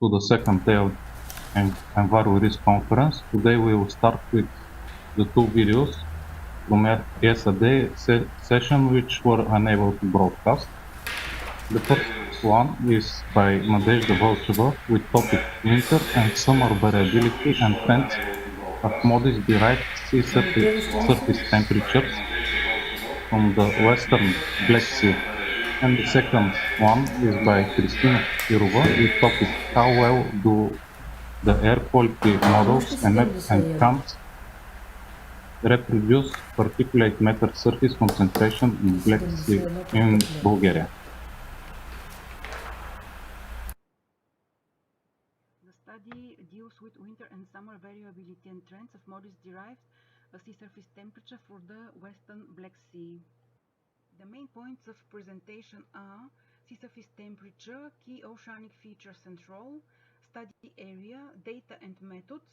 to the second day of EnviroRisk conference. Today we will start with the two videos from yesterday's session which were unable to broadcast. The first one is by Nadezhda Volcheva with topic Winter and Summer Variability and Trends of Modis-derived sea surface temperatures from the western Black Sea. And the second one is by Christina Kirova with topic How well do the air quality models and CAMS reproduce particulate matter surface concentration in Black Sea in Bulgaria? The study deals with winter and summer variability and trends of Modis-derived sea surface temperature for the western Black Sea. The main points of presentation are sea surface temperature, key oceanic features and role, study area, data and methods,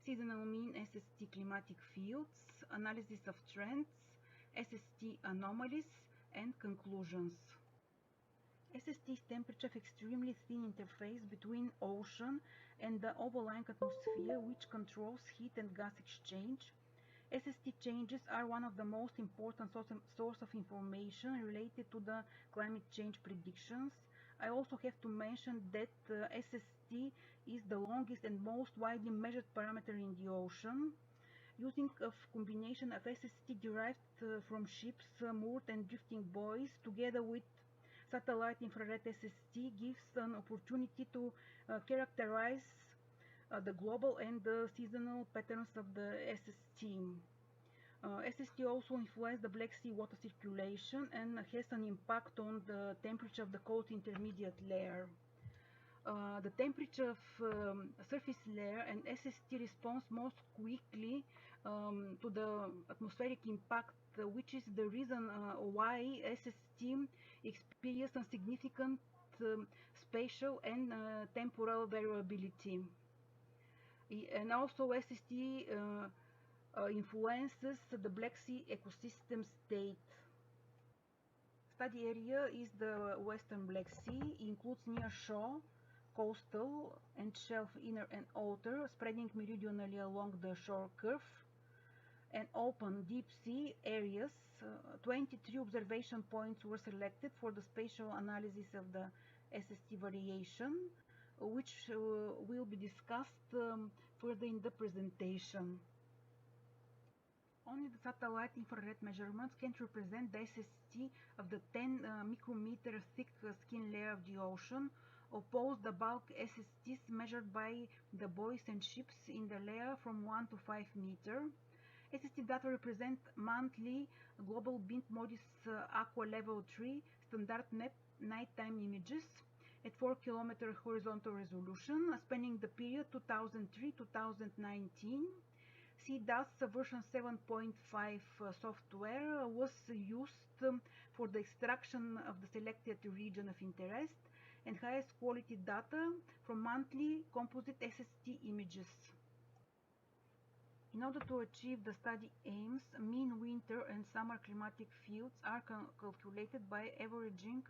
seasonal mean SST climatic fields, analysis of trends, SST anomalies, and conclusions. SST is temperature of extremely thin interface between ocean and the overlying atmosphere which controls heat and gas exchange. SST changes are one of the most important source of information related to the climate change predictions. I also have to mention that SST is the longest and most widely measured parameter in the ocean. Using a combination of SST derived from ships moored and drifting buoys together with satellite infrared SST gives an opportunity to characterize the global and the seasonal patterns of the SST. SST also influences the Black Sea water circulation and has an impact on the temperature of the cold intermediate layer. The temperature of surface layer and SST responds most quickly to the atmospheric impact, which is the reason why SST experiences a significant spatial and temporal variability. And also SST influences the Black Sea ecosystem state. Study area is the western Black Sea, includes near shore, coastal and shelf inner and outer, spreading meridionally along the shore curve, and open deep sea areas. 23 observation points were selected for the spatial analysis of the SST variation, which will be discussed further in the presentation. Only the satellite infrared measurements can represent the SST of the 10 micrometer thick skin layer of the ocean, opposed the bulk SSTs measured by the buoys and ships in the layer from 1 to 5 meter. SST data represent monthly global BINT MODIS Aqua Level 3 standard nighttime images at 4 km horizontal resolution spanning the period 2003-2019. CDAS version 7.5 software was used for the extraction of the selected region of interest and highest quality data from monthly composite SST images. In order to achieve the study aims, mean winter and summer climatic fields are calculated by averaging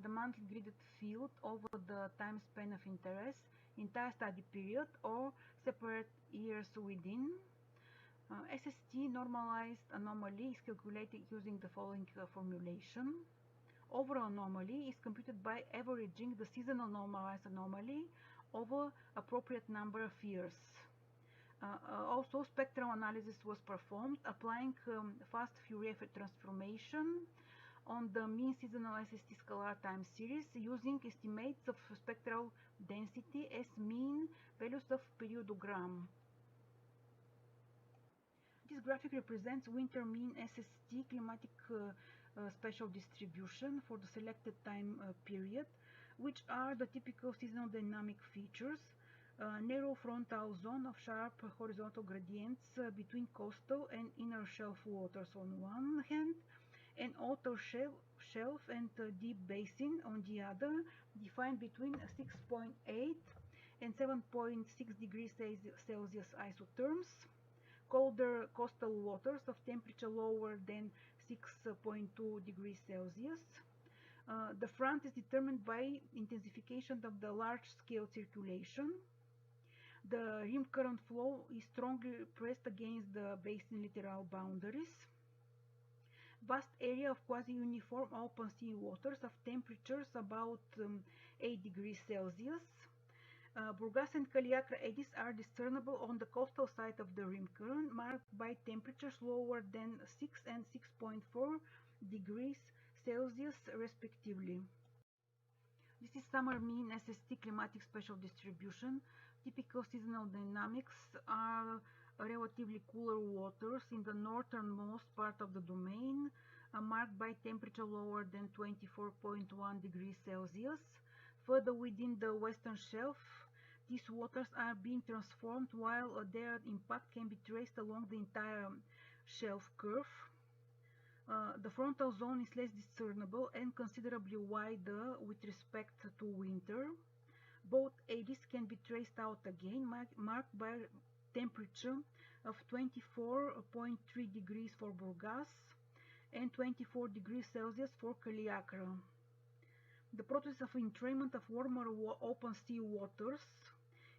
the monthly gridded field over the time span of interest, entire study period, or separate years within. SST normalized anomaly is calculated using the following formulation. Overall anomaly is computed by averaging the seasonal normalized anomaly over appropriate number of years. Also, spectral analysis was performed applying fast Fourier transformation on the mean seasonal SST scalar time series using estimates of spectral density as mean values of periodogram. This graphic represents winter mean SST climatic spatial distribution for the selected time period, which are the typical seasonal dynamic features. Narrow frontal zone of sharp horizontal gradients between coastal and inner shelf waters on one hand, and outer shelf and deep basin on the other, defined between 6.8 and 7.6 degrees Celsius isotherms. Colder coastal waters of temperature lower than 6.2 degrees Celsius. The front is determined by intensification of the large-scale circulation. The rim current flow is strongly pressed against the basin littoral boundaries. Vast area of quasi-uniform open sea waters of temperatures about 8 degrees Celsius. Burgas and Caliacra eddies are discernible on the coastal side of the rim current, marked by temperatures lower than 6 and 6.4 degrees Celsius respectively. This is summer mean SST climatic spatial distribution. Typical seasonal dynamics are relatively cooler waters in the northernmost part of the domain, marked by temperature lower than 24.1 degrees Celsius. Further within the western shelf, these waters are being transformed while their impact can be traced along the entire shelf curve. The frontal zone is less discernible and considerably wider with respect to winter. Both eddies can be traced out again, marked by temperature of 24.3 degrees for Burgas and 24 degrees Celsius for Caliacra. The process of entrainment of warmer open sea waters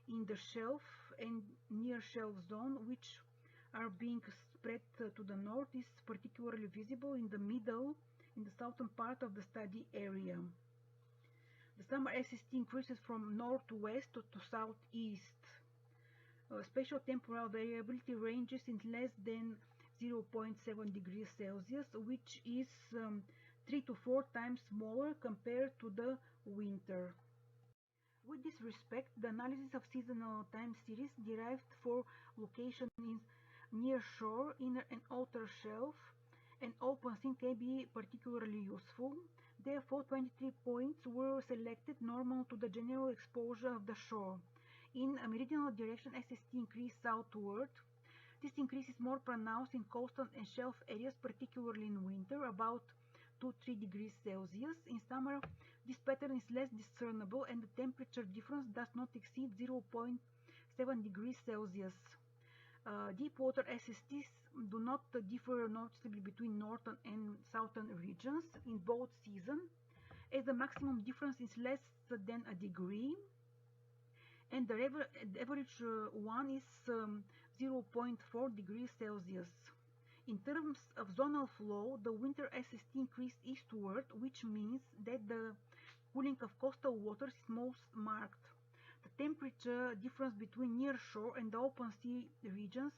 in the shelf and near shelf zone, which are being spread to the north, is particularly visible in the southern part of the study area. The summer SST increases from north to west to southeast. Spatial temporal variability ranges in less than 0.7 degrees Celsius, which is 3 to 4 times smaller compared to the winter. With this respect, the analysis of seasonal time series derived for location in near shore, inner and outer shelf, and open sea can be particularly useful. Therefore, 23 points were selected normal to the general exposure of the shore. In a meridional direction, SST increased southward. This increase is more pronounced in coastal and shelf areas, particularly in winter, about 2-3 degrees Celsius. In summer, this pattern is less discernible and the temperature difference does not exceed 0.7 degrees Celsius. Deep water SSTs do not differ noticeably between northern and southern regions in both seasons, as the maximum difference is less than a degree, and the average one is 0.4 degrees Celsius. In terms of zonal flow, the winter SST increased eastward, which means that the cooling of coastal waters is most marked. The temperature difference between near shore and the open sea regions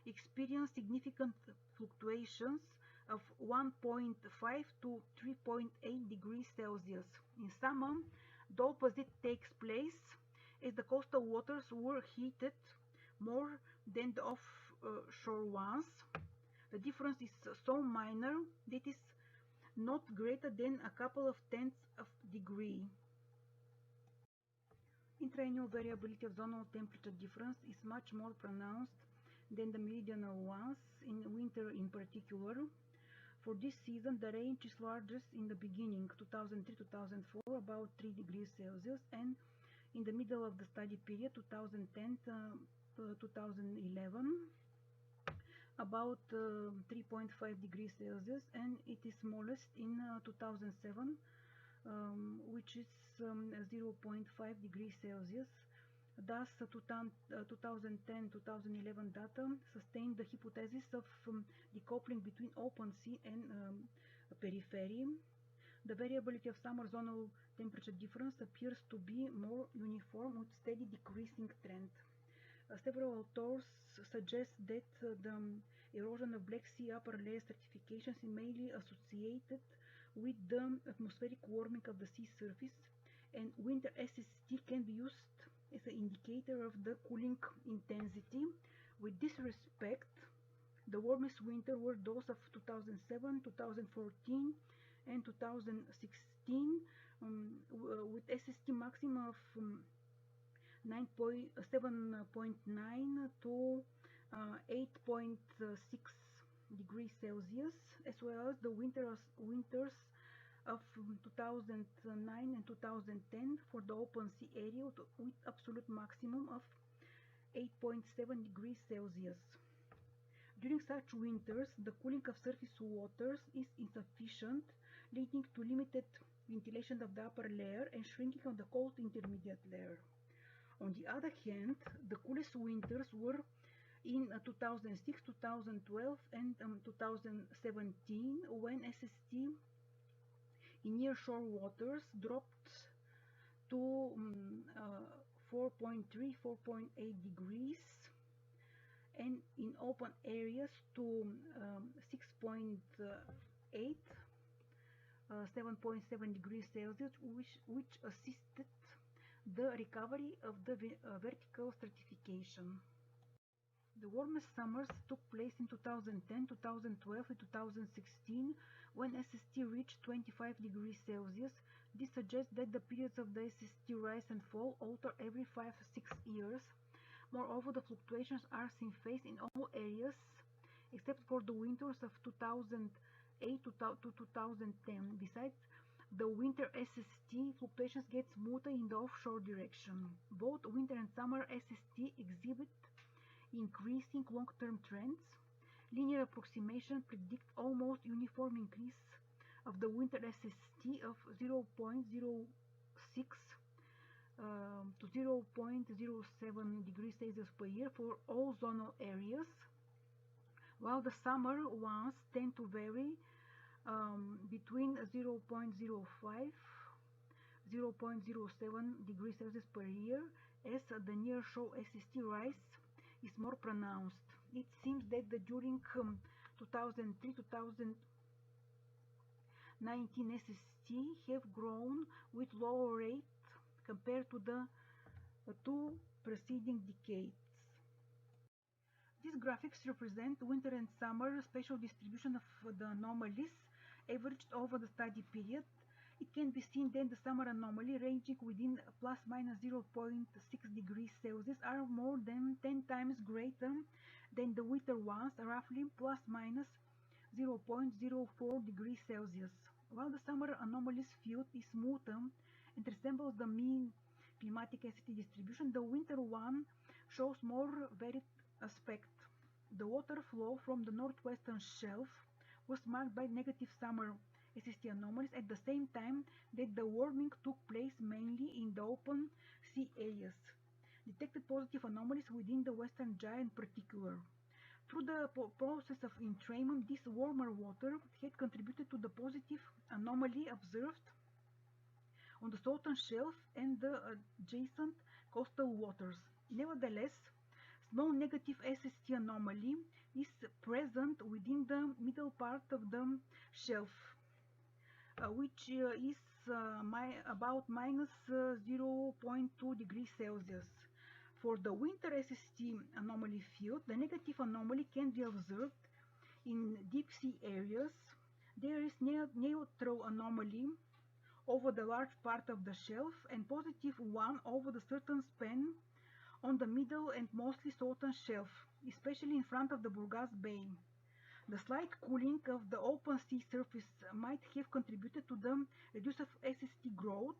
experience significant fluctuations of 1.5 to 3.8 degrees Celsius. In summer, the opposite takes place, as the coastal waters were heated more than the offshore ones. The difference is so minor that it is not greater than a couple of tenths of a degree. Intraannual variability of zonal temperature difference is much more pronounced than the meridional ones, in winter in particular. For this season, the range is largest in the beginning, 2003-2004, about 3 degrees Celsius, and in the middle of the study period, 2010-2011, about 3.5 degrees Celsius, and it is smallest in 2007, which is 0.5 degrees Celsius. Thus, 2010-2011 data sustained the hypothesis of decoupling between open sea and periphery. The variability of summer zonal temperature difference appears to be more uniform with steady decreasing trend. Several authors suggest that the erosion of Black Sea upper layer stratifications is mainly associated with the atmospheric warming of the sea surface, and winter SST can be used as an indicator of the cooling intensity. With this respect, the warmest winter were those of 2007, 2014, and 2016, with SST maximum of 7.9 to 8.6 degrees Celsius, as well as the winters of 2009 and 2010 for the open sea area with absolute maximum of 8.7 degrees Celsius. During such winters, the cooling of surface waters is insufficient, leading to limited ventilation of the upper layer and shrinking of the cold intermediate layer. On the other hand, the coolest winters were in 2006, 2012 and 2017, when SST in nearshore waters dropped to 4.3, 4.8 degrees, and in open areas to 6.8, 7.7 degrees Celsius, which assisted the recovery of the vertical stratification. The warmest summers took place in 2010, 2012 and 2016, when SST reached 25 degrees Celsius. This suggests that the periods of the SST rise and fall alter every 5-6 years. Moreover, the fluctuations are seen phased in all areas except for the winters of 2008 to 2010. Besides the winter SST, fluctuations get smoother in the offshore direction. Both winter and summer SST exhibit increasing long-term trends. Linear approximation predict almost uniform increase of the winter SST of 0.06 to 0.07 degrees Celsius per year for all zonal areas, while the summer ones tend to vary between 0.05 0.07 degrees Celsius per year, as the nearshore SST rise is more pronounced. It seems that during 2003-2019 SST have grown with lower rate compared to the two preceding decades. These graphics represent winter and summer spatial distribution of the anomalies averaged over the study period. It can be seen that the summer anomaly, ranging within plus minus 0.6 degrees Celsius, are more than 10 times greater than the winter ones, roughly plus minus 0.04 degrees Celsius. While the summer anomaly's field is smoother and resembles the mean climatic SST distribution, the winter one shows more varied aspect. The water flow from the northwestern shelf was marked by negative summer SST anomalies at the same time that the warming took place mainly in the open sea areas. Detected positive anomalies within the Western Gyre in particular. Through the process of entrainment, this warmer water had contributed to the positive anomaly observed on the southern shelf and the adjacent coastal waters. Nevertheless, small negative SST anomaly is present within the middle part of the shelf, which is about minus 0.2 degrees Celsius. For the winter SST anomaly field, the negative anomaly can be observed in deep sea areas. There is neutral anomaly over the large part of the shelf and positive one over the certain span on the middle and mostly southern shelf, especially in front of the Burgas Bay. The slight cooling of the open sea surface might have contributed to the reduced SST growth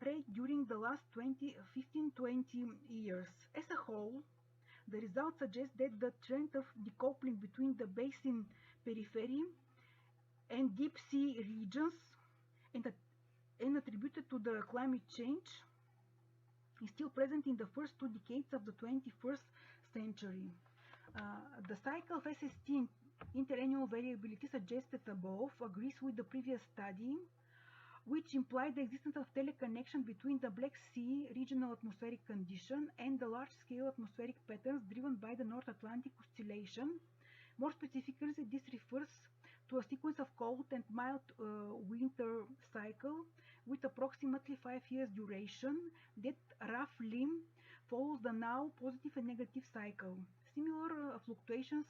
rate during the last 15-20 years. As a whole, the results suggest that the trend of decoupling between the basin periphery and deep sea regions and attributed to the climate change is still present in the first 2 decades of the 21st century. The cycle of SST interannual variability suggested above agrees with the previous study, which implied the existence of teleconnection between the Black Sea regional atmospheric condition and the large-scale atmospheric patterns driven by the North Atlantic Oscillation. More specifically, this refers to a sequence of cold and mild winter cycle with approximately 5 years duration that roughly follows the now positive and negative cycle. Similar fluctuations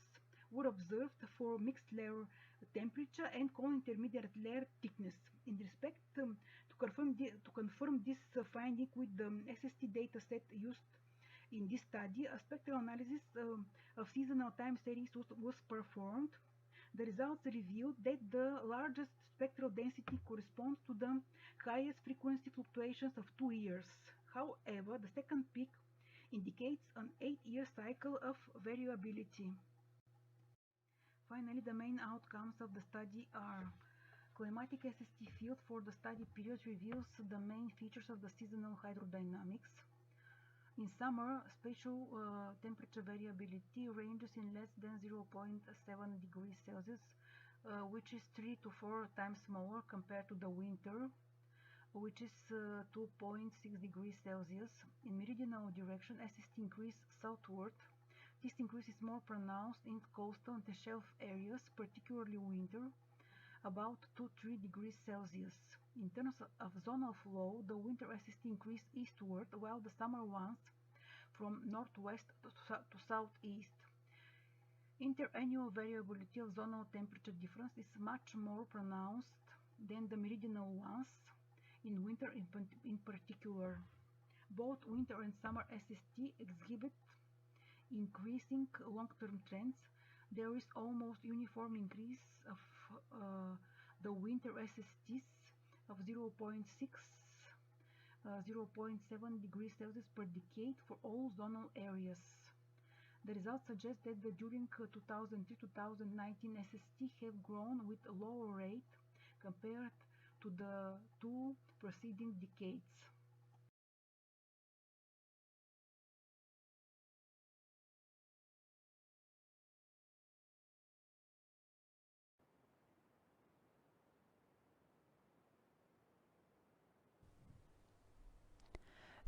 were observed for mixed layer temperature and cone intermediate layer thickness. In respect to confirm this finding with the SST dataset used in this study, a spectral analysis of seasonal time series was performed. The results revealed that the largest spectral density corresponds to the highest frequency fluctuations of 2 years. However, the second peak indicates an 8-year cycle of variability. Finally, the main outcomes of the study are Climatic SST field for the study period reveals the main features of the seasonal hydrodynamics. In summer, spatial temperature variability ranges in less than 0.7 degrees Celsius, which is 3 to 4 times smaller compared to the winter, which is 2.6 degrees Celsius. In meridional direction, SST increase southward. This increase is more pronounced in coastal and shelf areas, particularly winter, about 2-3 degrees Celsius. In terms of zonal flow, the winter SST increase eastward, while the summer ones from northwest to southeast. Interannual variability of zonal temperature difference is much more pronounced than the meridional ones, in winter in particular. Both winter and summer SST exhibit increasing long-term trends. There is almost uniform increase of the winter SSTs of 0.6 0.7 degrees Celsius per decade for all zonal areas. The results suggest that during 2003-2019 SST have grown with a lower rate compared to the two preceding decades.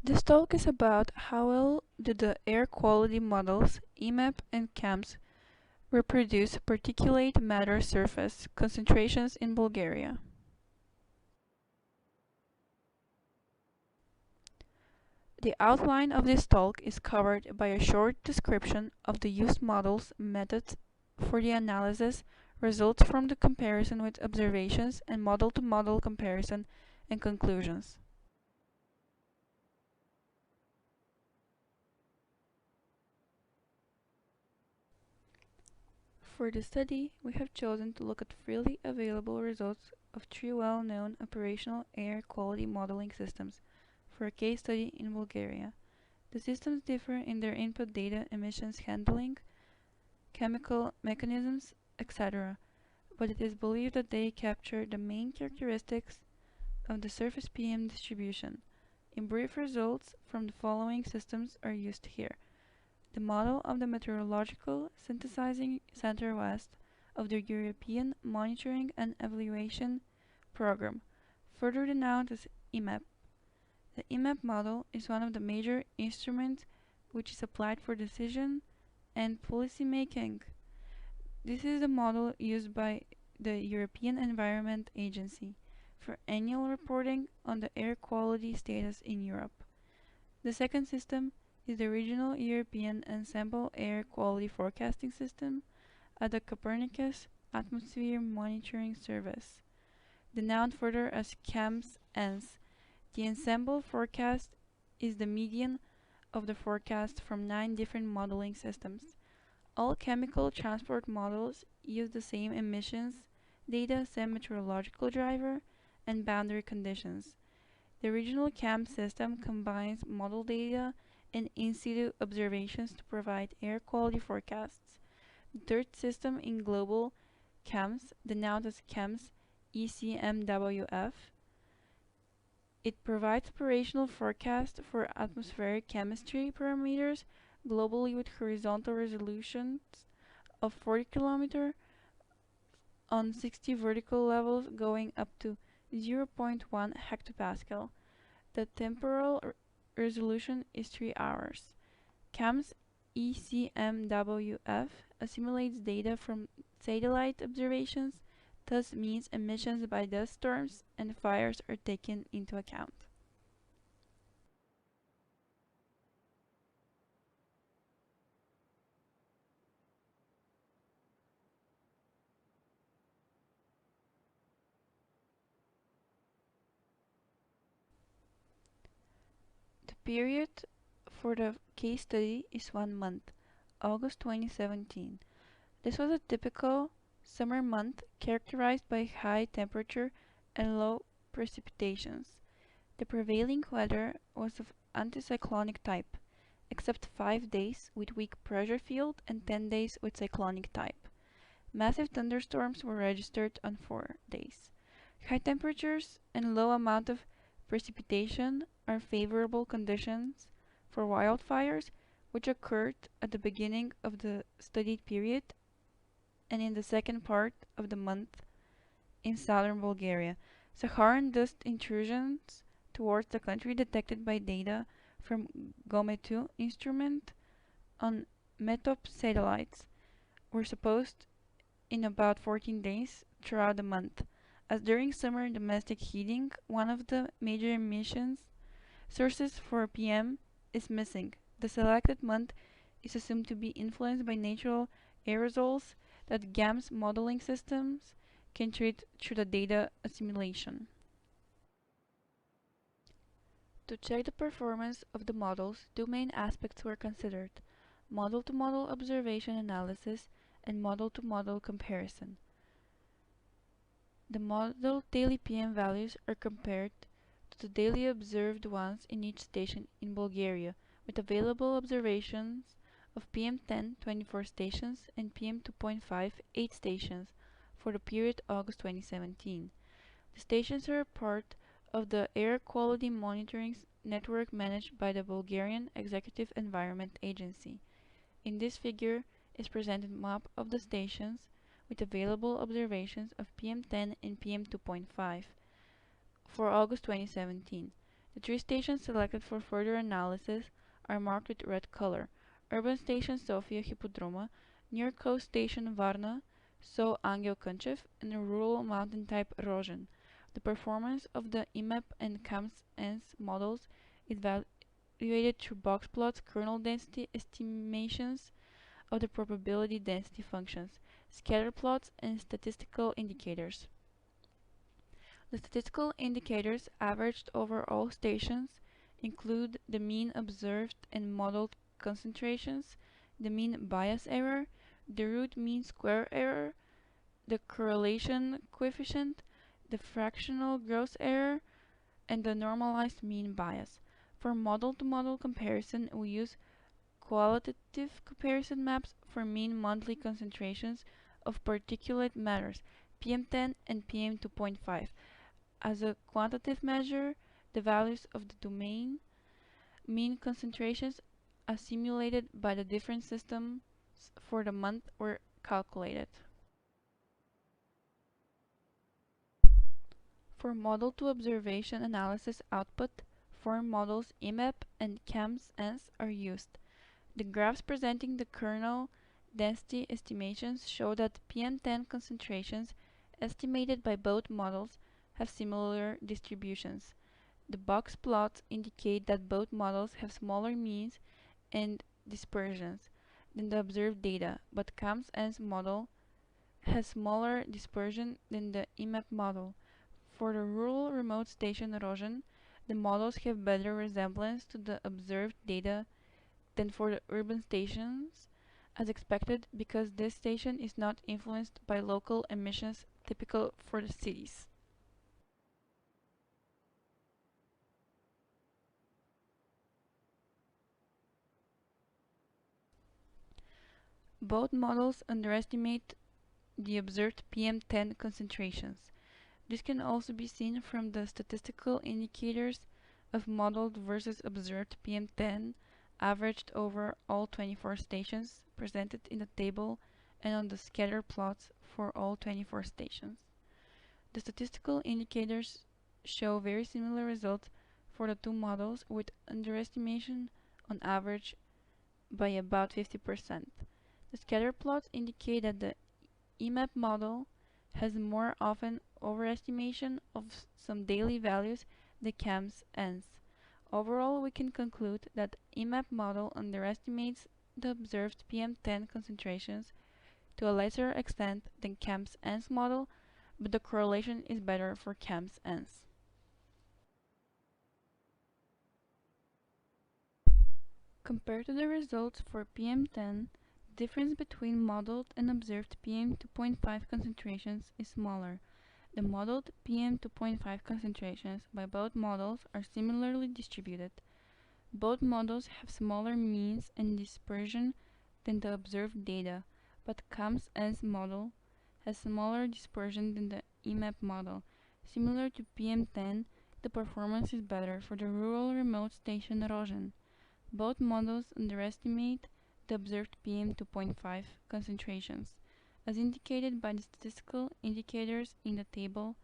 This talk is about how well do the air quality models IMAP and CAMS reproduce particulate matter surface concentrations in Bulgaria. The outline of this talk is covered by a short description of the used models, methods for the analysis, results from the comparison with observations, and model-to-model comparison and conclusions. For the study, we have chosen to look at freely available results of 3 well-known operational air quality modeling systems for a case study in Bulgaria. The systems differ in their input data, emissions handling, chemical mechanisms, etc., but it is believed that they capture the main characteristics of the surface PM distribution. In brief, results from the following systems are used here. The model of the Meteorological Synthesizing Center West of the European Monitoring and Evaluation Program, further denoted as IMAP. The IMAP model is one of the major instruments which is applied for decision and policy making. This is the model used by the European Environment Agency for annual reporting on the air quality status in Europe. The second system is the Regional European Ensemble Air Quality Forecasting System at the Copernicus Atmosphere Monitoring Service, denoted further as CAMS-ENS. The ensemble forecast is the median of the forecast from 9 different modeling systems. All chemical transport models use the same emissions data, same meteorological driver, and boundary conditions. The regional CAMS system combines model data and in-situ observations to provide air quality forecasts. The third system in global CAMS, denoted as CAMS ECMWF, it provides operational forecast for atmospheric chemistry parameters globally with horizontal resolutions of 40 km on 60 vertical levels going up to 0.1 hectopascal. The temporal resolution is 3 hours. CAMS ECMWF assimilates data from satellite observations, thus means emissions by dust storms and fires are taken into account. The period for the case study is 1 month, August 2017. This was a typical summer month characterized by high temperature and low precipitations. The prevailing weather was of anticyclonic type, except 5 days with weak pressure field and 10 days with cyclonic type. Massive thunderstorms were registered on 4 days. High temperatures and low amount of precipitation are favorable conditions for wildfires, which occurred at the beginning of the studied period and in the second part of the month in southern Bulgaria. Saharan dust intrusions towards the country detected by data from GOME-2 instrument on METOP satellites were supposed in about 14 days throughout the month. As during summer domestic heating, one of the major emissions sources for PM is missing. The selected month is assumed to be influenced by natural aerosols that GAMS modeling systems can treat through the data assimilation. To check the performance of the models, two main aspects were considered: model-to-model observation analysis and model-to-model comparison. The model daily PM values are compared to the daily observed ones in each station in Bulgaria, with available observations of PM10 24 stations and PM2.5 8 stations for the period August 2017. The stations are part of the air quality monitoring network managed by the Bulgarian Executive Environment Agency. In this figure is presented a map of the stations with available observations of PM10 and PM2.5 for August 2017. The three stations selected for further analysis are marked with red color: Urban Station Sofia Hippodroma, Near Coast Station Varna, So Angel Kunchev, and Rural Mountain Type Rozhen. The performance of the IMAP and CAMS-ENS models is evaluated through box plots, kernel density estimations of the probability density functions, scatter plots, and statistical indicators. The statistical indicators averaged over all stations include the mean observed and modeled concentrations, the mean bias error, the root mean square error, the correlation coefficient, the fractional gross error, and the normalized mean bias. For model-to-model comparison, we use qualitative comparison maps for mean monthly concentrations of particulate matters, PM10 and PM2.5. As a quantitative measure, the values of the domain mean concentrations assimilated by the different systems for the month were calculated. For model-to-observation analysis output, four models IMAP and CAMS-ENS are used. The graphs presenting the kernel density estimations show that PM10 concentrations estimated by both models have similar distributions. The box plots indicate that both models have smaller means and dispersions than the observed data, but CAMS-ENS model has smaller dispersion than the IMAP model. For the rural remote station Rozhen, the models have better resemblance to the observed data than for the urban stations, as expected, because this station is not influenced by local emissions typical for the cities. Both models underestimate the observed PM10 concentrations. This can also be seen from the statistical indicators of modeled versus observed PM10 averaged over all 24 stations presented in the table and on the scatter plots for all 24 stations. The statistical indicators show very similar results for the two models, with underestimation on average by about 50%. The scatter plots indicate that the IMAP model has more often overestimation of some daily values than CAMS-ENS. Overall, we can conclude that IMAP model underestimates the observed PM10 concentrations to a lesser extent than CAMS-ENS model, but the correlation is better for CAMS-ENS. Compared to the results for PM10, the difference between modeled and observed PM2.5 concentrations is smaller. The modeled PM2.5 concentrations by both models are similarly distributed. Both models have smaller means and dispersion than the observed data, but CAMS-ENS model has smaller dispersion than the IMAP model. Similar to PM10, the performance is better for the rural remote station Rožen. Both models underestimate the observed PM2.5 concentrations, as indicated by the statistical indicators in the table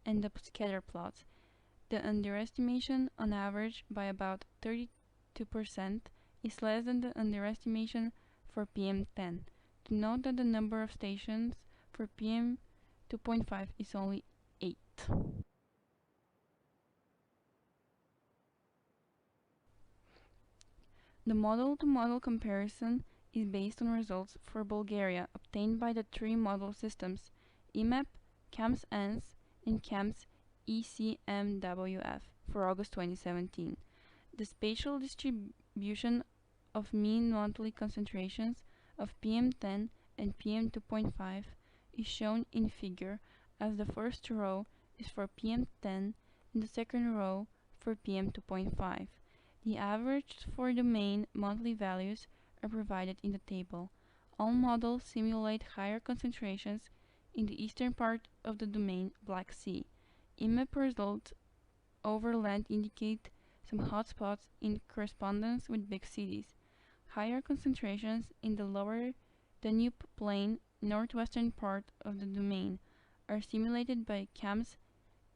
and the scatter plots. The underestimation, on average by about 32%, is less than the underestimation for PM10. To note that the number of stations for PM2.5 is only 8. The model-to-model comparison is based on results for Bulgaria obtained by the three model systems IMEP, CAMS-ENS, and CAMS-ECMWF for August 2017. The spatial distribution of mean monthly concentrations of PM10 and PM2.5 is shown in figure, as the first row is for PM10 and the second row for PM2.5. The average for the main monthly values are provided in the table. All models simulate higher concentrations in the eastern part of the domain Black Sea. IMEP results over land indicate some hotspots in correspondence with big cities. Higher concentrations in the lower Danube Plain northwestern part of the domain are simulated by CAMS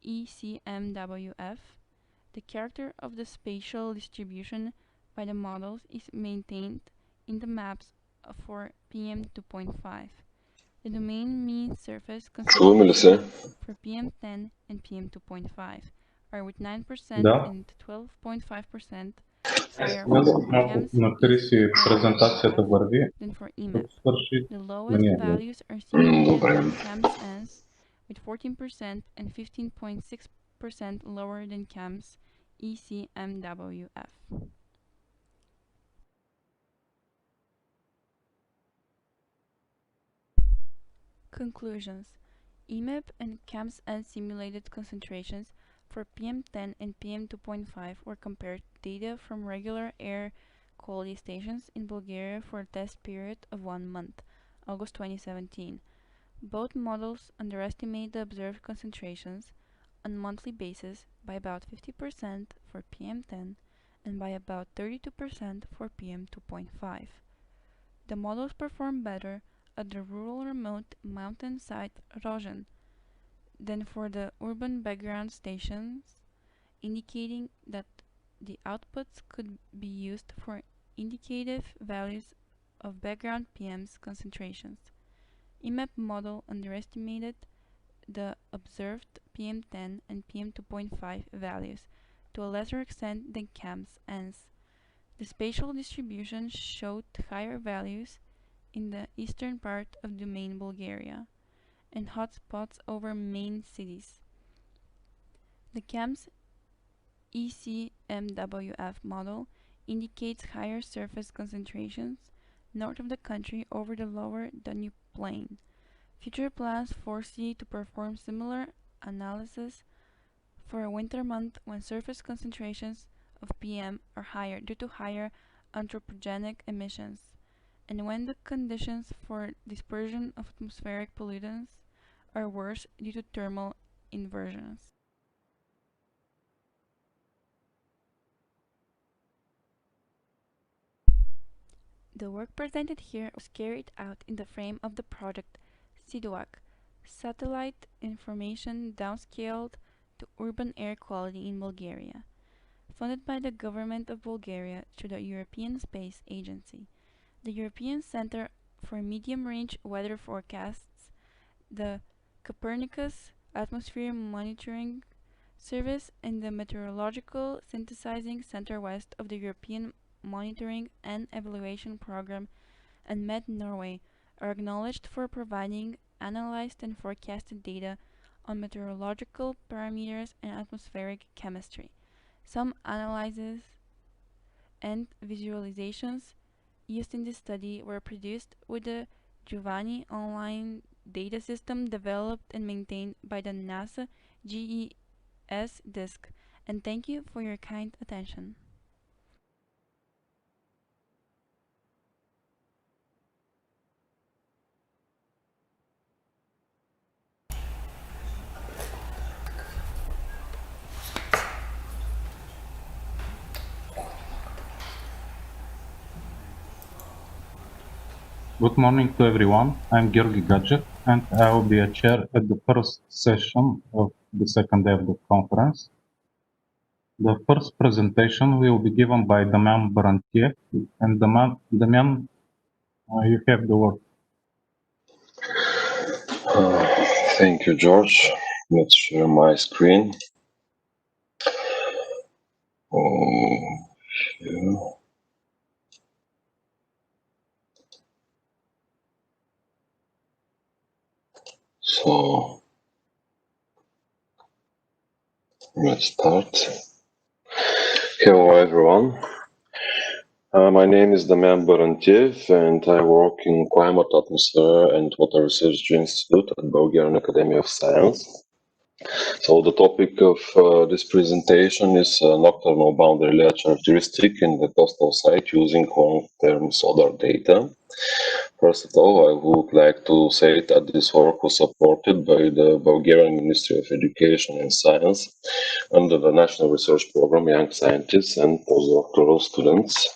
ECMWF. The character of the spatial distribution by the models is maintained in the maps for PM2.5. The domain mean surface concentrations for PM10 and PM2.5 are with 9% Да. and 12.5% higher Днес for малко CAMS на 30 презентацията ECMWF върви. than for Като IMEP. свърши, The на lowest ние. values are simulated Добре. by CAMS-ENS with 14% and 15.6% lower than CAMS ECMWF. Conclusions. IMEP and CAMS-ENS simulated concentrations for PM10 and PM2.5 were compared to data from regular air quality stations in Bulgaria for a test period of 1 month, August 2017. Both models underestimate the observed concentrations on a monthly basis by about 50% for PM10 and by about 32% for PM2.5. The models perform better at the rural remote mountain site Rožen than for the urban background stations, indicating that the outputs could be used for indicative values of background PM's concentrations. IMEP model underestimated the observed PM10 and PM2.5 values to a lesser extent than CAMS-ENS. The spatial distribution showed higher values in the eastern part of domain Bulgaria and hotspots over main cities. The CAMS ECMWF model indicates higher surface concentrations north of the country over the lower Danube Plain. Future plans foresee to perform similar analysis for a winter month when surface concentrations of PM are higher due to higher anthropogenic emissions, and when the conditions for dispersion of atmospheric pollutants are worse due to thermal inversions. The work presented here was carried out in the frame of the project SIDUAC, Satellite Information Downscaled to Urban Air Quality in Bulgaria, funded by the Government of Bulgaria through the European Space Agency, the European Centre for Medium-Range Weather Forecasts, the Copernicus Atmosphere Monitoring Service, and the Meteorological Synthesizing Centre West of the European Monitoring and Evaluation Program, and Met Norway are acknowledged for providing analyzed and forecasted data on meteorological parameters and atmospheric chemistry. Some analyses and visualizations used in this study were produced with the Giovanni online data system developed and maintained by the NASA GES disk, and thank you for your kind attention. Good morning to everyone. I'm Georgi Gadget, and I will be a chair at the first session of the second day of the conference. The first presentation will be given by Damian Barantier, and Damian, you have the word. Thank you, George. Let's share my screen. Yeah. So let's start. Hello, everyone. My name is Damian Barantiev, and I work in Climate, Atmosphere and Water Research Institute at Bulgarian Academy of Science. So the topic of this presentation is nocturnal boundary layer characteristic in the coastal site using long-term solar data. First of all, I would like to say that this work was supported by the Bulgarian Ministry of Education and Science under the National Research Program Young Scientists and Postdoctoral Students.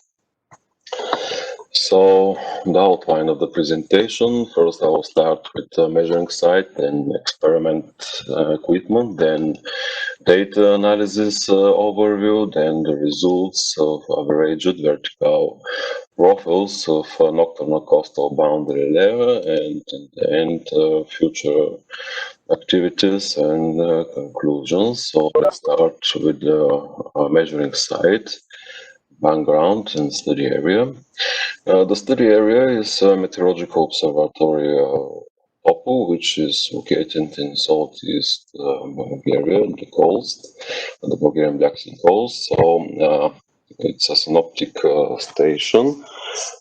So, the outline of the presentation, first I will start with the measuring site, then experiment equipment, then data analysis overview, then the results of averaged vertical profiles of nocturnal coastal boundary layer, and in the end future activities and conclusions. So let's start with the measuring site, background and study area. The study area is a meteorological observatory Topo, which is located in southeast Bulgaria, the coast, the Bulgarian Black Sea coast. So it's a synoptic station,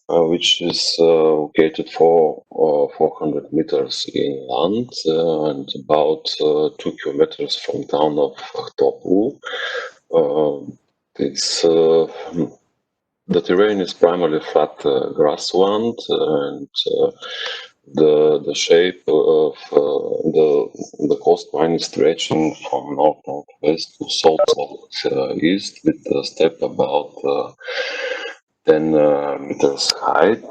which is located for 400 meters inland and about 2 kilometers from town of Topo. It's the terrain is primarily flat grassland, and the shape of the coastline is stretching from north northwest to south southeast, with a step about 10 meters height.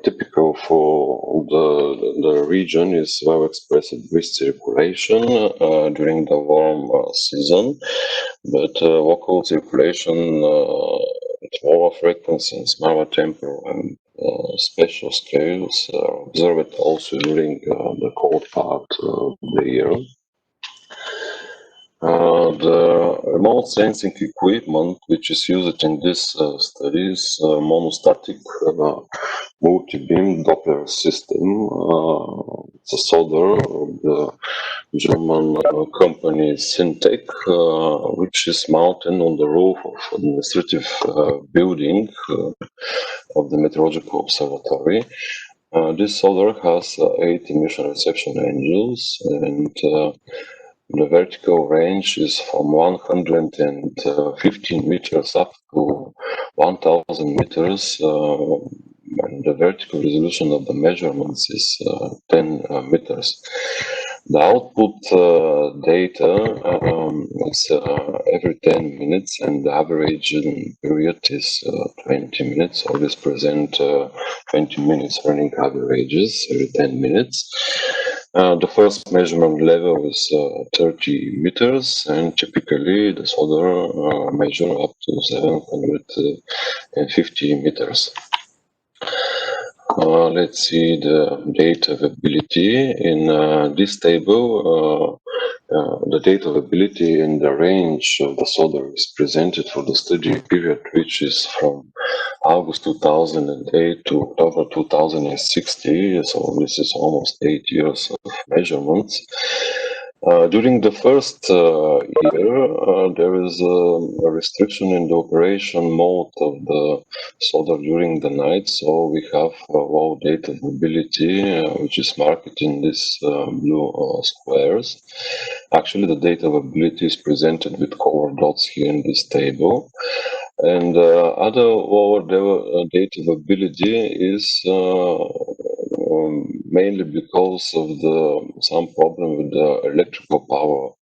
Typical for the region is well expressed breeze circulation during the warm season, but local circulation at lower frequency and smaller temporal and spatial scales are observed also during the cold part of the year. The remote sensing equipment which is used in this study is monostatic multi-beam Doppler system. It's a solder of the German company Syntec, which is mounted on the roof of administrative building of the Meteorological Observatory. This solder has 8 emission reception angles, and the vertical range is from 115 meters up to 1000 meters, and the vertical resolution of the measurements is 10 meters. The output data is every 10 minutes, and the average period is 20 minutes. So this present 20 minutes running averages every 10 minutes. The first measurement level is 30 meters, and typically the solder measure up to 750 meters. Let's see the data availability. In this table, the data availability in the range of the solder is presented for the study period, which is from August 2008 to October 2060. So this is almost 8 years of measurements. During the first year, there is a restriction in the operation mode of the solder during the night, so we have low data availability, which is marked in these blue squares. Actually, the data availability is presented with colored dots here in this table. And other lower data availability is mainly because of some problem with the electrical power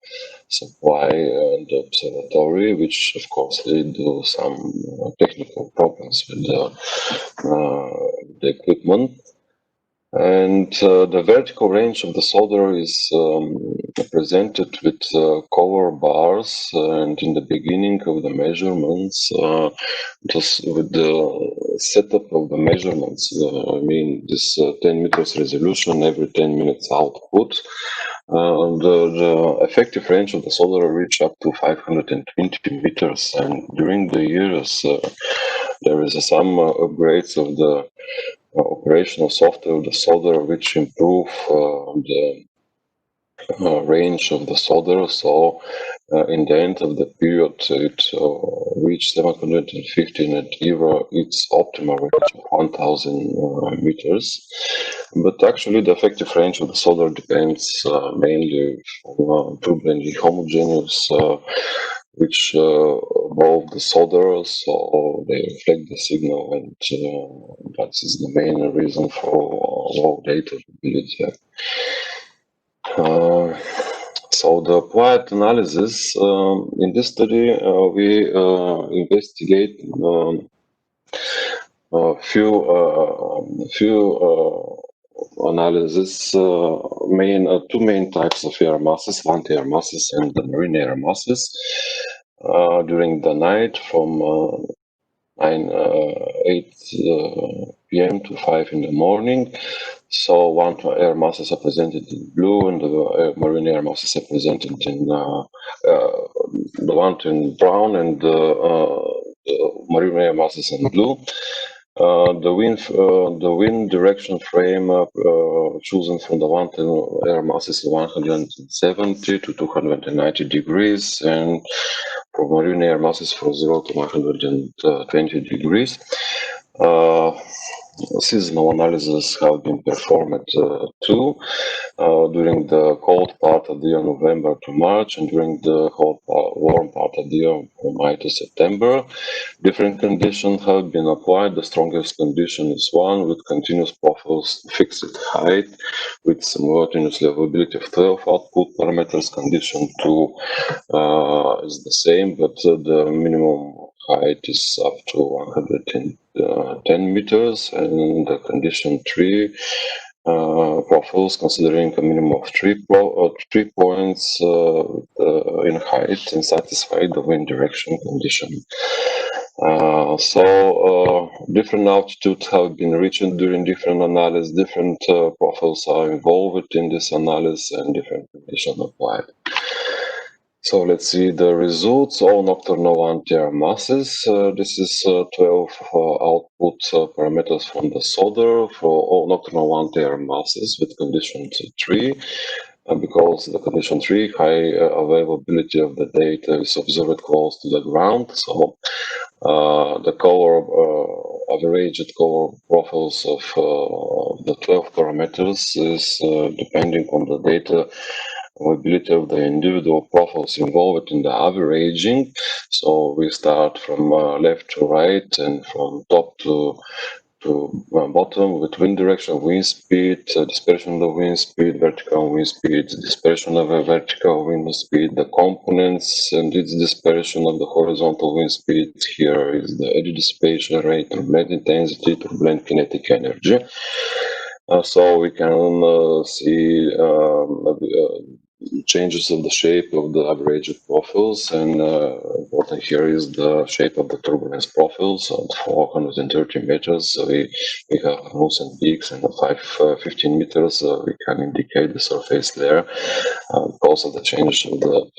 supply and the observatory, which of course lead to some technical problems with the equipment. And the vertical range of the solder is presented with color bars, and in the beginning of the measurements, just with the setup of the measurements, I mean this 10 meters resolution every 10 minutes output, the effective range of the solder reached up to 520 meters, and during the years there is some upgrades of the operational software of the solder which improve the range of the solder. So in the end of the period it reached 750 and even its optimal range of 1000 meters. But actually the effective range of the solder depends mainly on turbulent homogeneous which evolve the solder, so they reflect the signal, and that is the main reason for low data ability. So the applied analysis in this study, we investigate a few analysis, two main types of air masses, land air masses and the marine air masses. During the night from 8 p.m. to 5 in the morning. So one air masses are presented in blue, and the marine air masses are presented in the one in brown, and the marine air masses in blue. The wind direction frame chosen from the one air masses 170 to 290 degrees, and for marine air masses from 0 to 120 degrees. Seasonal analysis have been performed too during the cold part of the year, November to March, and during the warm part of the year, from May to September. Different conditions have been applied. The strongest condition is one with continuous profiles, fixed height, with simultaneous availability of 12 output parameters. Condition 2 is the same, but the minimum height is up to 110 meters, and the condition 3 profiles considering a minimum of 3 points in height and satisfy the wind direction condition. So different altitudes have been reached during different analysis, different profiles are involved in this analysis, and different conditions applied. So let's see the results. All nocturnal anti-air masses. This is 12 output parameters from the solder for all nocturnal anti-air masses with condition 3. Because the condition 3, high availability of the data is observed close to the ground. So the color, averaged color profiles of the 12 parameters is depending on the data availability of the individual profiles involved in the averaging. So we start from left to right and from top to bottom with wind direction, wind speed, dispersion of the wind speed, vertical wind speed, dispersion of a vertical wind speed, the components and its dispersion of the horizontal wind speed. Here is the eddy dissipation rate, turbulent intensity, turbulent kinetic energy. So we can see changes of the shape of the averaged profiles, and important here is the shape of the turbulence profiles at 430 meters. So we have moons and peaks, and at 15 meters we can indicate the surface layer because of the change of the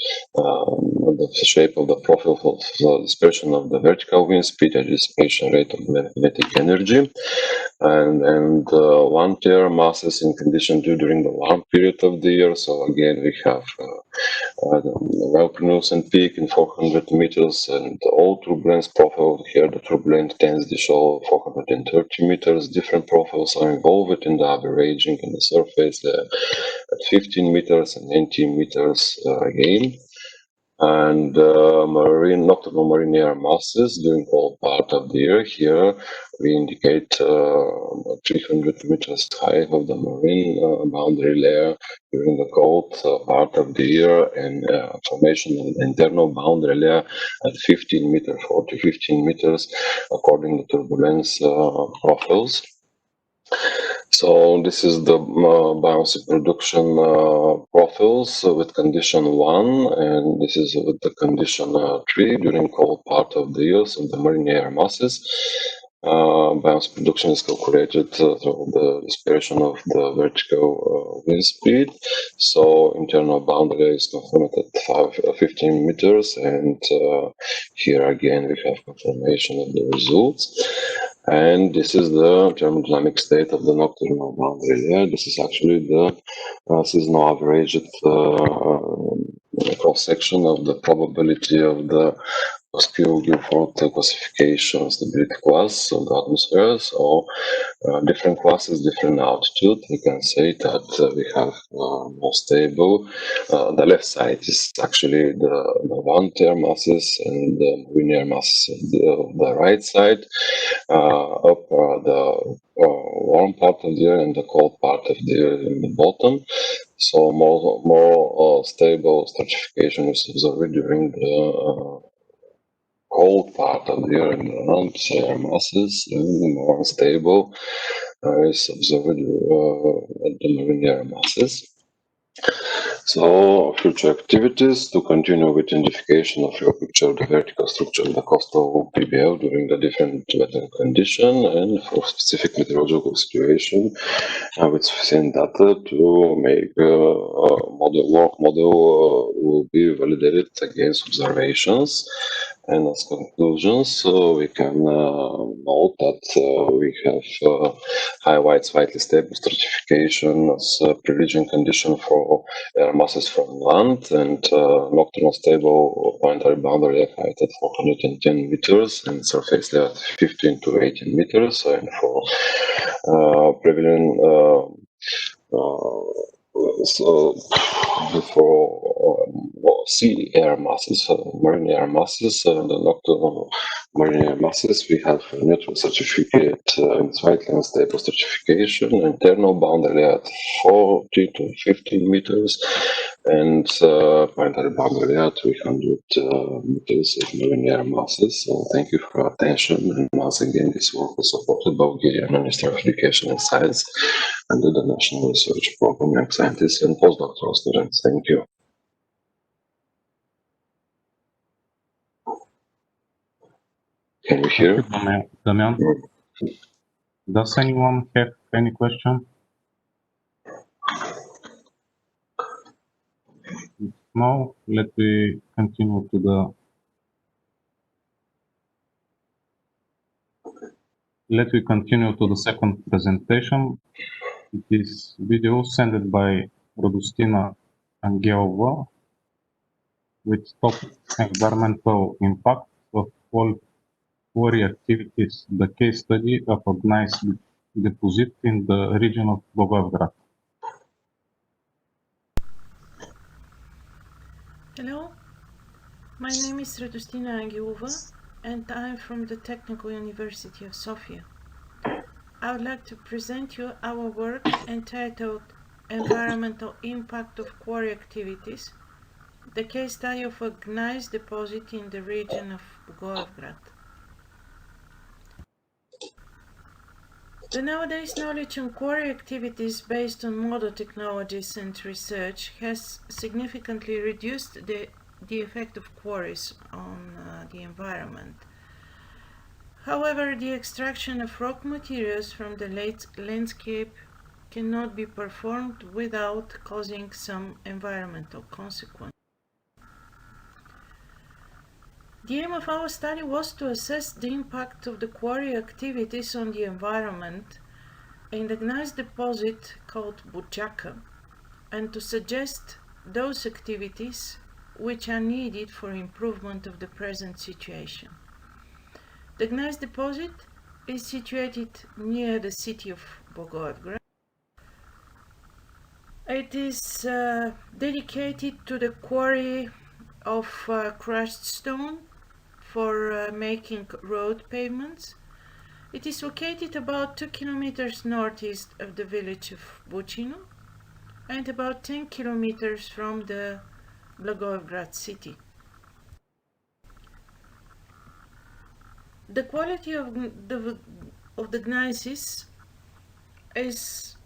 shape of the profile of the dispersion of the vertical wind speed and dissipation rate of kinetic energy. And one air masses in condition 2 during the warm period of the year. So again, we have Valprenus and peak in 400 meters, and all turbulence profile here. The turbulent intensity show 430 meters. Different profiles are involved in the averaging in the surface at 15 meters and 19 meters again. and nocturnal marine air masses during all part of the year. Here we indicate 300 meters high of the marine boundary layer during the cold part of the year, and formation of the internal boundary layer at 15 meters, 40-15 meters, according to turbulence profiles. So this is the buoyancy production profiles with condition 1, and this is with the condition 3 during cold part of the year, so the marine air masses. Buoyancy production is calculated through the dispersion of the vertical wind speed. So internal boundary is confirmed at 15 meters, and here again we have confirmation of the results. And this is the thermodynamic state of the nocturnal boundary layer. This is actually the seasonal averaged cross-section of the probability of the Skil-Guilford classification stability class of the atmosphere. So different classes, different altitude. We can say that we have more stable. The left side is actually the warm air masses, and the marine air masses the right side. Up the warm part of the year and the cold part of the year in the bottom. So more stable stratification is observed during the cold part of the year and around air masses, and more unstable is observed at the marine air masses. So future activities to continue with identification of your picture of the vertical structure of the coastal PBL during the different weather condition, and for specific meteorological situation with sufficient data to make work model will be validated against observations. And as conclusions, we can note that we have high white slightly stable stratification as a privileging condition for air masses from land, and nocturnal stable planetary boundary height at 410 meters and surface layer at 15 to 18 meters, and for prevalent sea air masses, marine air masses, the nocturnal marine air masses, we have a neutral certificate and slightly unstable stratification, internal boundary at 40 to 15 meters, and planetary boundary at 300 meters of marine air masses. So thank you for your attention, and once again this work was supported by Bulgarian Ministry of Education and Science under the National Research Program Young Scientists and Postdoctoral Students. Thank you. Can you hear? Damian, does anyone have any question? No, let me continue to the second presentation. It is video sent by Radostina Angelova with topic environmental impact of all quarry activities, the case study of a gneiss deposit in the region of Bogojgrad. Hello, my name is Radostina Angelova, and I'm from the Technical University of Sofia. I would like to present you our work entitled Environmental Impact of Quarry Activities, the case study of a gneiss deposit in the region of Bogojgrad. The nowadays knowledge on quarry activities based on modern technologies and research has significantly reduced the effect of quarries on the environment. However, the extraction of rock materials from the landscape cannot be performed without causing some environmental consequence. The aim of our study was to assess the impact of the quarry activities on the environment in the gneiss deposit called Budjaka, and to suggest those activities which are needed for improvement of the present situation. The gneiss deposit is situated near the city of Bogojgrad. It is dedicated to the quarry of crushed stone for making road pavements. It is located about 2 kilometers northeast of the village of Bucino and about 10 kilometers from the Blagoevgrad city. The quality of the gneiss is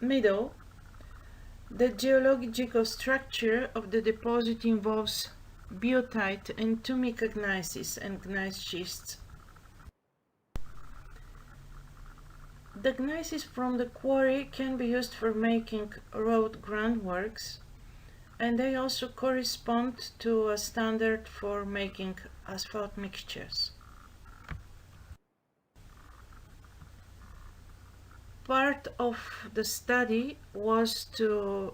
middle. The geological structure of the deposit involves biotite and tumica gneisses and gneiss schists. The gneisses from the quarry can be used for making road groundworks, and they also correspond to a standard for making asphalt mixtures. Part of the study was to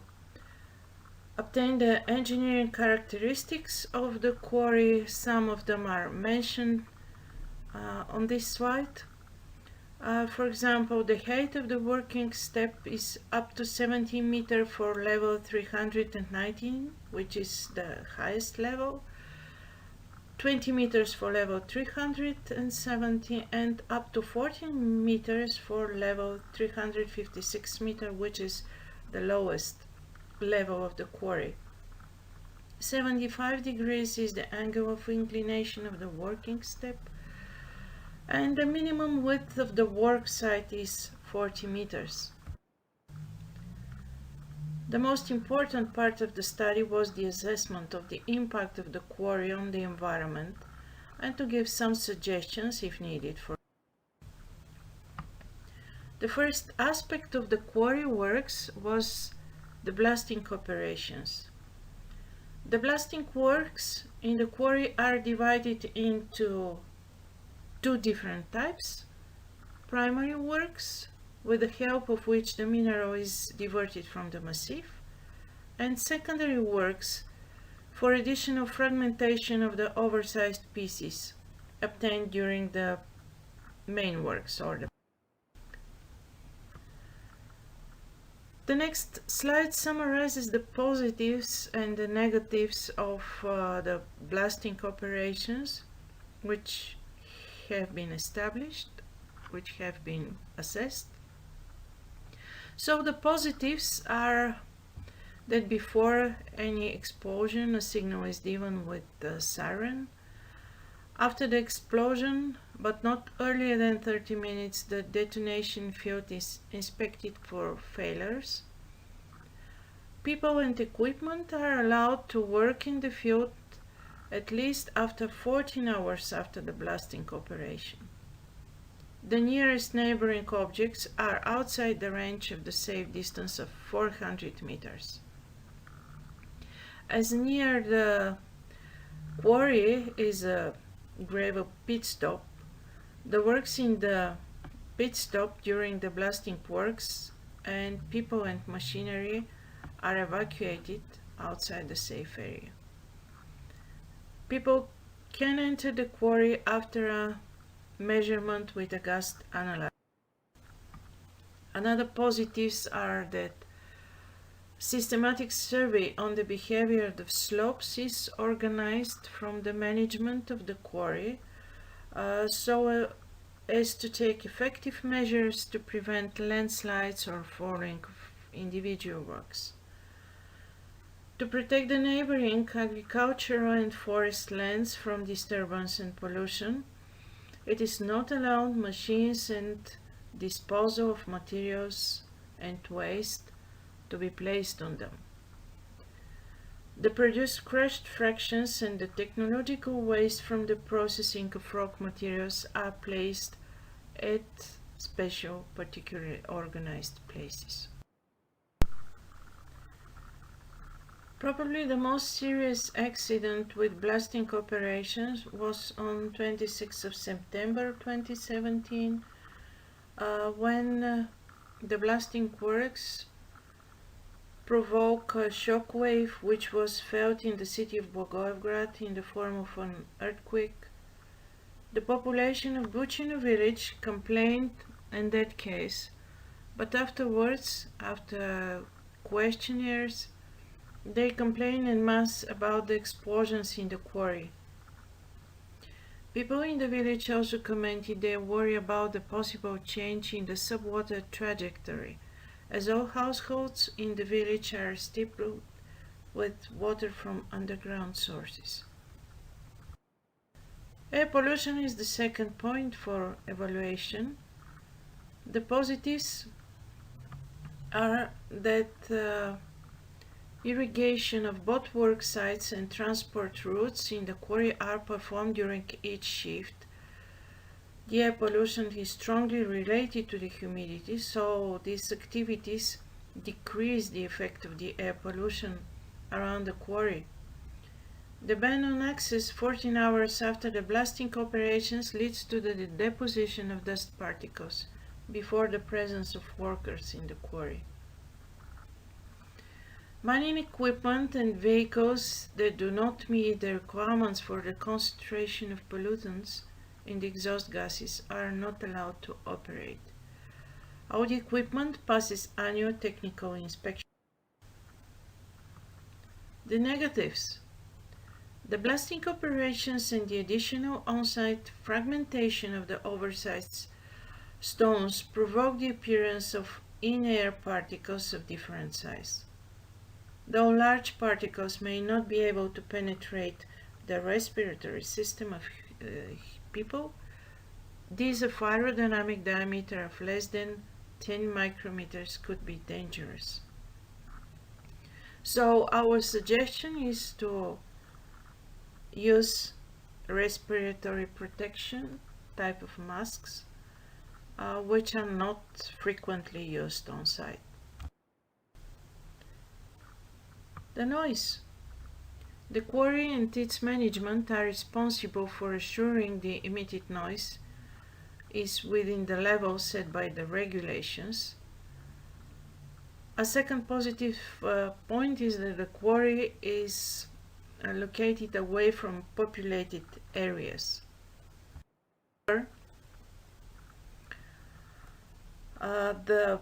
obtain the engineering characteristics of the quarry. Some of them are mentioned on this slide. For example, the height of the working step is up to 17 meters for level 319, which is the highest level, 20 meters for level 370, and up to 14 meters for level 356 meters, which is the lowest level of the quarry. 75 degrees is the angle of inclination of the working step, and the minimum width of the work site is 40 meters. The most important part of the study was the assessment of the impact of the quarry on the environment and to give some suggestions if needed for. The first aspect of the quarry works was the blasting operations. The blasting works in the quarry are divided into two different types: primary works, with the help of which the mineral is diverted from the massif, and secondary works for additional fragmentation of the oversized pieces obtained during the main works. The next slide summarizes the positives and the negatives of the blasting operations which have been established, which have been assessed. So the positives are that before any explosion a signal is given with the siren. After the explosion, but not earlier than 30 minutes, the detonation field is inspected for failures. People and equipment are allowed to work in the field at least after 14 hours after the blasting operation. The nearest neighboring objects are outside the range of the safe distance of 400 meters. As near the quarry is a gravel pit stop, the works in the pit stop during the blasting works and people and machinery are evacuated outside the safe area. People can enter the quarry after a measurement with a gas analyzer. Another positives are that systematic survey on the behavior of the slopes is organized from the management of the quarry so as to take effective measures to prevent landslides or falling of individual rocks. To protect the neighboring agricultural and forest lands from disturbance and pollution, it is not allowed machines and disposal of materials and waste to be placed on them. The produced crushed fractions and the technological waste from the processing of rock materials are placed at special, particularly organized places. Probably the most serious accident with blasting operations was on 26th of September 2017 when the blasting works provoke a shock wave which was felt in the city of Blagoevgrad in the form of an earthquake. The population of Bucino village complained in that case, but afterwards, after questionnaires, They complain en masse about the explosions in the quarry. People in the village also commented they worry about the possible change in the subwater trajectory, as all households in the village are stippled with water from underground sources. Air pollution is the second point for evaluation. The positives are that irrigation of both work sites and transport routes in the quarry are performed during each shift. The air pollution is strongly related to the humidity, so these activities decrease the effect of the air pollution around the quarry. The ban on access 14 hours after the blasting operations leads to the deposition of dust particles before the presence of workers in the quarry. Mining equipment and vehicles that do not meet the requirements for the concentration of pollutants in the exhaust gases are not allowed to operate. All the equipment passes annual technical inspection. The negatives. The blasting operations and the additional on-site fragmentation of the oversized stones provoke the appearance of in-air particles of different size. Though large particles may not be able to penetrate the respiratory system of people, these of aerodynamic diameter of less than 10 micrometers could be dangerous. So our suggestion is to use respiratory protection type of masks, which are not frequently used on site. The noise. The quarry and its management are responsible for assuring the emitted noise is within the level set by the regulations. A second positive point is that the quarry is located away from populated areas. The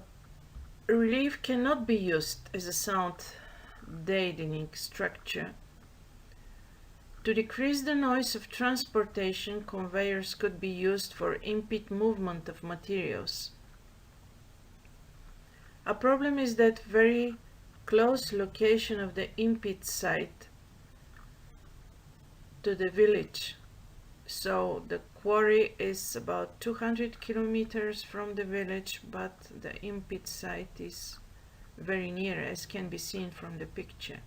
relief cannot be used as a sound deadening structure. To decrease the noise of transportation, conveyors could be used for in-pit movement of materials. A problem is that very close location of the in-pit site to the village. So the quarry is about 200 kilometers from the village, but the in-pit site is very near, as can be seen from the picture.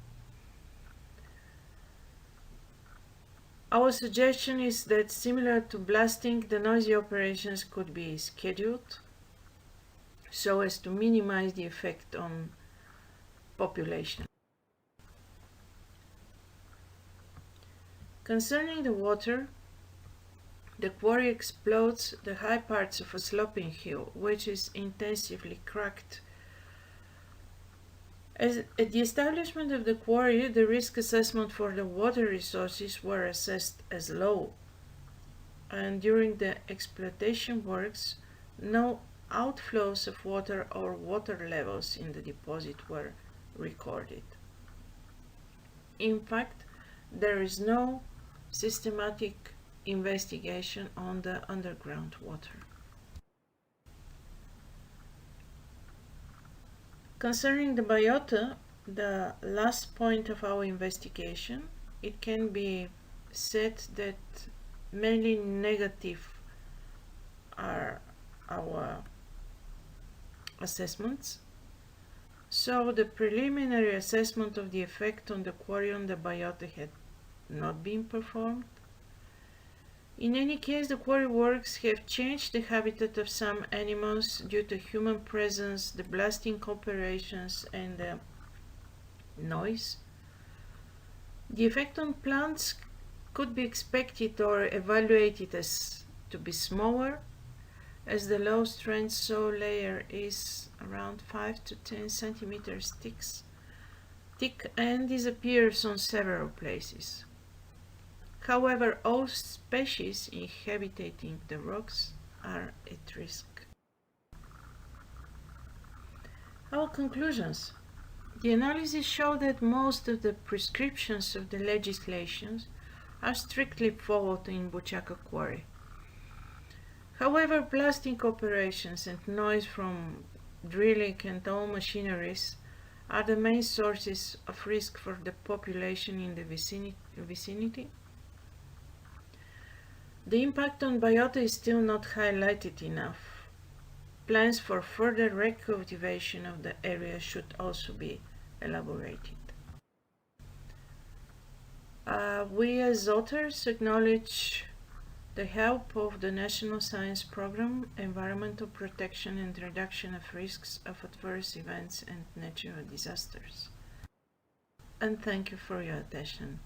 Our suggestion is that, similar to blasting, the noisy operations could be scheduled so as to minimize the effect on population. Concerning the water, the quarry explodes the high parts of a sloping hill, which is intensively cracked. At the establishment of the quarry, the risk assessment for the water resources were assessed as low, and during the exploitation works, no outflows of water or water levels in the deposit were recorded. In fact, there is no systematic investigation on the underground water. Concerning the biota, the last point of our investigation, it can be said that mainly negative are our assessments. So the preliminary assessment of the effect on the quarry on the biota had not been performed. In any case, the quarry works have changed the habitat of some animals due to human presence, the blasting operations, and the noise. The effect on plants could be expected or evaluated as to be smaller, as the low strength soil layer is around 5 to 10 centimeters thick and disappears on several places. However, all species inhabiting the rocks are at risk. Our conclusions. The analysis showed that most of the prescriptions of the legislations are strictly followed in Buchaka Quarry. However, blasting operations and noise from drilling and all machineries are the main sources of risk for the population in the vicinity. The impact on biota is still not highlighted enough. Plans for further recultivation of the area should also be elaborated. We as authors acknowledge the help of the National Science Program, Environmental Protection and Reduction of Risks of Adverse Events and Natural Disasters. And thank you for your attention.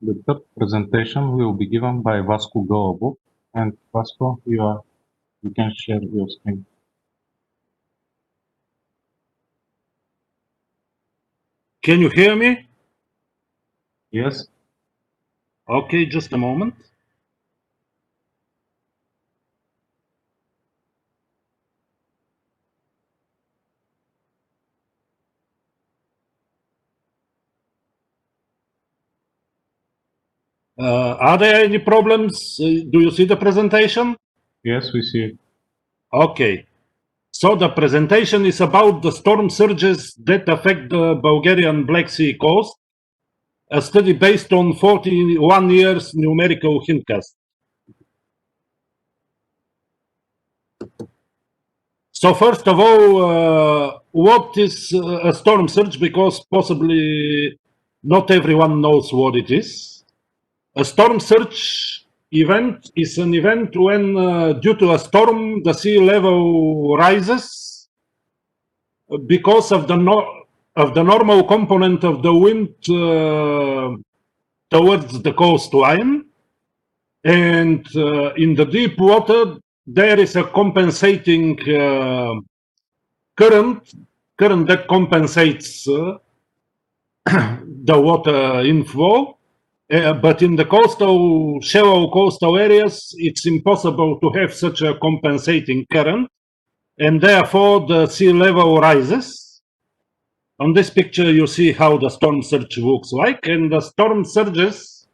The third presentation will be given by Vasco Golobo. And Vasco, you can share your screen. Can you hear me? Yes. Okay, just a moment. Are there any problems? Do you see the presentation? Yes, we see it. Okay. So the presentation is about the storm surges that affect the Bulgarian Black Sea coast, a study based on 41 years numerical hindcast. So first of all, what is a storm surge? Because possibly not everyone knows what it is. A storm surge event is an event when, due to a storm, the sea level rises because of the normal component of the wind towards the coastline, and in the deep water there is a compensating current that compensates the water inflow. But in the shallow coastal areas, it's impossible to have such a compensating current, and therefore the sea level rises. On this picture, you see how the storm surge looks like, and the storm surges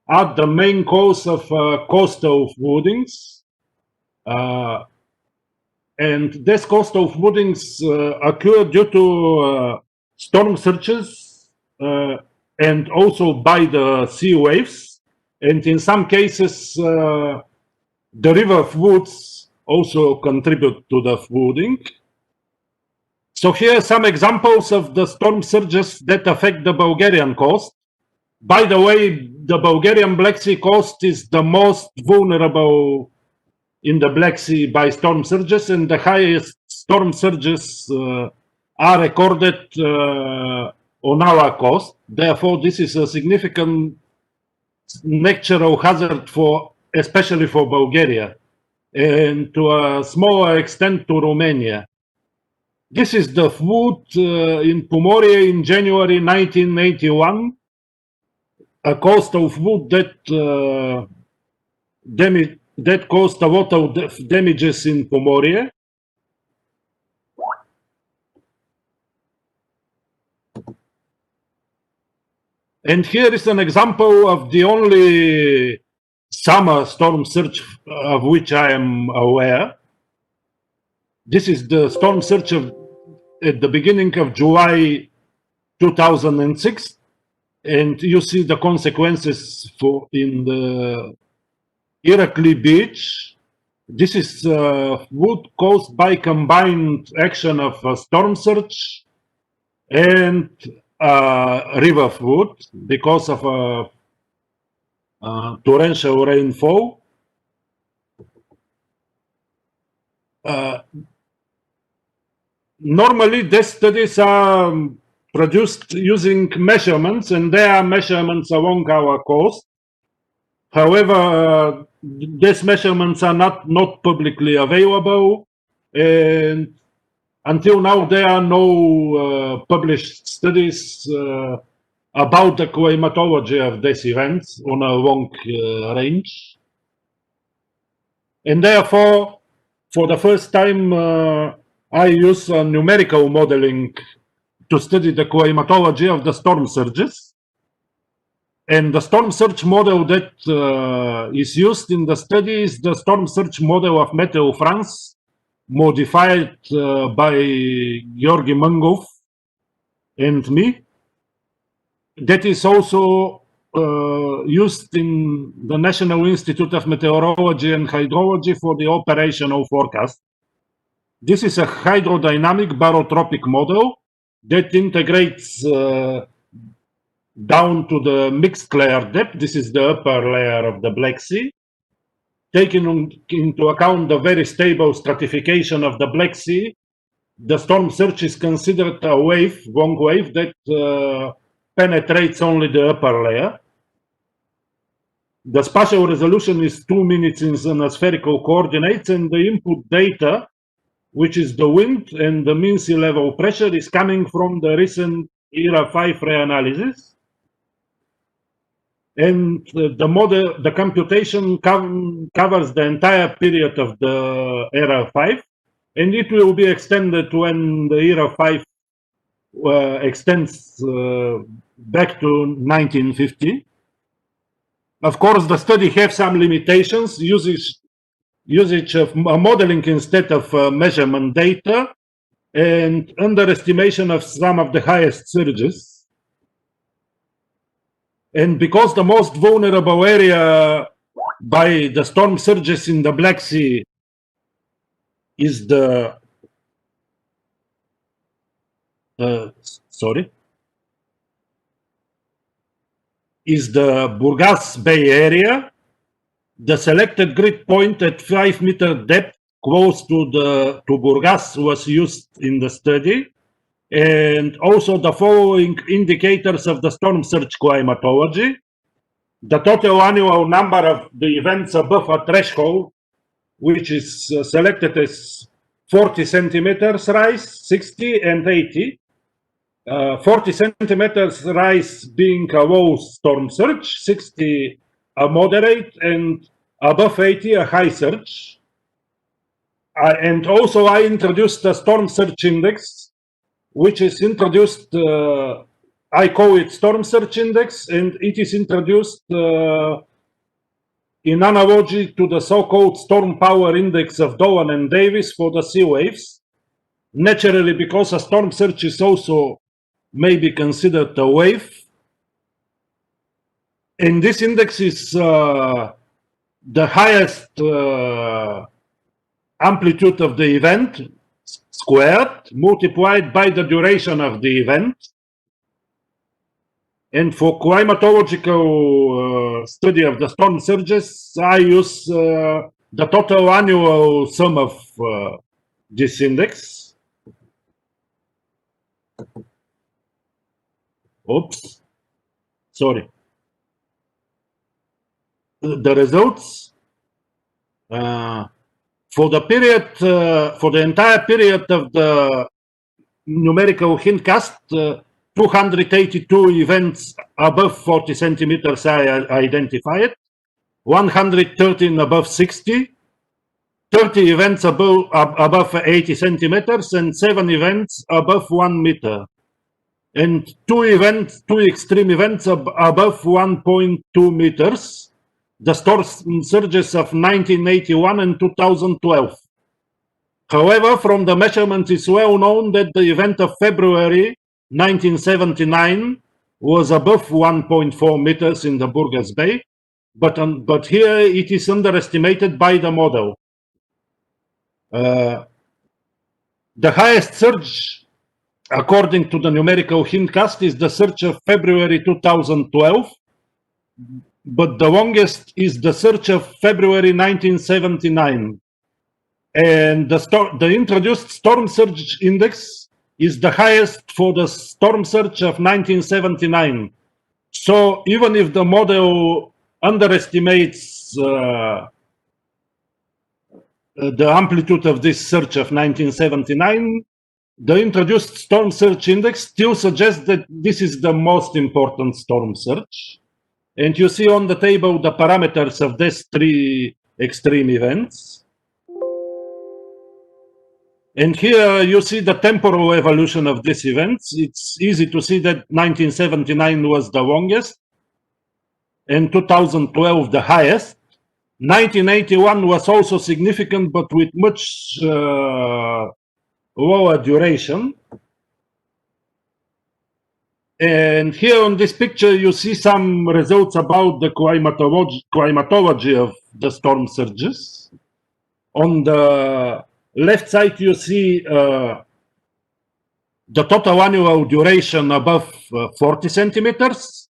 are the main cause of coastal floodings. And these coastal floodings occur due to storm surges and also by the sea waves, and in some cases the river floods also contribute to the flooding. So here are some examples of the storm surges that affect the Bulgarian coast. By the way, the Bulgarian Black Sea coast is the most vulnerable in the Black Sea by storm surges, and the highest storm surges are recorded on our coast. Therefore, this is a significant natural hazard especially for Bulgaria, and to a smaller extent to Romania. This is the flood in Pomorie in January 1981, a coastal flood that caused a lot of damages in Pomorie. And here is an example of the only summer storm surge of which I am aware. This is the storm surge at the beginning of July 2006, and you see the consequences in the Irakli Beach. This is flood caused by combined action of a storm surge and river flood because of torrential rainfall. Normally, these studies are produced using measurements, and there are measurements along our coast. However, these measurements are not publicly available, and Until now, there are no published studies about the climatology of these events on a long range. And therefore, for the first time, I use numerical modeling to study the climatology of the storm surges. And the storm surge model that is used in the study is the storm surge model of Météo France, modified by Georgi Mangov and me. That is also used in the National Institute of Meteorology and Hydrology for the operational forecast. This is a hydrodynamic barotropic model that integrates down to the mixed layer depth. This is the upper layer of the Black Sea, taking into account the very stable stratification of the Black Sea. The storm surge is considered a wave, long wave, that penetrates only the upper layer. The spatial resolution is 2 minutes in spherical coordinates, and the input data, which is the wind and the mean sea level pressure, is coming from the recent ERA 5 reanalysis. And the computation covers the entire period of the ERA 5, and it will be extended when the ERA 5 extends back to 1950. Of course, the study has some limitations, usage of modeling instead of measurement data, and underestimation of some of the highest surges. And because the most vulnerable area by the storm surges in the Black Sea is the Burgas Bay area, the selected grid point at 5-meter depth close to Burgas was used in the study, and also the following indicators of the storm surge climatology: the total annual number of the events above a threshold, which is selected as 40 centimeters rise, 60 and 80. 40 centimeters rise being a low storm surge, 60 a moderate, and above 80 a high surge. And also I introduced the storm surge index, which is introduced, I call it storm surge index, and it is introduced in analogy to the so-called storm power index of Dolan and Davis for the sea waves. Naturally, because a storm surge is also maybe considered a wave. And this index is the highest amplitude of the event squared, multiplied by the duration of the event. And for climatological study of the storm surges, I use the total annual sum of this index. Oops, sorry. The results for the period, for the entire period of the numerical hindcast, 282 events above 40 centimeters I identified, 113 above 60, 30 events above 80 centimeters, and 7 events above 1 meter. And 2 extreme events above 1.2 meters, the storm surges of 1981 and 2012. However, from the measurement, it's well known that the event of February 1979 was above 1.4 meters in the Burgas Bay, but here it is underestimated by the model. The highest surge, according to the numerical hindcast, is the surge of February 2012, but the longest is the surge of February 1979. And the introduced storm surge index is the highest for the storm surge of 1979. So even if the model underestimates the amplitude of this surge of 1979, the introduced storm surge index still suggests that this is the most important storm surge. And you see on the table the parameters of these three extreme events. And here you see the temporal evolution of these events. It's easy to see that 1979 was the longest and 2012 the highest. 1981 was also significant, but with much lower duration. And here on this picture, you see some results about the climatology of the storm surges. On the left side, you see the total annual duration above 40 centimeters,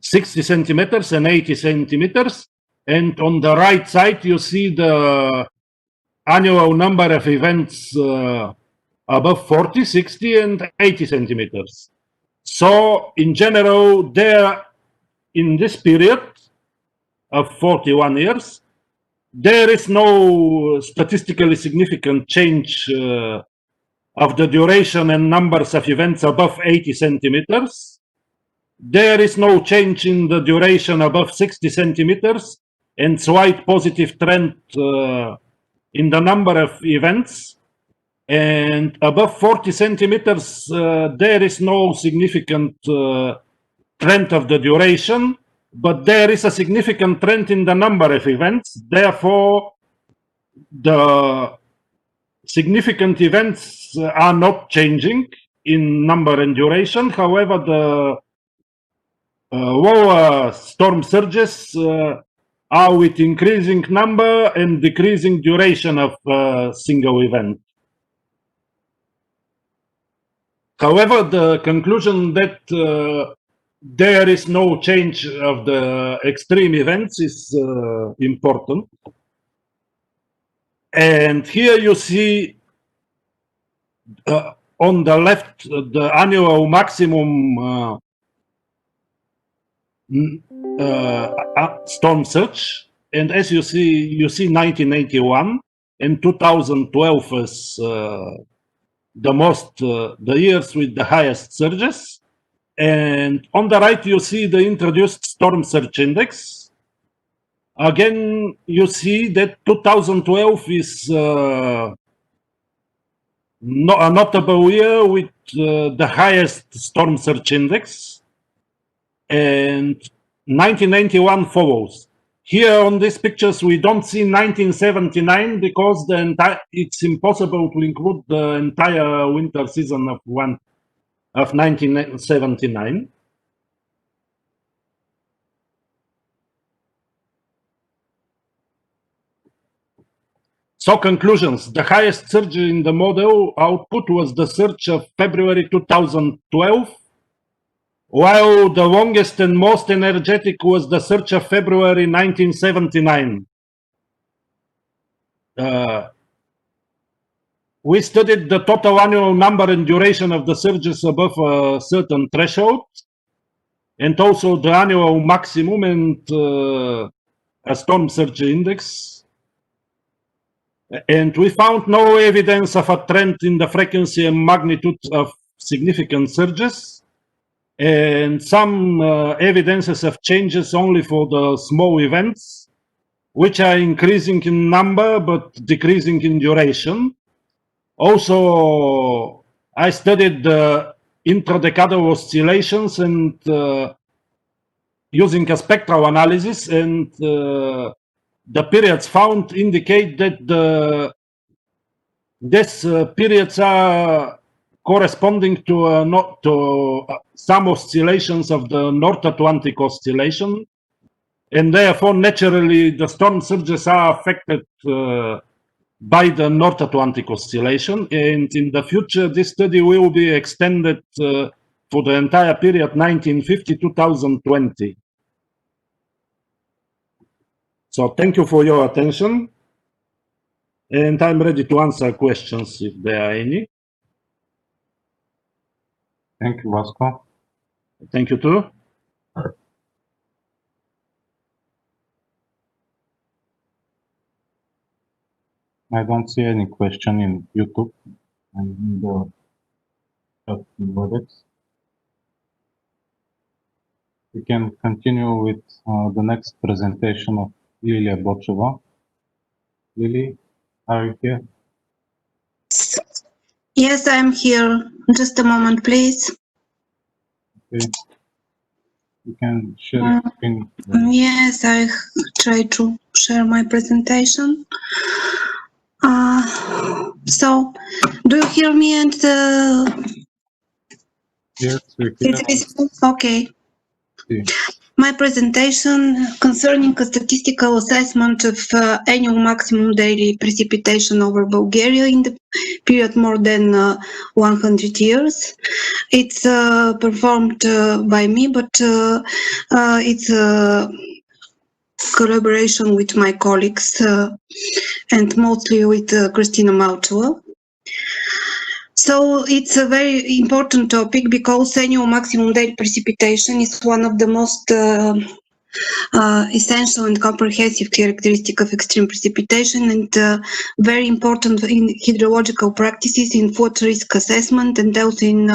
60 centimeters, and 80 centimeters. And on the right side, you see the annual number of events above 40, 60, and 80 centimeters. So, in general, there, in this period of 41 years, there is no statistically significant change of the duration and numbers of events above 80 centimeters. There is no change in the duration above 60 centimeters and slight positive trend in the number of events. And above 40 centimeters, there is no significant trend of the duration, but there is a significant trend in the number of events. Therefore, the significant events are not changing in number and duration. However, the lower storm surges are with increasing number and decreasing duration of a single event. However, the conclusion that there is no change of the extreme events is important. And here you see on the left the annual maximum storm surge. And as you see 1981 and 2012 as the years with the highest surges. And on the right, you see the introduced storm surge index. Again, you see that 2012 is a notable year with the highest storm surge index. And 1991 follows. Here on these pictures, we don't see 1979 because it's impossible to include the entire winter season of 1979. So conclusions, the highest surge in the model output was the surge of February 2012, while the longest and most energetic was the surge of February 1979. We studied the total annual number and duration of the surges above a certain threshold, and also the annual maximum and a storm surge index. And we found no evidence of a trend in the frequency and magnitude of significant surges, and some evidences of changes only for the small events, which are increasing in number but decreasing in duration. Also, I studied the intradecadal oscillations and using a spectral analysis, and the periods found indicate that these periods are corresponding to some oscillations of the North Atlantic oscillation, and therefore naturally the storm surges are affected by the North Atlantic oscillation. And in the future, this study will be extended for the entire period 1950-2020. So thank you for your attention, and I'm ready to answer questions if there are any. Thank you, Vasco. Thank you too. I don't see any question in YouTube. and in the chat in WebEx. We can continue with the next presentation of Lilia Bocheva. Lily, are you here? Yes, I'm here. Just a moment, please. Okay. You can share your screen. Yes, I try to share my presentation. So, do you hear me? And Yes, we hear. okay. See. My presentation concerning a statistical assessment of annual maximum daily precipitation over Bulgaria in the period more than 100 years. It's performed by me, but it's a collaboration with my colleagues and mostly with Christina Malchova. So it's a very important topic because annual maximum daily precipitation is one of the most essential and comprehensive characteristic of extreme precipitation and very important in hydrological practices, in flood risk assessment, and also in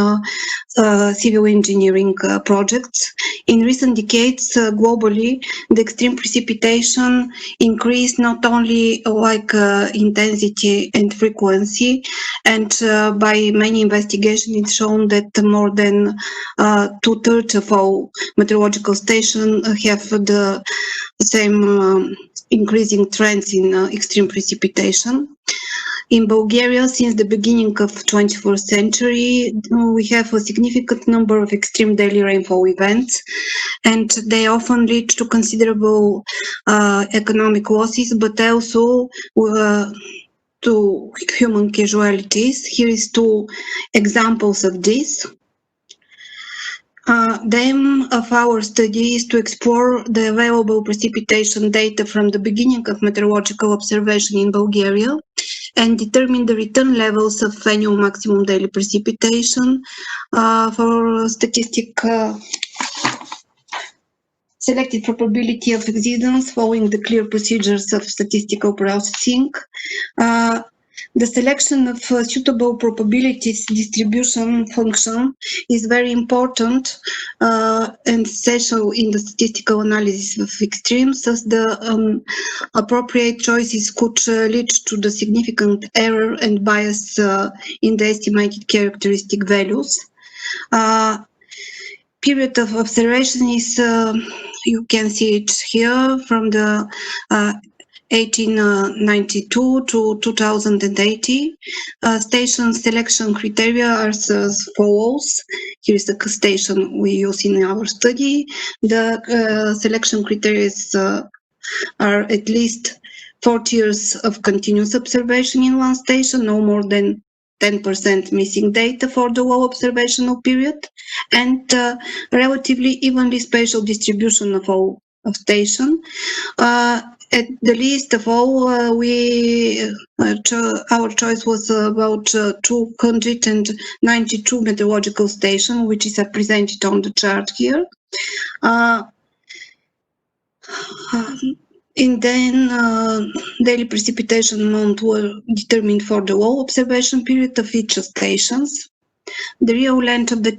civil engineering projects. In recent decades, globally, the extreme precipitation increased not only intensity and frequency, and by many investigations, it's shown that more than 2/3 of all meteorological stations have the same increasing trends in extreme precipitation. In Bulgaria, since the beginning of 21st century, we have a significant number of extreme daily rainfall events, and they often lead to considerable economic losses, but also to human casualties. Here is two examples of this. The aim of our study is to explore the available precipitation data from the beginning of meteorological observation in Bulgaria and determine the return levels of annual maximum daily precipitation for selected probability of existence following the clear procedures of statistical processing. The selection of suitable probabilities distribution function is very important and essential in the statistical analysis of extremes, as the appropriate choices could lead to the significant error and bias in the estimated characteristic values. Period of observation is, you can see it here, from the 1892 to 2080. Station selection criteria are as follows. Here is the station we use in our study. The selection criteria are at least 40 years of continuous observation in one station, no more than 10% missing data for the low observational period, and relatively evenly spatial distribution of all of station. At the least of all, our choice was about 292 meteorological stations, which is represented on the chart here. And then daily precipitation amount were determined for the low observation period of each stations. The real length of the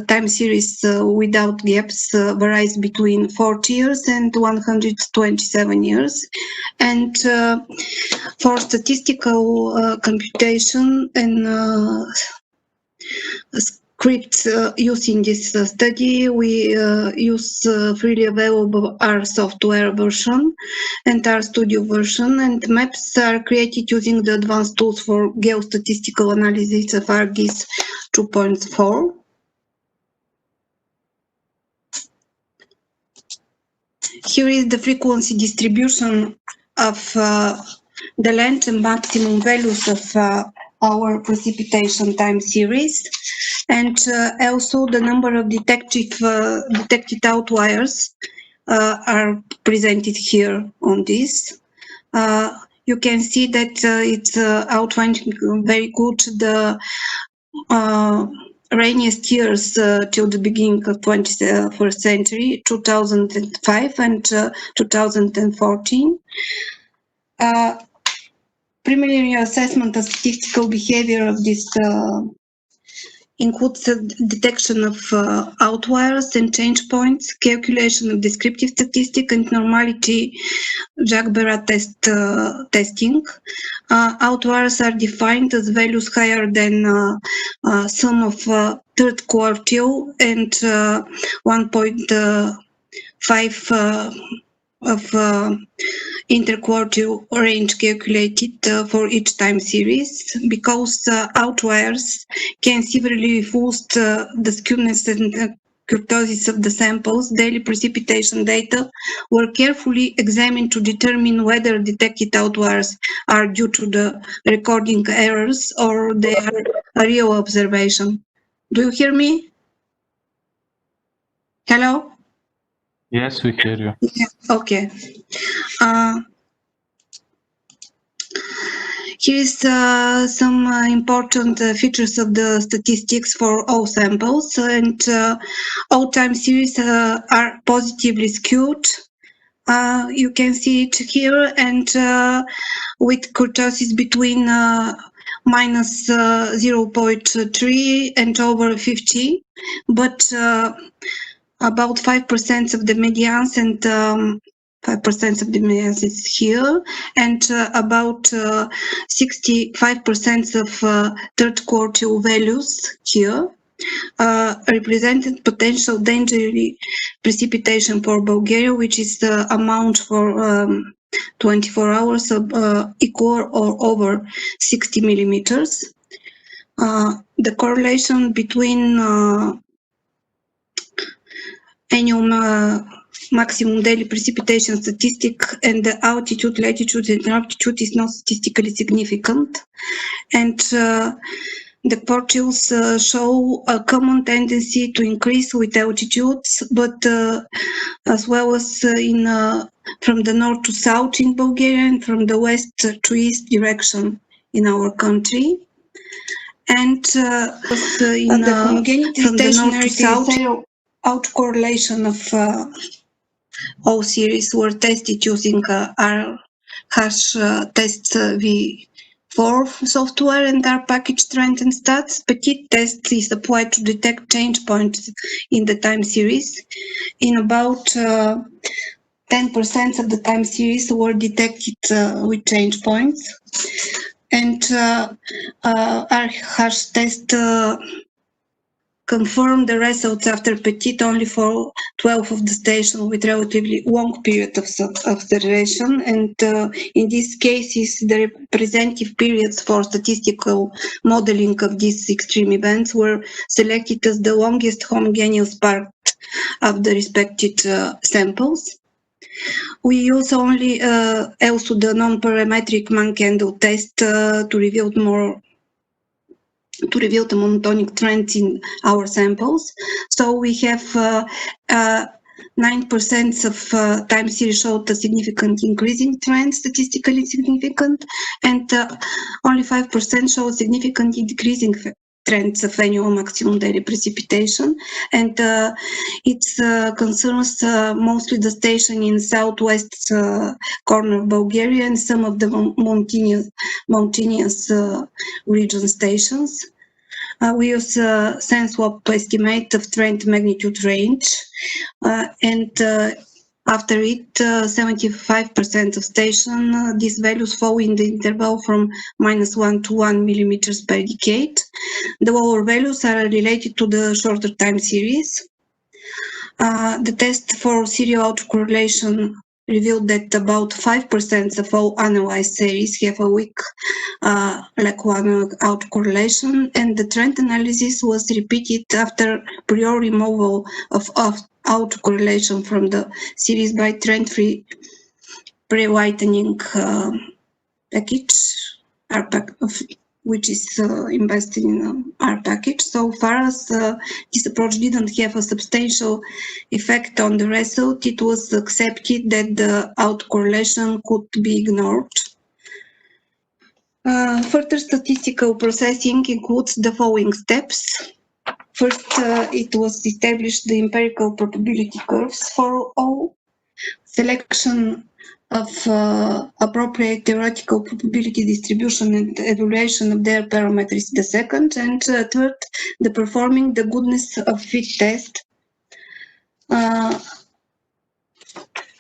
time series without gaps varies between 40 years and 127 years. And for statistical computation and scripts used in this study, we use freely available R software version and R Studio version, and maps are created using the advanced tools for geostatistical analysis of ArcGIS 2.4. Here is the frequency distribution of the length and maximum values of our precipitation time series, and also the number of detected outliers are presented here on this. You can see that it's outlining very good the rainiest years till the beginning of 21st century, 2005 and 2014. preliminary assessment of statistical behavior of this includes the detection of outliers and change points, calculation of descriptive statistic, and normality Jacques-Berat testing. Outliers are defined as values higher than sum of third quartile and 1.5 of interquartile range calculated for each time series, because outliers can severely boost the skewness and kurtosis of the samples. Daily precipitation data were carefully examined to determine whether detected outliers are due to the recording errors or they are a real observation. Do you hear me? Hello? Yes, we hear you. Okay. Here is some important features of the statistics for all samples, and all time series are positively skewed. You can see it here, and with kurtosis between minus 0.3 and over 50, but about 5% of the medians and 5% of the medians is here, and about 65% of third quartile values here. Represented potential danger precipitation for Bulgaria, which is the amount for 24 hours of equal or over 60 millimeters. The correlation between annual maximum daily precipitation statistic and the altitude, latitude, and altitude is not statistically significant, and the quartiles show a common tendency to increase with altitudes, but as well as from the north to south in Bulgaria and from the west to east direction in our country. And from the north to south, autocorrelation of all series were tested using R-hash tests V4 software and R package trend and stats. Petit test is applied to detect change points in the time series. In about 10% of the time series were detected with change points. And R-hash test confirmed the results after Petit only for 12 of the stations with relatively long period of observation, and in these cases the representative periods for statistical modeling of these extreme events were selected as the longest homogeneous part of the respected samples. We use only also the non-parametric man-candle test to reveal the monotonic trends in our samples. So we have 9% of time series showed a significant increasing trend, statistically significant, and only 5% showed significantly decreasing trends of annual maximum daily precipitation, and it concerns mostly the station in southwest corner of Bulgaria and some of the mountainous region stations. We use SenseSwap to estimate of trend magnitude range, and after it, 75% of station, these values fall in the interval from -1 to 1 millimeters per decade. The lower values are related to the shorter time series. The test for serial autocorrelation revealed that about 5% of all analyzed series have a weak Laclana autocorrelation, and the trend analysis was repeated after prior removal of autocorrelation from the series by trend-free pre-whitening package, which is invested in R package. So far as this approach didn't have a substantial effect on the result, it was accepted that the autocorrelation could be ignored. Further statistical processing includes the following steps. First, it was established the empirical probability curves for all. Selection of appropriate theoretical probability distribution and evaluation of their parameters, the second, and third, the performing the goodness of fit test.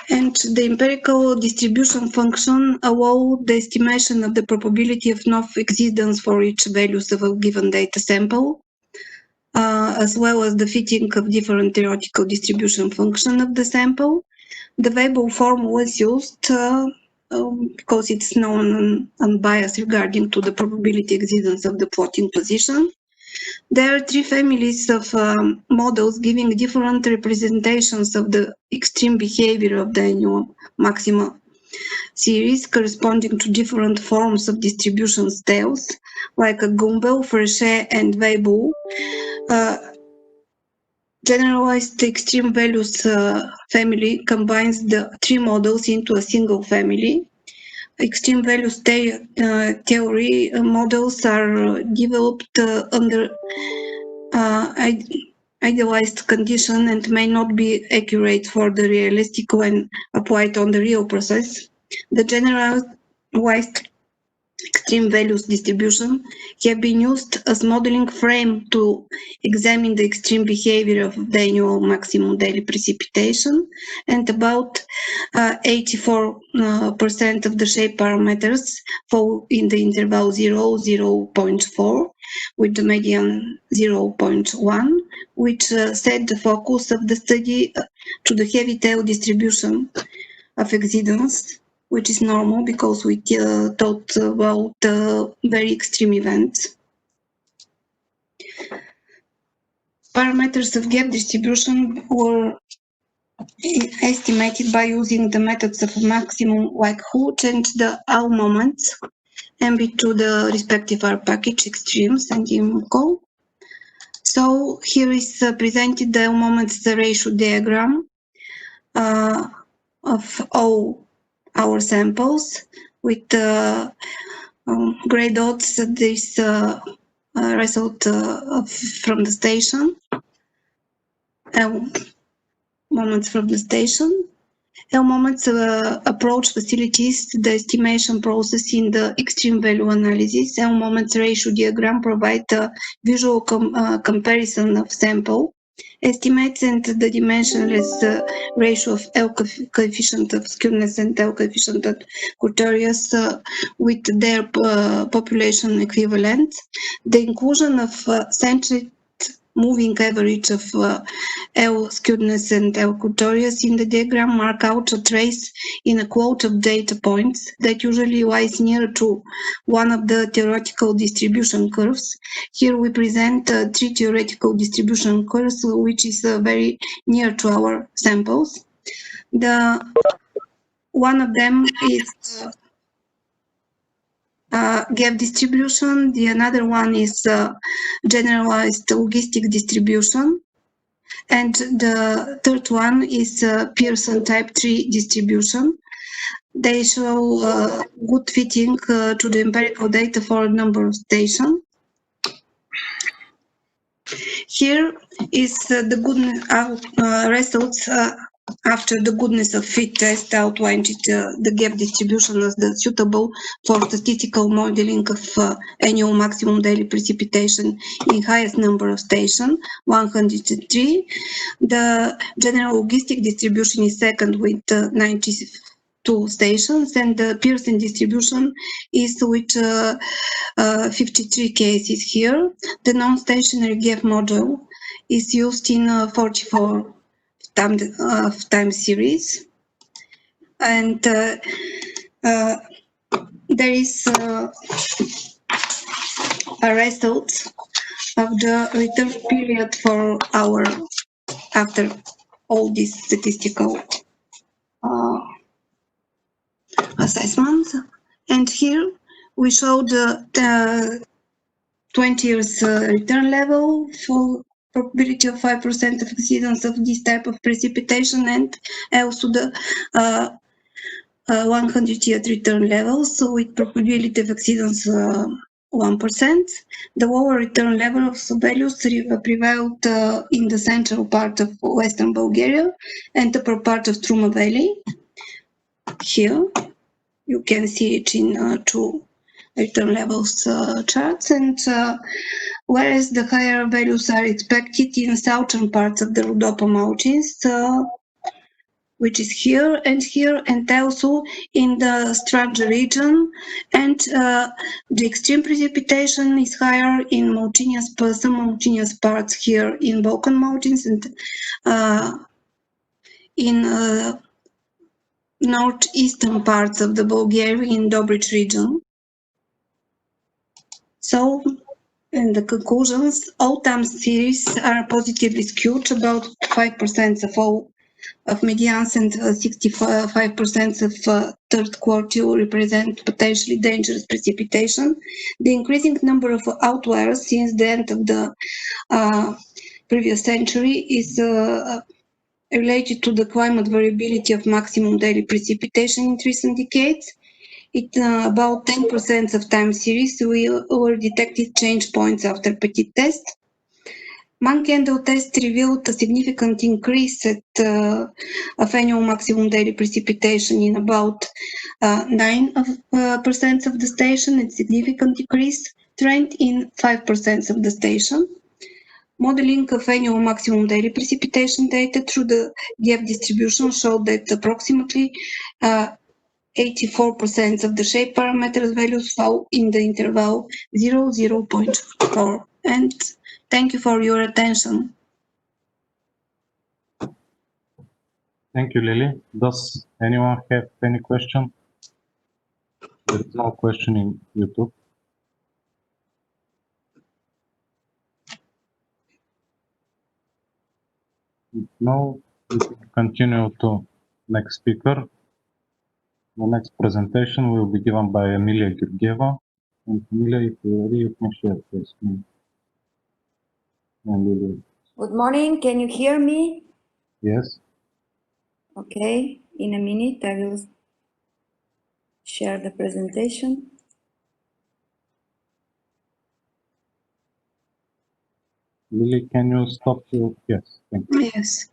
And the empirical distribution function allow the estimation of the probability of non-existence for each values of a given data sample, as well as the fitting of different theoretical distribution function of the sample. The Weibull form was used because it's known and unbiased regarding to the probability existence of the plotting position. There are three families of models giving different representations of the extreme behavior of the annual maxima series corresponding to different forms of distribution styles, like a Gumbel, Frechet, and Weibull. Generalized extreme values family combines the three models into a single family. Extreme values theory models are developed under idealized condition and may not be accurate for the realistic when applied on the real process. The generalized extreme values distribution have been used as modeling frame to examine the extreme behavior of the annual maximum daily precipitation, and about 84% of the shape parameters fall in the interval 0.4, with the median 0.1, which set the focus of the study to the heavy tail distribution of exceedance, which is normal because we thought about very extreme events. Parameters of gap distribution were estimated by using the methods of maximum like Hooch and the L moments, MB to the respective R package extremes and IMCO. So here is presented the L moments ratio diagram of all our samples with gray dots. This result from the station, moments from the station. L moments approach facilitates the estimation process in the extreme value analysis. L moments ratio diagram provides a visual comparison of sample estimates and the dimensionless ratio of L coefficient of skewness and L coefficient of Courtois with their population equivalent. The inclusion of centered moving average of L skewness and L Courtois in the diagram mark out a trace in a quote of data points that usually lies near to one of the theoretical distribution curves. Here we present three theoretical distribution curves, which is very near to our samples. One of them is gap distribution. The another one is generalized logistic distribution. And the third one is Pearson type 3 distribution. They show good fitting to the empirical data for a number of stations. Here is the good results after the goodness of fit test outlined the gap distribution as the suitable for statistical modeling of annual maximum daily precipitation in highest number of stations, 103. The general logistic distribution is second with 92 stations, and the Pearson distribution is with 53 cases here. The non-stationary gap model is used in 44 time series, and there is a result of the return period for our after all these statistical assessments. And here we show the 20 years return level for probability of 5% of exceedance of this type of precipitation, and also the 100-year return levels with probability of exceedance 1%. The lower return level of values prevailed in the central part of western Bulgaria and the upper part of Struma Valley. here. You can see it in two return levels charts, and whereas the higher values are expected in southern parts of the Rhodope Mountains, which is here, and also in the Strangă region, and the extreme precipitation is higher in some mountainous parts here in Balkan Mountains and in northeastern parts of the Bulgarian Dobrich region. So, in the conclusions, all time series are positively skewed. About 5% of medians and 65% of third quartile represent potentially dangerous precipitation. The increasing number of outliers since the end of the previous century is related to the climate variability of maximum daily precipitation in recent decades. About 10% of time series were detected change points after Petit test. Man-candle test revealed a significant increase of annual maximum daily precipitation in about 9% of the station and significant decrease trend in 5% of the station. Modeling of annual maximum daily precipitation data through the gap distribution showed that approximately 84% of the shape parameters values fall in the interval 0.4. And thank you for your attention. Thank you, Lily. Does anyone have any question? There is no question in YouTube. Now we can continue to next speaker. The next presentation will be given by Emilia Georgieva. And Emilia, if you're ready, you can share your screen. And Lily. Good morning, can you hear me? Yes. Okay, in a minute I will share the presentation. Lily, can you stop your, yes, thank you. Yes.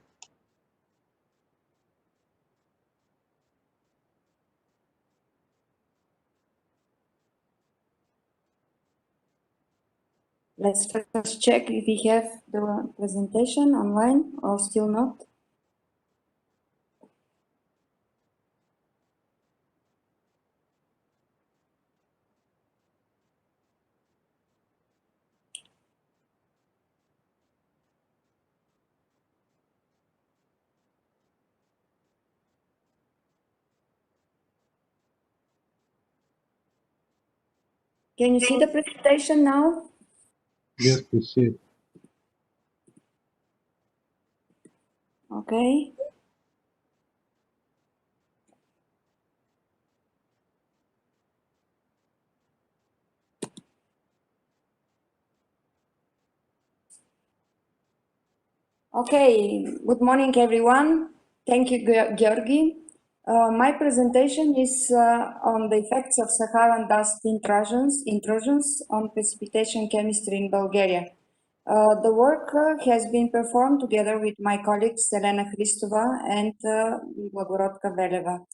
Let's first check if we have the presentation online or still not. Can you see the presentation now? Yes, we see it. Okay. Okay, good morning everyone. Thank you, Georgi. My presentation is on the effects of Saharan dust intrusions on precipitation chemistry in Bulgaria. The work has been performed together with my colleagues Elena Hristova and Blagorodka Veleva.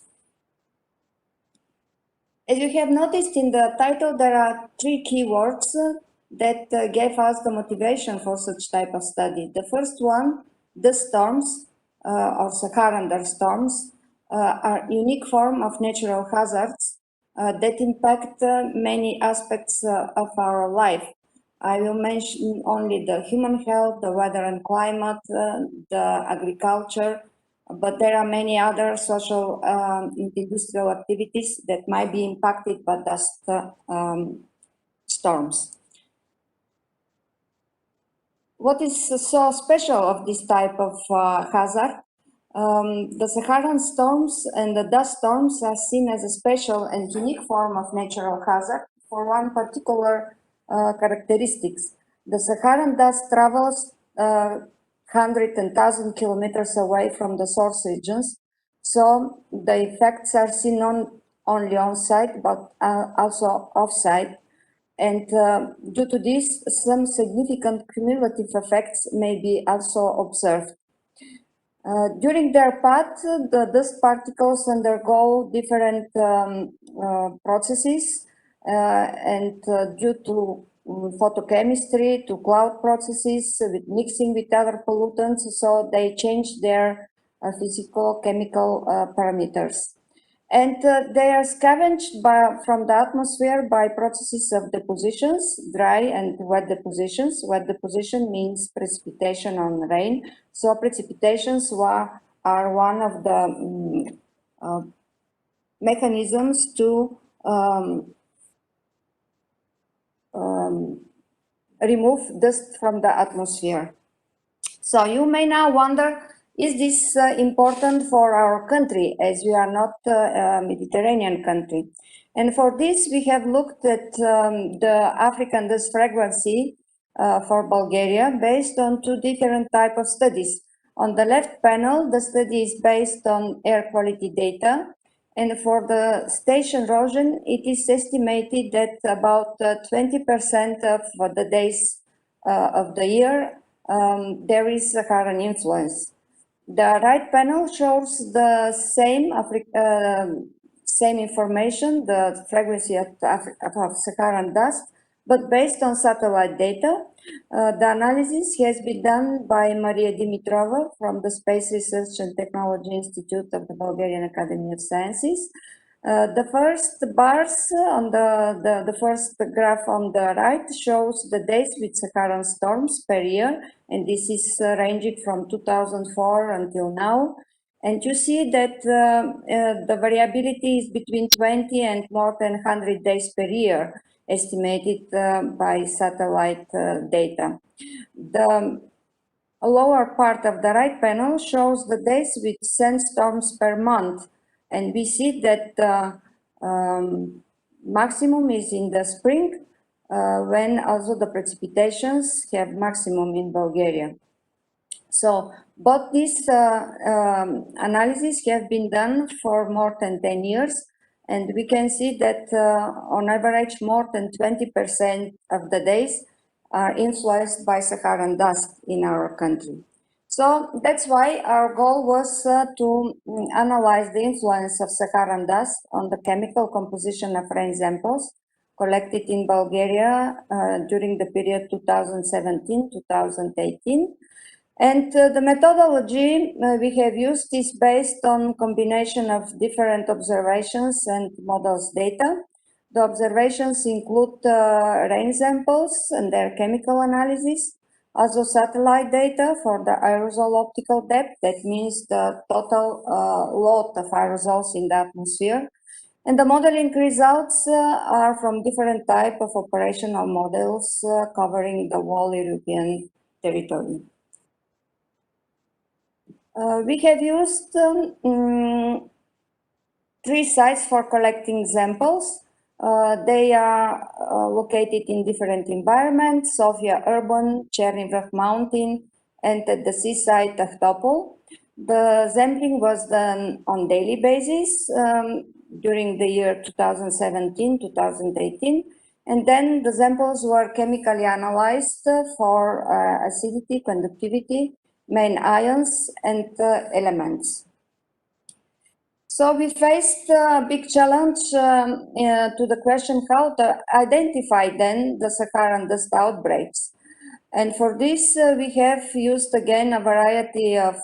As you have noticed in the title, there are three keywords that gave us the motivation for such type of study. The first one, the storms or Saharan dust storms are unique form of natural hazards that impact many aspects of our life. I will mention only the human health, the weather and climate, the agriculture, but there are many other social and industrial activities that might be impacted by dust storms. What is so special of this type of hazard? The Saharan storms and the dust storms are seen as a special and unique form of natural hazard for one particular characteristics. The Saharan dust travels 100 and 1,000 kilometers away from the source regions, so the effects are seen not only on site but also off site. And due to this, some significant cumulative effects may be also observed. During their path, the dust particles undergo different processes, and due to photochemistry, to cloud processes, with mixing with other pollutants, so they change their physical chemical parameters. And they are scavenged from the atmosphere by processes of depositions, dry and wet depositions. Wet deposition means precipitation on rain. So precipitations are one of the mechanisms to remove dust from the atmosphere. So you may now wonder, is this important for our country, as we are not a Mediterranean country? And for this, we have looked at the African dust frequency for Bulgaria based on two different types of studies. On the left panel, the study is based on air quality data. And for the station erosion, it is estimated that about 20% of the days of the year there is Saharan influence. The right panel shows the same information, the frequency of Saharan dust, but based on satellite data. The analysis has been done by Maria Dimitrova from the Space Research and Technology Institute of the Bulgarian Academy of Sciences. The first bars on the first graph on the right shows the days with Saharan storms per year, and this is ranging from 2004 until now. And you see that the variability is between 20 and more than 100 days per year, estimated by satellite data. The lower part of the right panel shows the days with sandstorms per month. And we see that the maximum is in the spring, when also the precipitations have maximum in Bulgaria. So both these analyses have been done for more than 10 years, and we can see that on average more than 20% of the days are influenced by Saharan dust in our country. So that's why our goal was to analyze the influence of Saharan dust on the chemical composition of rain samples collected in Bulgaria during the period 2017-2018. And the methodology we have used is based on combination of different observations and models data. The observations include rain samples and their chemical analysis, also satellite data for the aerosol optical depth, that means the total load of aerosols in the atmosphere. And the modeling results are from different type of operational models covering the whole European territory. We have used 3 sites for collecting samples. They are located in different environments: Sofia Urban, Chernivrh Mountain, and at the seaside of Topol. The sampling was done on daily basis during the year 2017-2018, and then the samples were chemically analyzed for acidity, conductivity, main ions, and elements. So we faced a big challenge to the question how to identify then the Saharan dust outbreaks. And for this, we have used again a variety of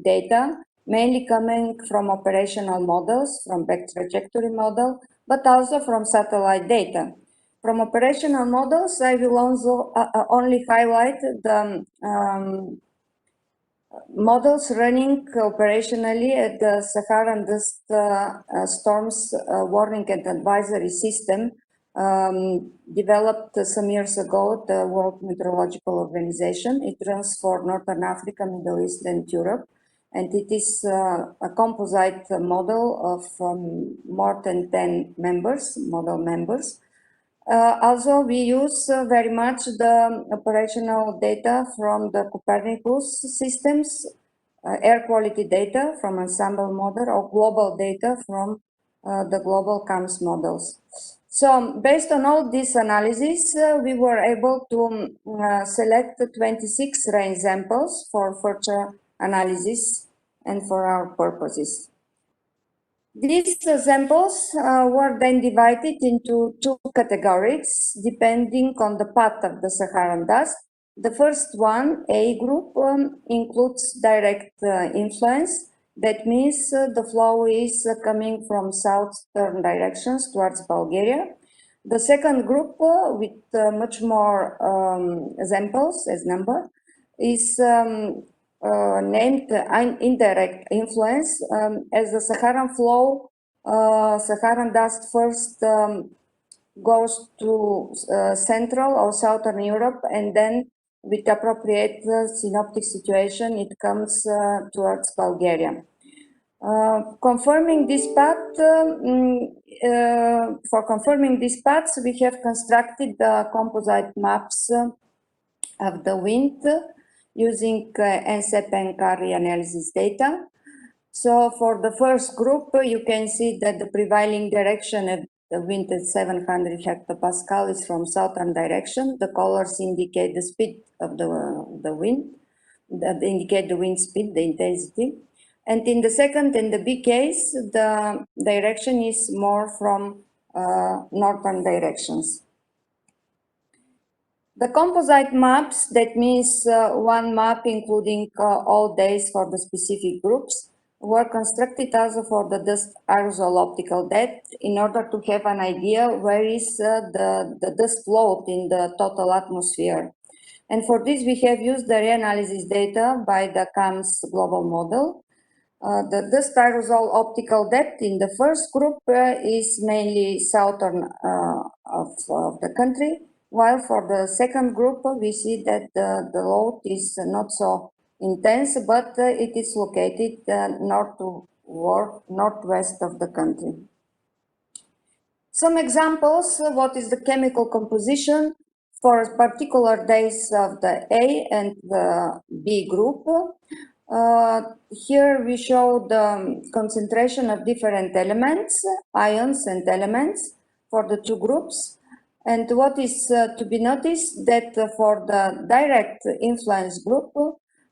data, mainly coming from operational models, from back trajectory model, but also from satellite data. From operational models, I will also only highlight the models running operationally at the Saharan dust storms warning and advisory system developed some years ago at the World Meteorological Organization. It runs for Northern Africa, Middle East, and Europe. And it is a composite model of more than 10 model members. Also, we use very much the operational data from the Copernicus systems, air quality data from ensemble model, or global data from the global CAMS models. So based on all these analyses, we were able to select 26 rain samples for analysis and for our purposes. These samples were then divided into two categories depending on the path of the Saharan dust. The first one, A group, includes direct influence. That means the flow is coming from southern directions towards Bulgaria. The second group, with much more samples as number, is named indirect influence, as the Saharan flow, Saharan dust first goes to Central or Southern Europe, and then with appropriate synoptic situation, it comes towards Bulgaria. Confirming this path, for confirming these paths, we have constructed the composite maps of the wind using NCEP and CARI analysis data. So for the first group, you can see that the prevailing direction of the wind at 700 hectopascal is from southern direction. The colors indicate the speed of the wind, that indicate the wind speed, the intensity. And in the second and the B case, the direction is more from northern directions. The composite maps, that means one map including all days for the specific groups, were constructed also for the dust aerosol optical depth in order to have an idea where is the dust load in the total atmosphere. And for this, we have used the reanalysis data by the CAMS global model. The dust aerosol optical depth in the first group is mainly southern of the country, while for the second group, we see that the load is not so intense, but it is located northwest of the country. Some examples, what is the chemical composition for particular days of the A and the B group. Here we show the concentration of different elements, ions and elements for the two groups. And what is to be noticed that for the direct influence group,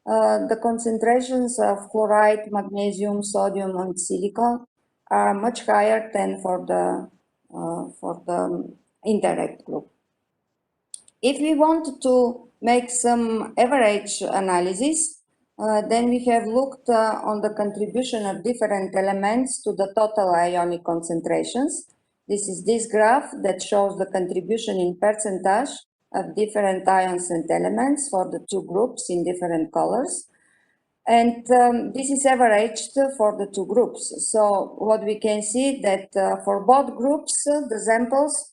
the concentrations of chloride, magnesium, sodium, and silica are much higher than for the indirect group. If we want to make some average analysis, then we have looked on the contribution of different elements to the total ionic concentrations. This is this graph that shows the contribution in percentage of different ions and elements for the two groups in different colors. And this is averaged for the two groups. So what we can see that for both groups, the samples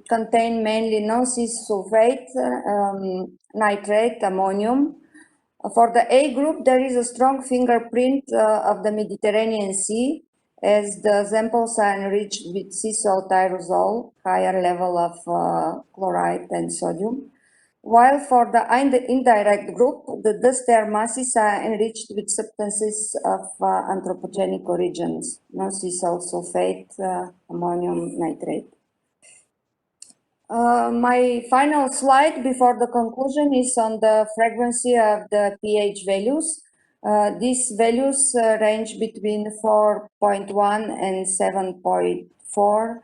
contain mainly non-cis sulfate, nitrate, ammonium. For the A group, there is a strong fingerprint of the Mediterranean Sea, as the samples are enriched with sea salt aerosol, higher level of chloride and sodium. While for the indirect group, the dust air masses are enriched with substances of anthropogenic origins, non-sea salt sulfate, ammonium nitrate. My final slide before the conclusion is on the frequency of the pH values. These values range between 4.1 and 7.4.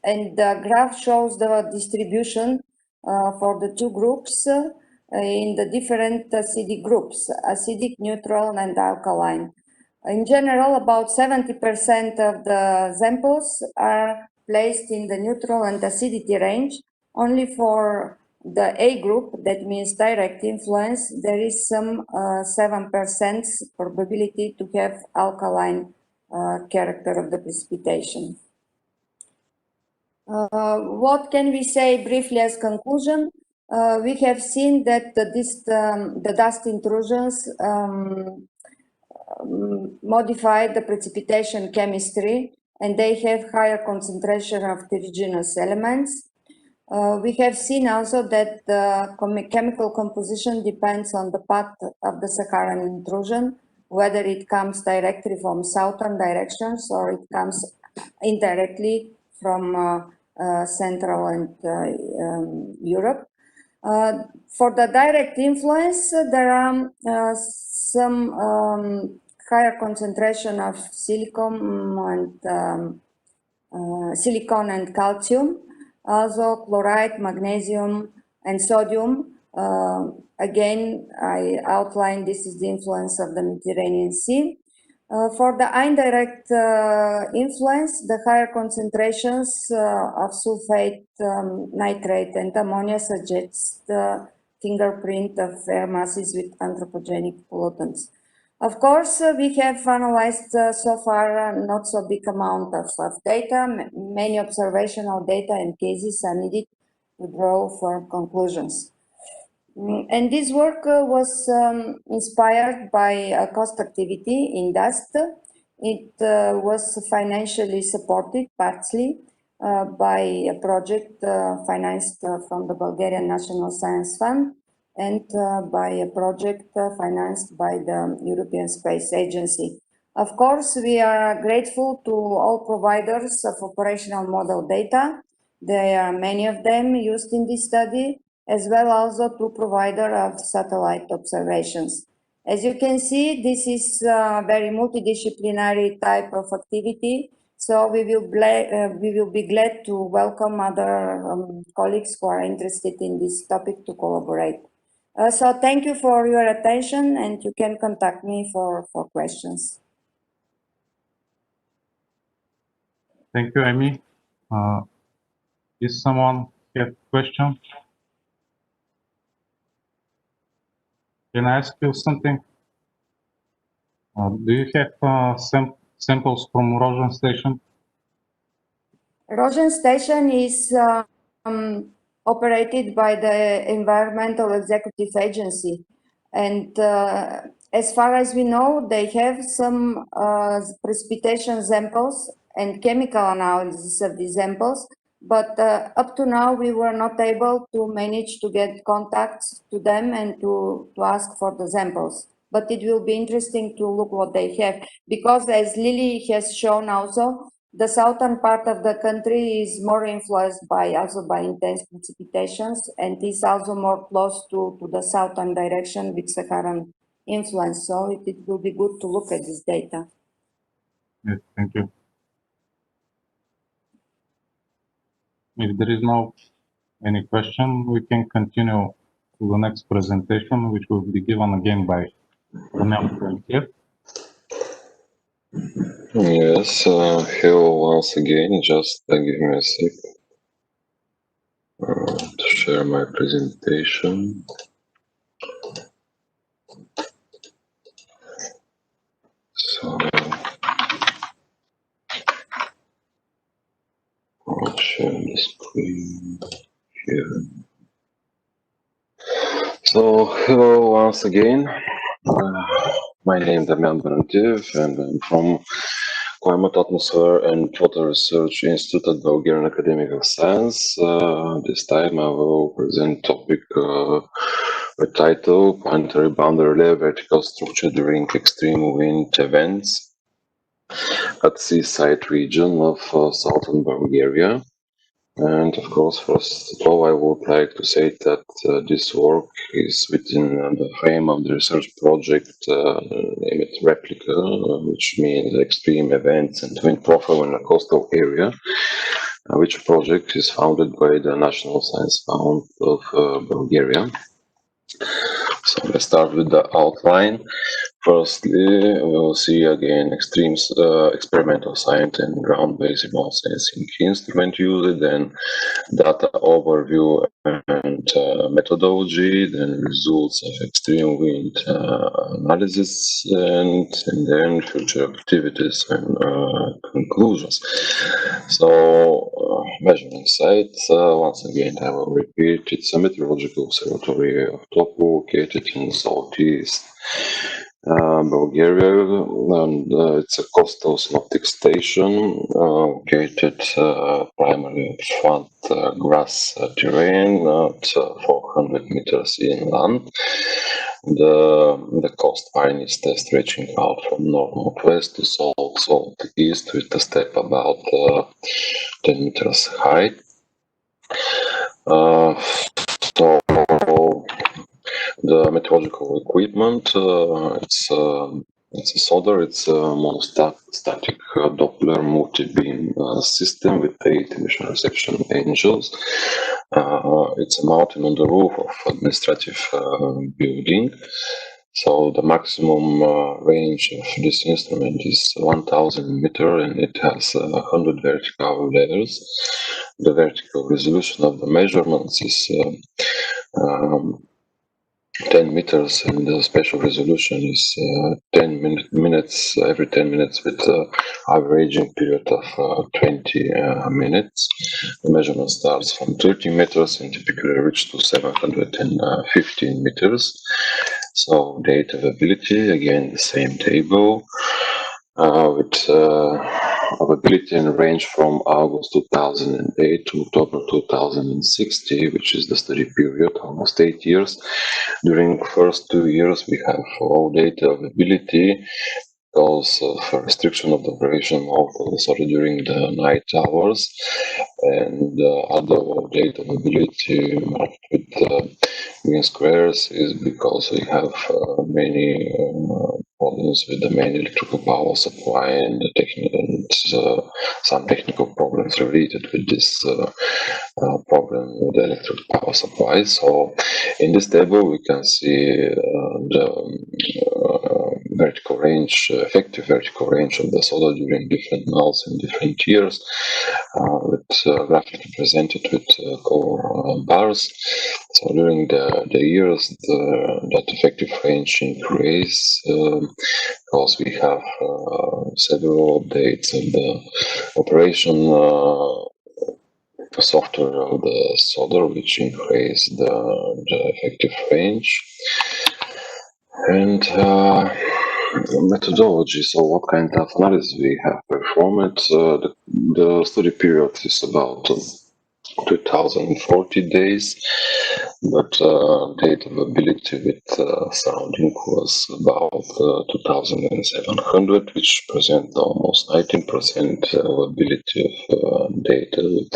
And the graph shows the distribution for the two groups in the different acidic groups, acidic, neutral, and alkaline. In general, about 70% of the samples are placed in the neutral and acidity range. Only for the A group, that means direct influence, there is some 7% probability to have alkaline character of the precipitation. What can we say briefly as conclusion? We have seen that the dust intrusions modify the precipitation chemistry, and they have higher concentration of terrigenous elements. We have seen also that the chemical composition depends on the path of the Saharan intrusion, whether it comes directly from southern directions or it comes indirectly from Central and Europe. For the direct influence, there are some higher concentration of silicon and calcium, also chloride, magnesium, and sodium. Again, I outlined this is the influence of the Mediterranean Sea. For the indirect influence, the higher concentrations of sulfate, nitrate, and ammonia suggest the fingerprint of air masses with anthropogenic pollutants. Of course, we have analyzed so far not so big amount of data. Many observational data and cases are needed to draw firm conclusions. And this work was inspired by a cost activity in DUST. It was financially supported partly by a project financed from the Bulgarian National Science Fund and by a project financed by the European Space Agency. Of course, we are grateful to all providers of operational model data. There are many of them used in this study, as well also to provider of satellite observations. As you can see, this is a very multidisciplinary type of activity, so we will be glad to welcome other colleagues who are interested in this topic to collaborate. So thank you for your attention, and you can contact me for questions. Thank you, Amy. Does someone have a question? Can I ask you something? Do you have samples from Rosen Station? Rosen Station is operated by the Environmental Executive Agency, and as far as we know, they have some precipitation samples and chemical analysis of these samples, but up to now we were not able to manage to get contacts to them and to ask for the samples. But it will be interesting to look what they have, because as Lily has shown also, the southern part of the country is more influenced by intense precipitations, and is also more close to the southern direction with Saharan influence. So it will be good to look at this data. Yes, thank you. If there is no any question, we can continue to the next presentation, which will be given again by Damian here. Yes, hello once again. Just give me a sec to share my presentation. So I'll share the screen here. So hello once again. My name is Damian Barantiev, and I'm from Climate, Atmosphere and Water Research Institute at Bulgarian Academy of Science. This time I will present topic with title Planetary Boundary Layer Vertical Structure During Extreme Wind Events at Seaside region of southern Bulgaria. And of course, first of all, I would like to say that this work is within the frame of the research project named Replica, which means extreme events and wind profile in a coastal area, which project is funded by the National Science Fund of Bulgaria. So let's start with the outline. Firstly, we'll see again extreme experimental science and ground-based remote sensing instrument used, then data overview and methodology, then results of extreme wind analysis, and then future activities and conclusions. So measurement site, once again I will repeat, it's a meteorological observatory of Topo located in southeast Bulgaria, and it's a coastal synoptic station located primarily on flat grass terrain at 400 meters inland. The coastline is stretching out from north-northwest to south-southeast with a step about 10 meters height. So The meteorological equipment, it's a SODER, it's a monostatic Doppler multi-beam system with 8 emission reception angles. It's mounted on the roof of administrative building. So the maximum range of this instrument is 1000 meters, and it has 100 vertical layers. The vertical resolution of the measurements is 10 meters, and the spatial resolution is 10 minutes, every 10 minutes, with an averaging period of 20 minutes. The measurement starts from 30 meters and typically reaches to 715 meters. So data availability, again, the same table, with availability in range from August 2008 to October 2060, which is the study period, almost 8 years. During the first 2 years, we have all data availability because of restriction of the operation of the SODER during the night hours, and other data availability marked with green squares is because we have many problems with the main electrical power supply and some technical problems related with this problem with the electric power supply. So in this table we can see the vertical range, effective vertical range of the SODER during different months and different years, with graphically presented with color bars. So during the years, that effective range increase because we have several updates of the operation software of the SODER, which increase the effective range. And methodology, so what kind of analysis we have performed. The study period is about 2040 days, but data availability with sounding was about 2700, which present almost 19% availability of data with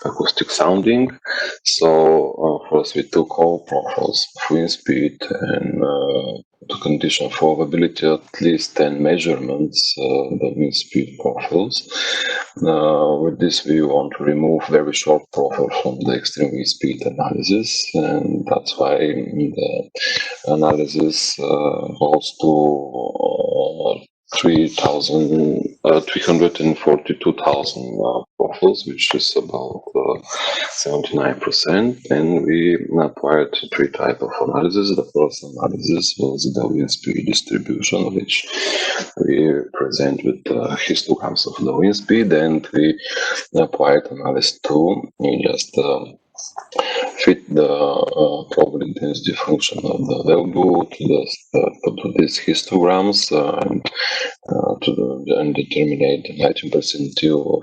acoustic sounding. So first we took all profiles of wind speed and to condition for availability at least 10 measurements, the wind speed profiles. With this we want to remove very short profile from the extreme wind speed analysis, and that's why the analysis goes to 342,000 profiles, which is about 79%. And we applied 3 types of analysis. The first analysis was the wind speed distribution, which we present with histograms of the wind speed, and we applied analysis 2. We just fit the probability density function of the value to these histograms and determine the 19th percentile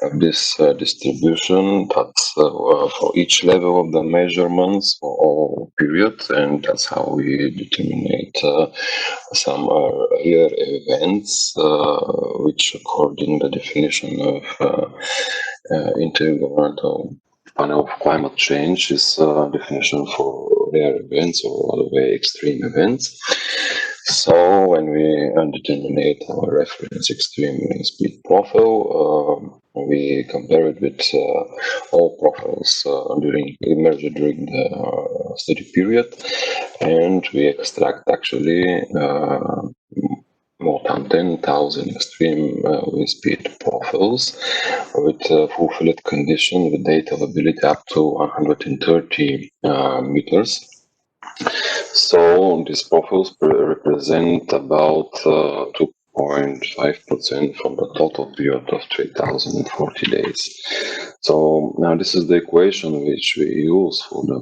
of this distribution. That's for each level of the measurements for all periods, and that's how we determine some rare events, which according to the definition of Intergovernmental Panel of Climate Change is definition for rare events or other way extreme events. So when we determine our reference extreme wind speed profile, we compare it with all profiles emerged during the study period, and we extract actually more than 10,000 extreme wind speed profiles with full-filled condition with data availability up to 130 meters. So these profiles represent about 2.5% from the total period of 3,040 days. So now this is the equation which we use for the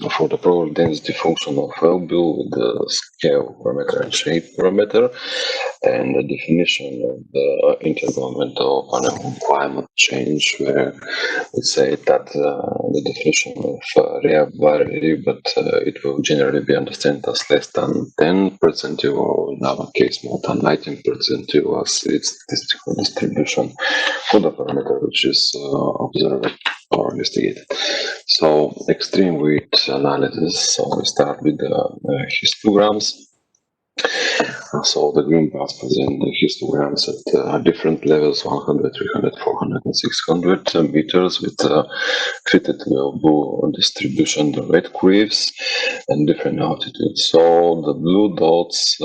probability density function of Welby with the scale parameter and shape parameter, and the definition of the Intergovernmental Panel on Climate Change, where we say that the definition of rare vary, but it will generally be understood as less than 10% or our case more than 19% was its statistical distribution for the parameter which is observed or investigated. So extreme weight analysis. So we start with the histograms. So the green bars present the histograms at different levels, 100, 300, 400, and 600 meters with fitted blue distribution, the red curves, and different altitudes. So the blue dots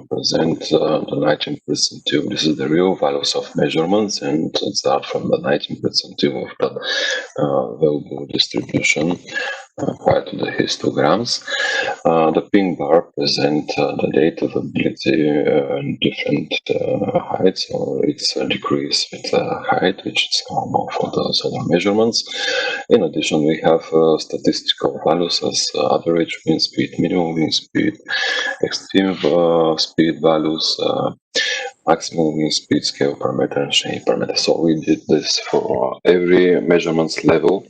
present the 19 percentile. This is the real values of measurements, and start from the 19 percentile of the available distribution prior to the histograms. The pink bar present the data availability in different heights, or its decrease with height, which is normal for the solar measurements. In addition, we have statistical values as average wind speed, minimum wind speed, extreme speed values, maximum wind speed, scale parameter, and shape parameter. So we did this for every measurements level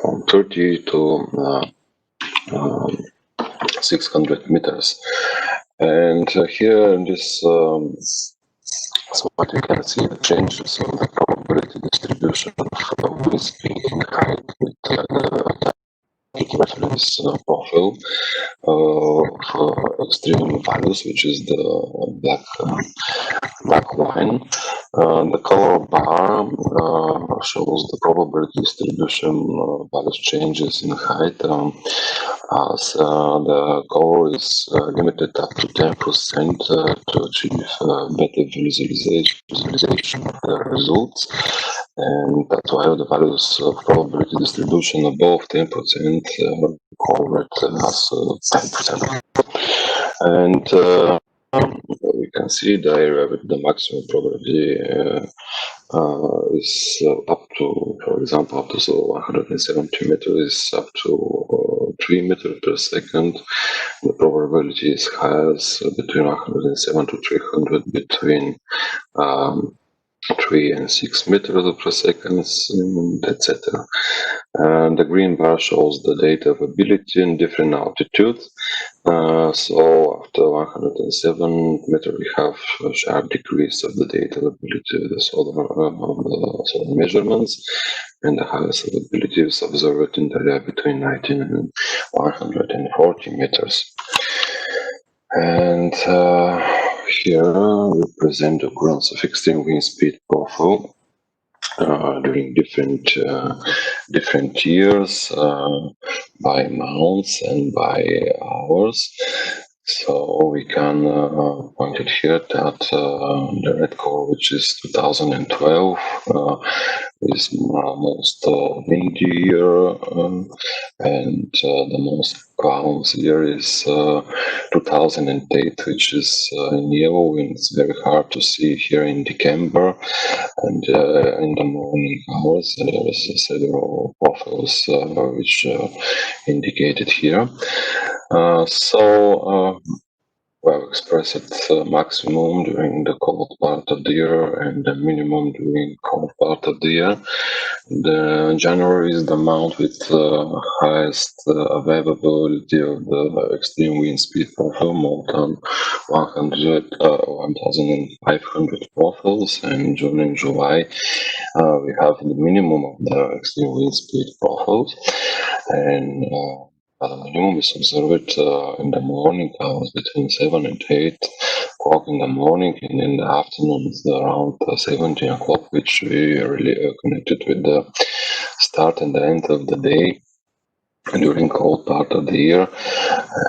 from 30 to 600 meters. And here in this, so what you can see, the changes in the probability distribution of wind speed and height with the reference profile of extreme values, which is the black line. The color bar shows the probability distribution values changes in height, as the color is limited up to 10% to achieve better visualization of the results. And that's why the values of probability distribution above 10% covered as 10%. And we can see the area with the maximum probability is up to, for example, up to 170 meters is up to 3 meters per second. The probability is highest between 107 to 300 between 3 and 6 meters per second, etc. And the green bar shows the data availability in different altitudes. So after 107 meters, we have a sharp decrease of the data availability of the solar measurements, and the highest availability is observed in the area between 19 and 140 meters. And here we present the occurrence of extreme wind speed profile during different years, by months and by hours. So we can point it here that the red color, which is 2012, is most windy year, and the most calm year is 2008, which is in yellow, and it's very hard to see here in December. And in the morning hours, there is several profiles which indicated here. So we've expressed maximum during the cold part of the year and the minimum during cold part of the year. The January is the month with highest availability of the extreme wind speed profile, more than 1,500 profiles, and June and July we have the minimum of the extreme wind speed profiles, and the minimum is observed in the morning hours between 7 and 8 o'clock in the morning, and in the afternoon it's around 17 o'clock, which we are really connected with the start and the end of the day during cold part of the year.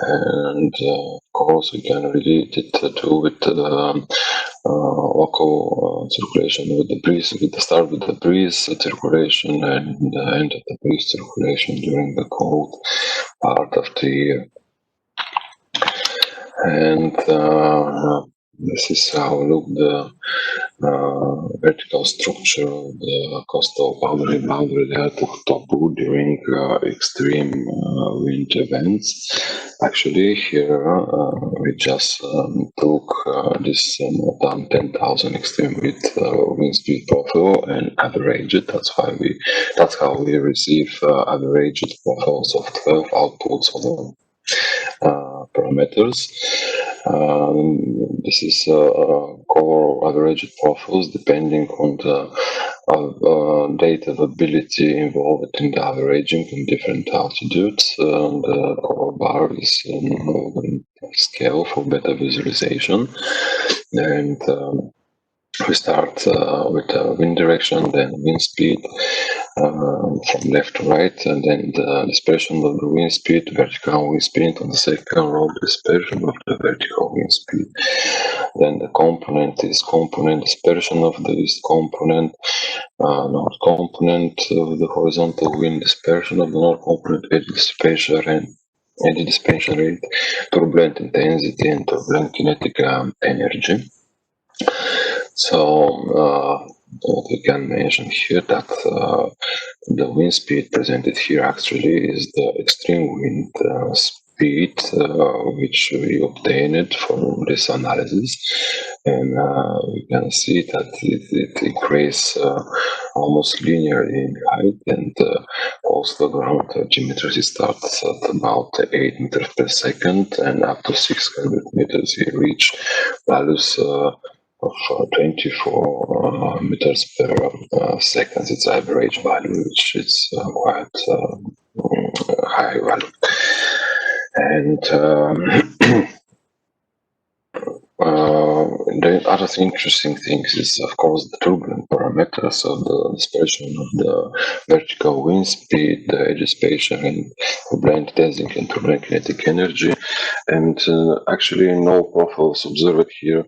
And of course we can relate it to with local circulation with the breeze, with the start with the breeze circulation and the end of the breeze circulation during the cold part of the year. And this is how look the vertical structure of the coastal boundary layer to Tobu during extreme wind events. Actually, here we just took this more than 10,000 extreme wind speed profile and average it. That's how we receive averaged profiles of 12 outputs of the parameters. This is core average profiles depending on the data availability involved in the averaging in different altitudes. The core bar is a scale for better visualization. And we start with the wind direction, then wind speed from left to right, and then the dispersion of the wind speed, vertical wind speed on the second row, dispersion of the vertical wind speed. Then the component is component dispersion of the east component, north component of the horizontal wind, dispersion of the north component, eddy dissipation rate, turbulent intensity, and turbulent kinetic energy. So what we can mention here that the wind speed presented here actually is the extreme wind speed which we obtained from this analysis, and we can see that it increases almost linearly in height, and also ground geometry starts at about 8 meters per second, and up to 600 meters we reach values of 24 meters per second. It's average value, which is quite high value. And the other interesting thing is, of course, the turbulent parameters of the dispersion of the vertical wind speed, the eddy dissipation, and turbulent intensity and turbulent kinetic energy. And actually, no profiles observed here.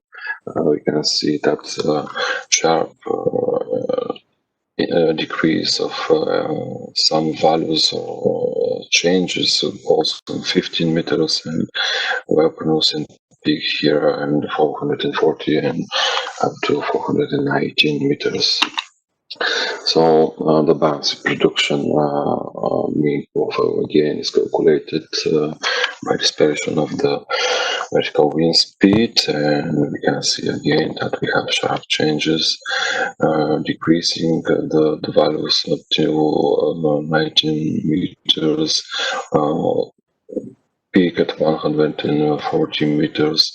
We can see that sharp decrease of some values or changes also in 15 meters, and we're producing peak here and 440 and up to 419 meters. So the bouncy production mean profile again is calculated by dispersion of the vertical wind speed, and we can see again that we have sharp changes, decreasing the values up to 19 meters, peak at 140 meters,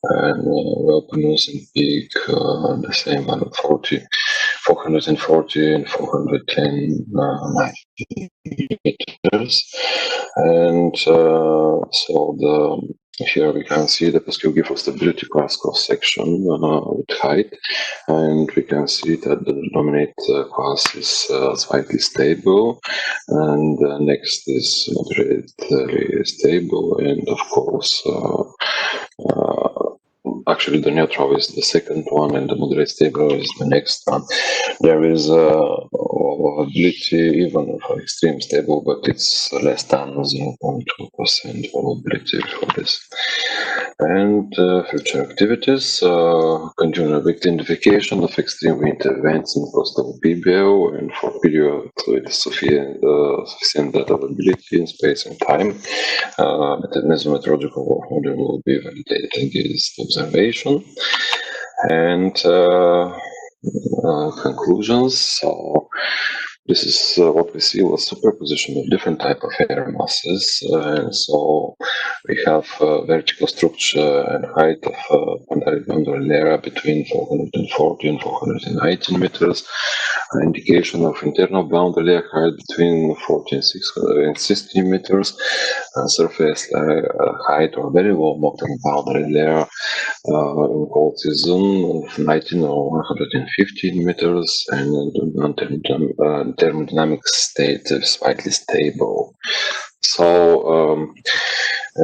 and well producing peak the same 440 and 410 meters. And so here we can see the Pascal-Gifford stability class cross section with height, and we can see that the dominant class is slightly stable, and next is moderately stable, and of course actually the neutral is the second one, and the moderate stable is the next one. There is probability even for extreme stable, but it's less than 0.2% probability for this. And future activities, continue with identification of extreme wind events in coastal PBL, and for period with sufficient data availability in space and time. The meteorological model will be validated against observation. And conclusions. So this is what we see was superposition of different type of air masses. And so we have vertical structure and height of boundary layer between 440 and 419 meters. Indication of internal boundary layer height between 40 and 660 meters. Surface height or very low molten boundary layer in cold season of 19 or 115 meters, and thermodynamic state is slightly stable. So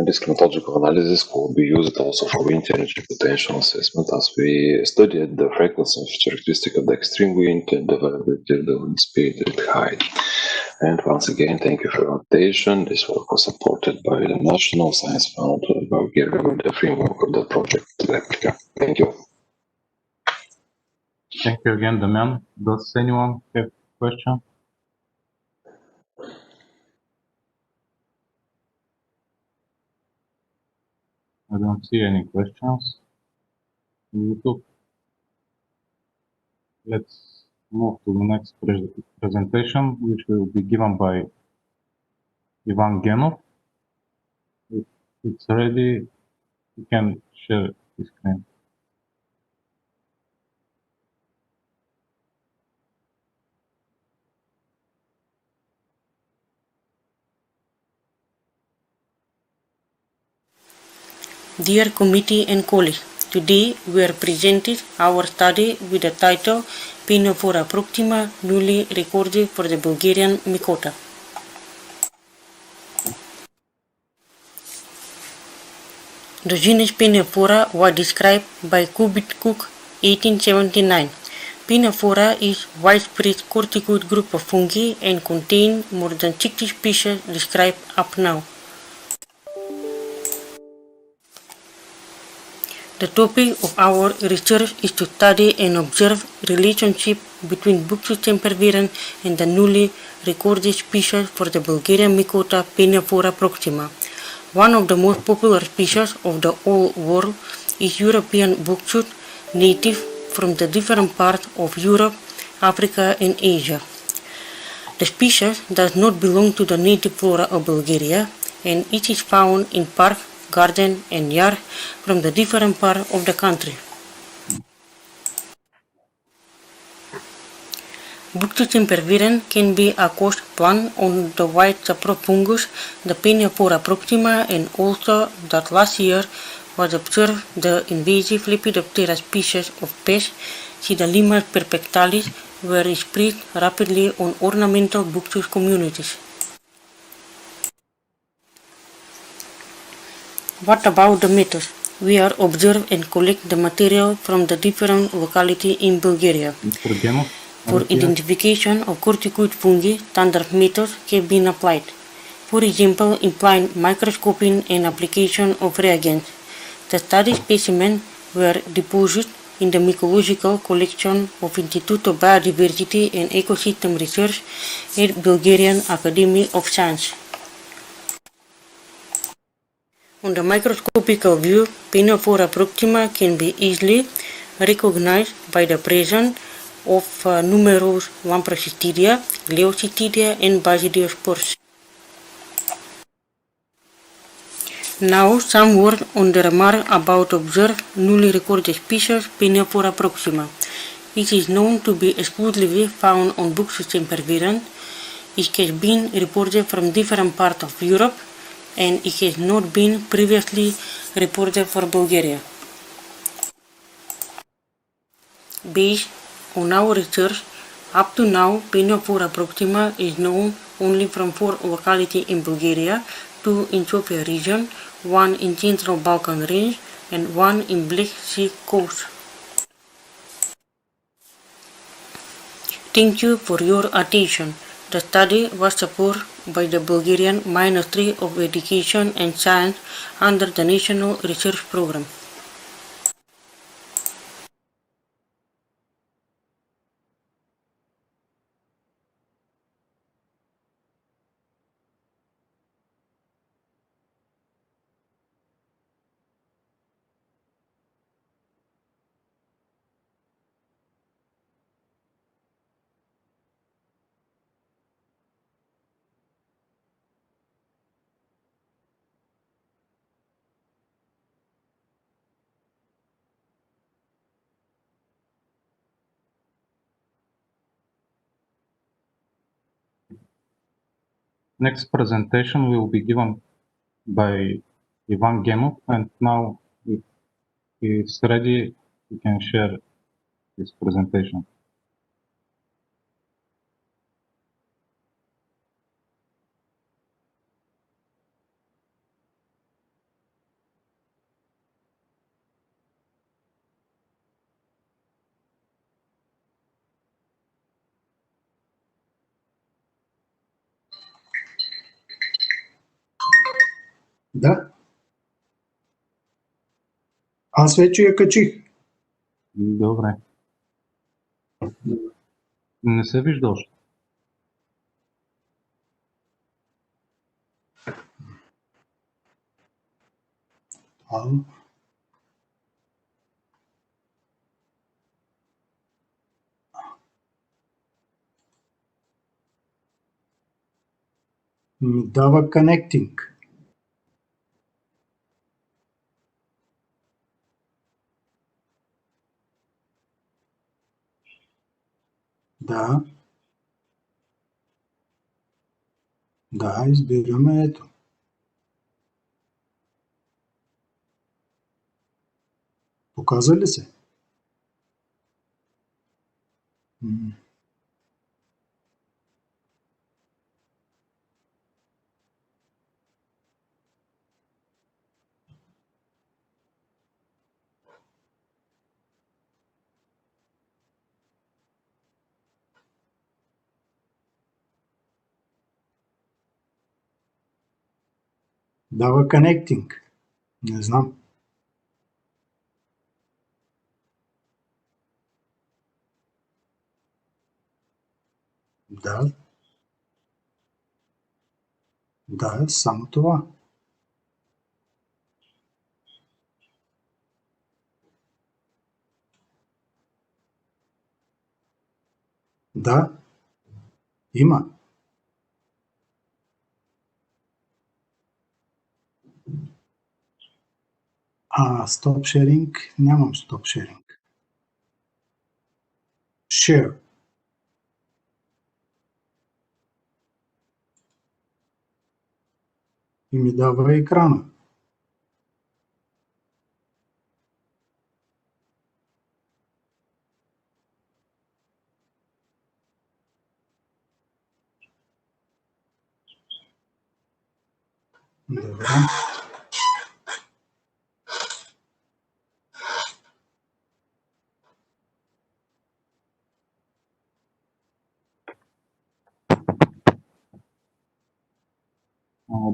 this climatological analysis will be used also for wind energy potential assessment, as we studied the frequency and characteristic of the extreme wind and the variability of the wind speed and height. And once again, thank you for your attention. This work was supported by the National Science Fund of Bulgaria with the framework of the project Replica. Thank you. Thank you again, Damian. Does anyone have a question? I don't see any questions on YouTube. Let's move to the next presentation, which will be given by Ivan Genov. If it's ready, You can share the screen. Dear committee and colleagues, today we are presenting our study with the title Pinafora Proxima, newly recorded for the Bulgarian Mikota. The genus Pinafora was described by Kubit Cook 1879. Pinafora is a widespread corticoid group of fungi and contains more than 60 species described up now. The topic of our research is to study and observe relationship between Buxus sempervirens and the newly recorded species for the Bulgarian Mikota Pinafora proxima. One of the most popular species of the whole world is European Buxus, native from the different parts of Europe, Africa and Asia. The species does not belong to the native flora of Bulgaria, and it is found in parks, gardens and yards from the different parts of the country. Buxus sempervirens can be a host plant on the white sapropfungus, the Pinafora proxima, and also that last year was observed the invasive Lepidoptera species of pest, Sidalimas perpectalis, were spread rapidly on ornamental Buxus communities. What about the methods? We are observe and collect the material from the different localities in Bulgaria. Mr. Gemov, For identification of corticoid fungi, standard methods have been applied. For example, implying microscoping and application of reagents. The study specimens were deposited in the mycological collection of Institute of Biodiversity and Ecosystem Research at Bulgarian Academy of Science. On the microscopical view, Pinafora proxima can be easily recognized by the presence of numerous Lamprocystidia, Leocystidia and Basidiospores. Now some word on the remark about observed newly recorded species Pinafora proxima. It is known to be exclusively found on Buxus sempervirens. It has been reported from different parts of Europe and it has not been previously reported for Bulgaria. Based on our research, up to now Pinafora proxima is known only from 4 localities in Bulgaria, 2 in Sofia region, 1 in Central Balkan range and 1 in Black Sea coast. Thank you for your attention. The study was supported by the Bulgarian Ministry of Education and Science under the National Research Program. Next presentation will be given by Ivan Gemov, and now if he is ready, he can share his presentation. Да. Аз вече я качих. Добре. Не се вижда още. Дава connecting. Да. Да, избираме ето. Показа ли се? Дава connecting. Не знам. Да. Да, само това. Да. Има. Stop sharing. Нямам stop sharing. Share. И ми дава екрана. Добре.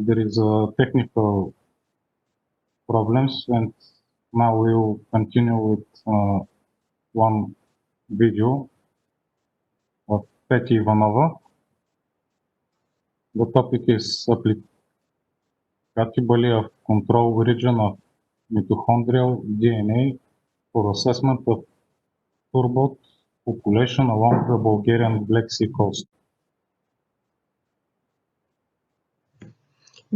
There is a technical problems, and now we'll continue with one video of Peti Ivanova. The topic is applicability of control region of mitochondrial DNA for assessment of turbot population along the Bulgarian Black Sea coast.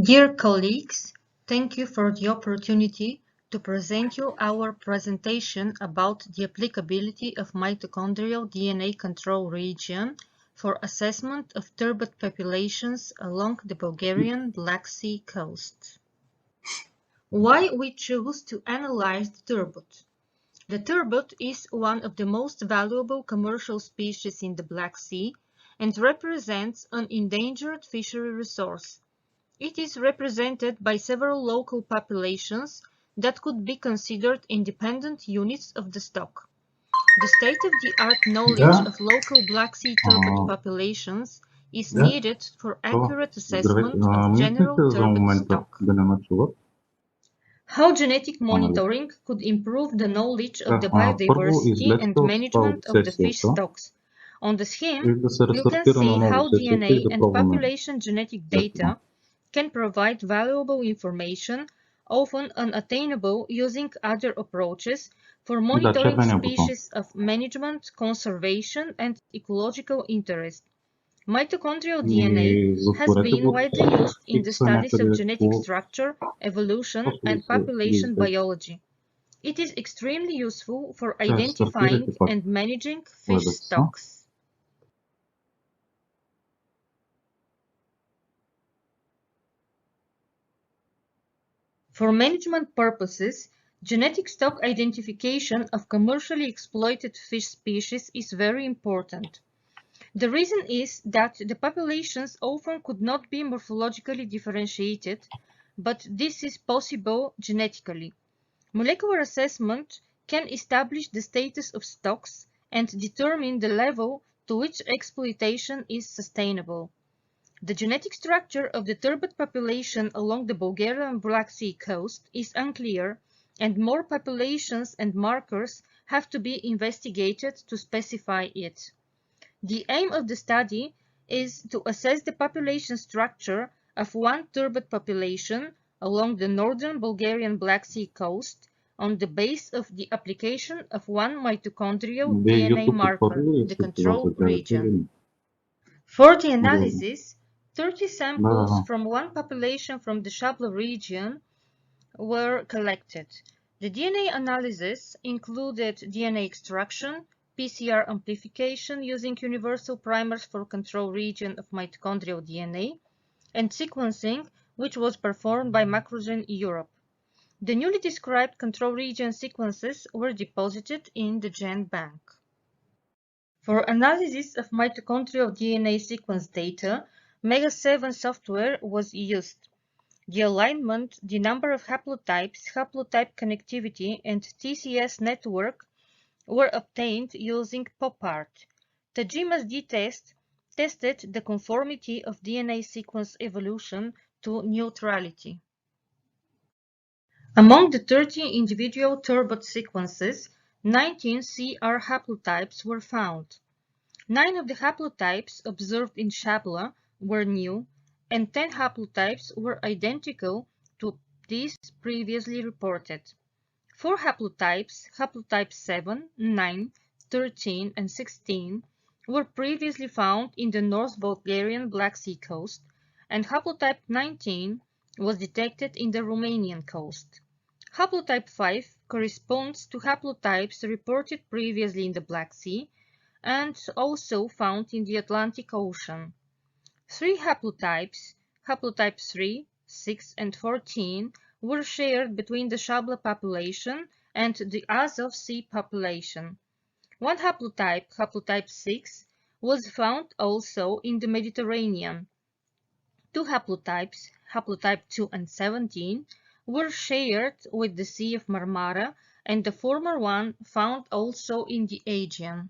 Dear colleagues, thank you for the opportunity to present you our presentation about the applicability of mitochondrial DNA control region for assessment of turbot populations along the Bulgarian Black Sea coast. Why we choose to analyze the turbot? The turbot is one of the most valuable commercial species in the Black Sea and represents an endangered fishery resource. It is represented by several local populations that could be considered independent units of the stock. The state-of-the-art knowledge of local Black Sea turbot populations is needed for accurate assessment of general turbot stock. How genetic monitoring could improve the knowledge of the biodiversity and management of the fish stocks. On the scheme, you can see how DNA and population genetic data can provide valuable information, often unattainable using other approaches, for monitoring species of management, conservation, and ecological interest. Mitochondrial DNA has been widely used in the studies of genetic structure, evolution, and population biology. It is extremely useful for identifying and managing fish stocks. For management purposes, genetic stock identification of commercially exploited fish species is very important. The reason is that the populations often could not be morphologically differentiated, but this is possible genetically. Molecular assessment can establish the status of stocks and determine the level to which exploitation is sustainable. The genetic structure of the turbot population along the Bulgarian Black Sea coast is unclear, and more populations and markers have to be investigated to specify it. The aim of the study is to assess the population structure of one turbot population along the northern Bulgarian Black Sea coast on the basis of the application of one mitochondrial DNA marker, the control region. For the analysis, 30 samples from one population from the Shabla region were collected. The DNA analysis included DNA extraction, PCR amplification using universal primers for control region of mitochondrial DNA, and sequencing, which was performed by Macrogen Europe. The newly described control region sequences were deposited in the GenBank. For analysis of mitochondrial DNA sequence data, MEGA7 software was used. The alignment, the number of haplotypes, haplotype connectivity, and TCS network were obtained using PopArt. The GMASD test tested the conformity of DNA sequence evolution to neutrality. Among the 30 individual turbot sequences, 19 CR haplotypes were found. 9 of the haplotypes observed in Shabla were new, and 10 haplotypes were identical to these previously reported. 4 haplotypes, haplotype 7, 9, 13, and 16, were previously found in the North Bulgarian Black Sea coast, and haplotype 19 was detected in the Romanian coast. Haplotype 5 corresponds to haplotypes reported previously in the Black Sea and also found in the Atlantic Ocean. 3 haplotypes, haplotype 3, 6, and 14, were shared between the Shabla population and the Azov Sea population. 1 haplotype, haplotype 6, was found also in the Mediterranean. 2 haplotypes, haplotype 2 and 17, were shared with the Sea of Marmara, and the former one found also in the Aegean.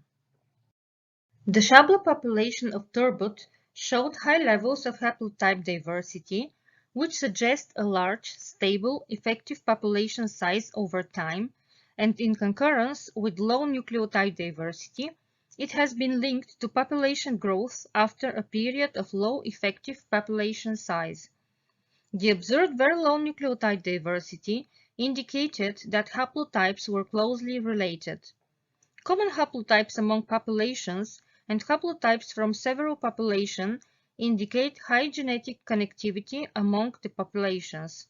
The Shabla population of turbot showed high levels of haplotype diversity, which suggest a large, stable, effective population size over time, and in concurrence with low nucleotide diversity, it has been linked to population growth after a period of low effective population size. The observed very low nucleotide diversity indicated that haplotypes were closely related. Common haplotypes among populations and haplotypes from several populations indicate high genetic connectivity among the populations.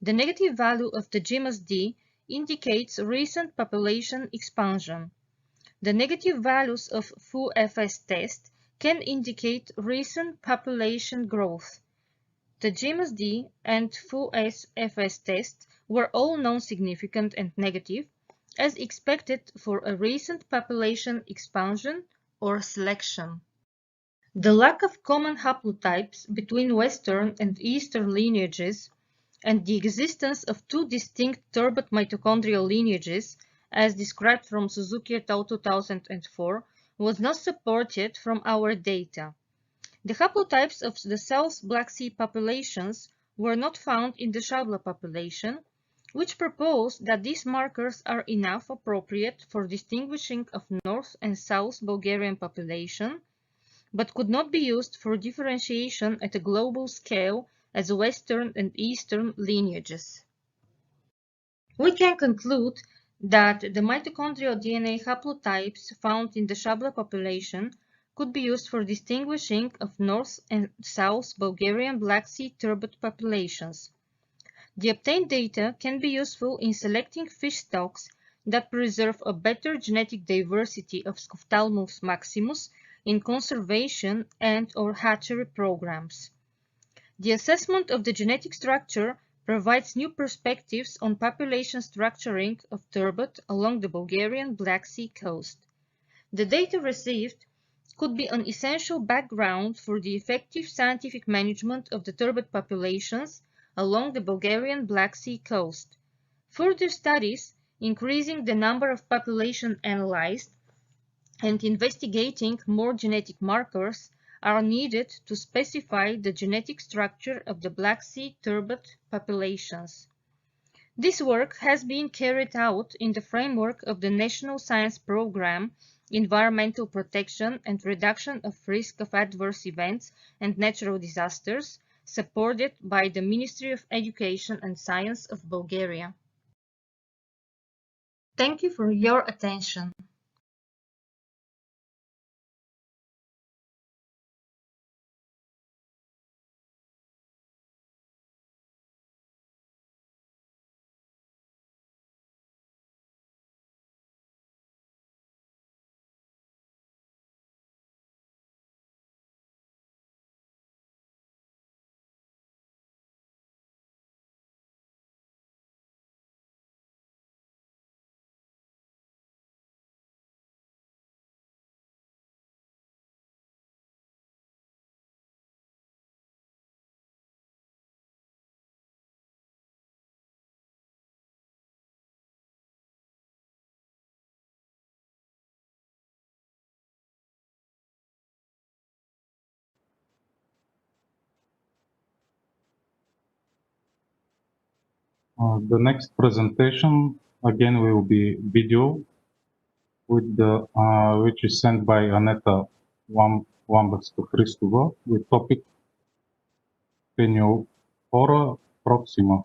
The negative value of the GMASD indicates recent population expansion. The negative values of FU-FS test can indicate recent population growth. The GMASD and FU-FS test were all non-significant and negative, as expected for a recent population expansion or selection. The lack of common haplotypes between Western and Eastern lineages and the existence of 2 distinct turbot mitochondrial lineages, as described from Suzuki et al. 2004, was not supported from our data. The haplotypes of the South Black Sea populations were not found in the Shabla population, which proposed that these markers are enough appropriate for distinguishing of North and South Bulgarian population, but could not be used for differentiation at a global scale as Western and Eastern lineages. We can conclude that the mitochondrial DNA haplotypes found in the Shabla population could be used for distinguishing of North and South Bulgarian Black Sea turbot populations. The obtained data can be useful in selecting fish stocks that preserve a better genetic diversity of Scophtalmus maximus in conservation and/or hatchery programs. The assessment of the genetic structure provides new perspectives on population structuring of turbot along the Bulgarian Black Sea coast. The data received could be an essential background for the effective scientific management of the turbot populations along the Bulgarian Black Sea coast. Further studies, increasing the number of population analyzed and investigating more genetic markers, are needed to specify the genetic structure of the Black Sea turbot populations. This work has been carried out in the framework of the National Science Program, Environmental Protection and Reduction of Risk of Adverse Events and Natural Disasters, supported by the Ministry of Education and Science of Bulgaria. Thank you for your attention. The next presentation again will be video with the which is sent by Aneta Wambacka-Christova with topic Peniophora proxima,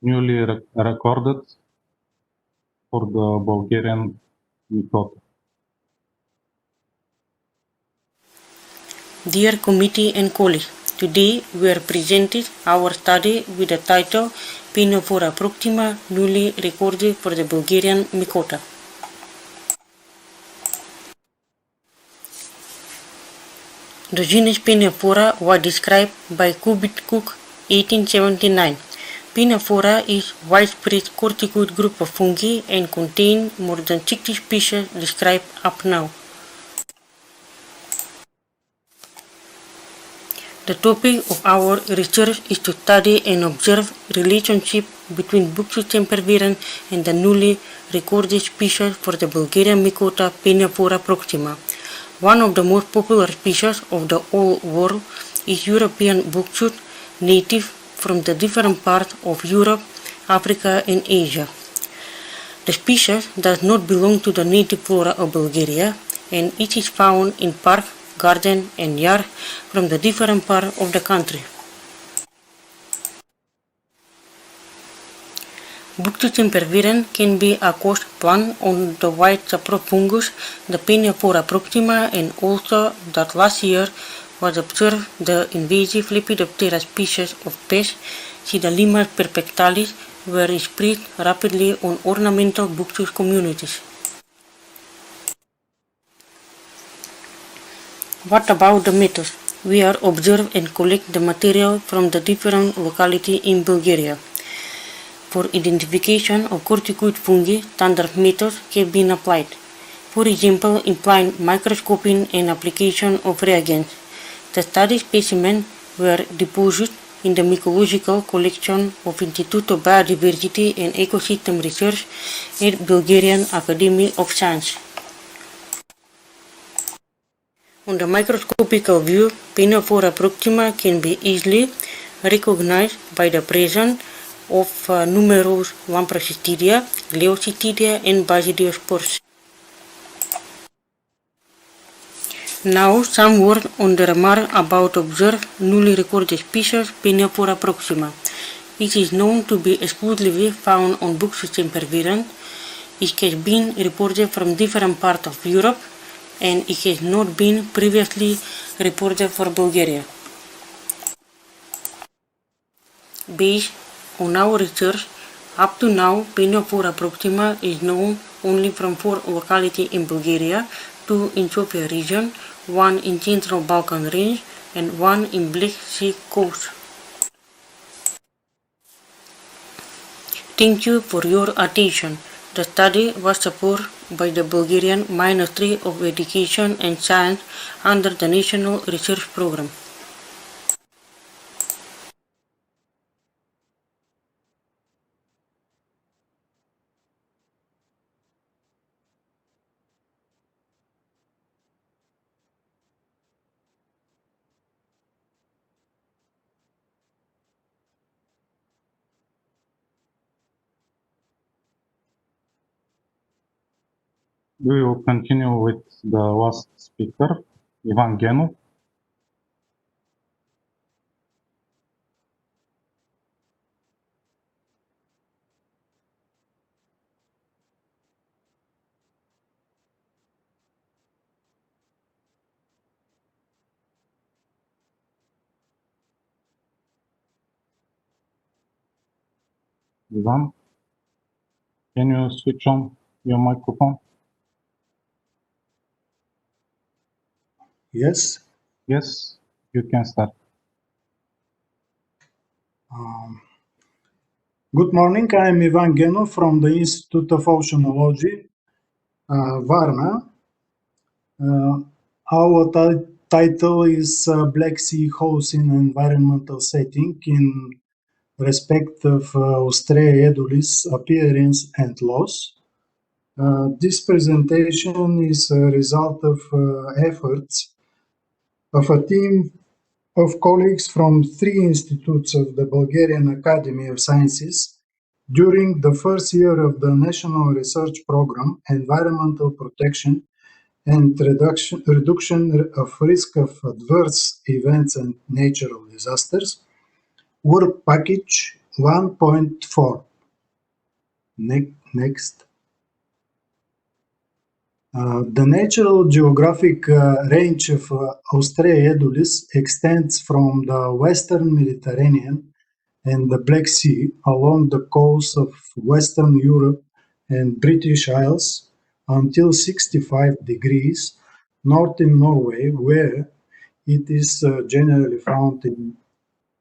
newly recorded for the Bulgarian Mycota. Dear committee and colleagues, today we are presenting our study with the title Peniophora proxima, newly recorded for the Bulgarian Mycota. The genus Peniophora was described by Kubit-Cook 1879. Peniophora is a widespread corticoid group of fungi and contains more than 60 species described up now. The topic of our research is to study and observe relationship between Buxus sempervirens and the newly recorded species for the Bulgarian Mycota Peniophora proxima. One of the most popular species of the whole world is European Buxus, native from the different parts of Europe, Africa and Asia. The species does not belong to the native flora of Bulgaria, and it is found in park, garden and yard from the different parts of the country. Buxus sempervirens can be a host plant on the white saprophyllus, the Peniophora proxima, and also that last year was observed the invasive Lepidoptera species of pest, Pseudolimus perfectalis, were spread rapidly on ornamental Buxus communities. What about the methods? We are observe and collect the material from the different localities in Bulgaria. For identification of corticoid fungi, standard methods have been applied. For example, implying microscoping and application of reagents. The study specimens were deposited in the mycological collection of Institute of Biodiversity and Ecosystem Research at Bulgarian Academy of Science. On the microscopical view, Peniophora proxima can be easily recognized by the presence of numerous Lamprocystidia, Gliocystidia and Basidiospores. Now some words on the remark about observed newly recorded species Peniophora proxima. It is known to be exclusively found on Buxus sempervirens. It has been reported from different parts of Europe and it has not been previously reported for Bulgaria. Based on our research, up to now, Peniophora proxima is known only from 4 localities in Bulgaria, 2 in Sofia region, 1 in Central Balkan range, and 1 in Black Sea coast. Thank you for your attention. The study was supported by the Bulgarian Ministry of Education and Science under the National Research Program. We will continue with the last speaker, Ivan Genov. Ivan, can you switch on your microphone? Yes. Yes, you can start. Good morning. I am Ivan Genov from the Institute of Oceanology, Varna. Our title is Black Sea Holes in Environmental Setting in respect of Ostrea edulis appearance and loss. This presentation is a result of efforts of a team of colleagues from 3 institutes of the Bulgarian Academy of Sciences during the first year of the National Research Program, Environmental Protection and Reduction of Risk of Adverse Events and Natural Disasters, Work Package 1.4. Next. The natural geographic range of Australia Edulis extends from the Western Mediterranean and the Black Sea along the coast of Western Europe and British Isles until 65 degrees north in Norway, where it is generally found in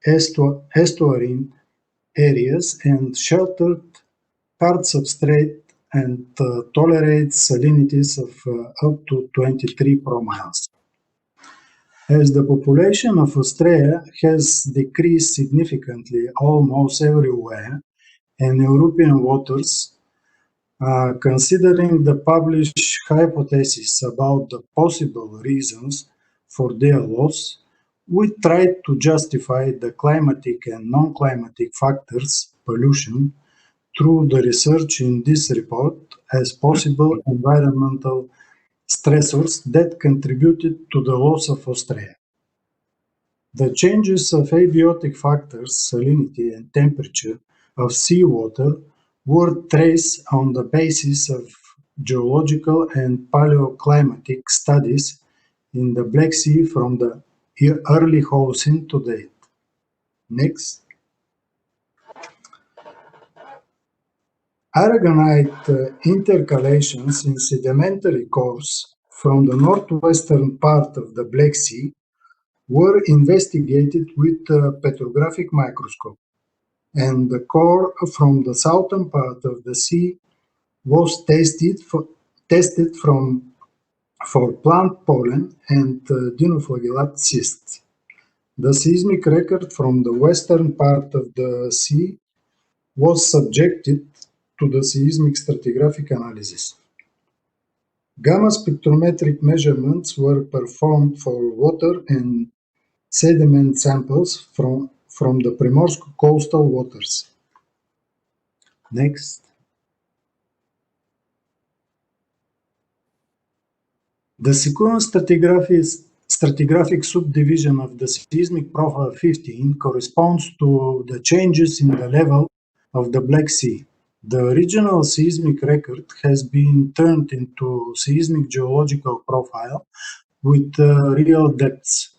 estuarine areas and sheltered parts of strait and tolerates salinities of up to 23 promiles. As the population of Australia has decreased significantly almost everywhere in European waters, considering the published hypotheses about the possible reasons for their loss, we tried to justify the climatic and non-climatic factors, pollution, through the research in this report as possible environmental stressors that contributed to the loss of Australia. The changes of abiotic factors, salinity and temperature of seawater were traced on the basis of geological and paleoclimatic studies in the Black Sea from the early Holocene to date. Next. Aragonite intercalations in sedimentary cores from the northwestern part of the Black Sea were investigated with a petrographic microscope, and the core from the southern part of the sea was tested for plant pollen and dinoflagellate cysts. The seismic record from the western part of the sea was subjected to the seismic stratigraphic analysis. Gamma spectrometric measurements were performed for water and sediment samples from the Primorsko coastal waters. Next. The sequence stratigraphic subdivision of the seismic profile 15 corresponds to the changes in the level of the Black Sea. The original seismic record has been turned into seismic geological profile with real depths.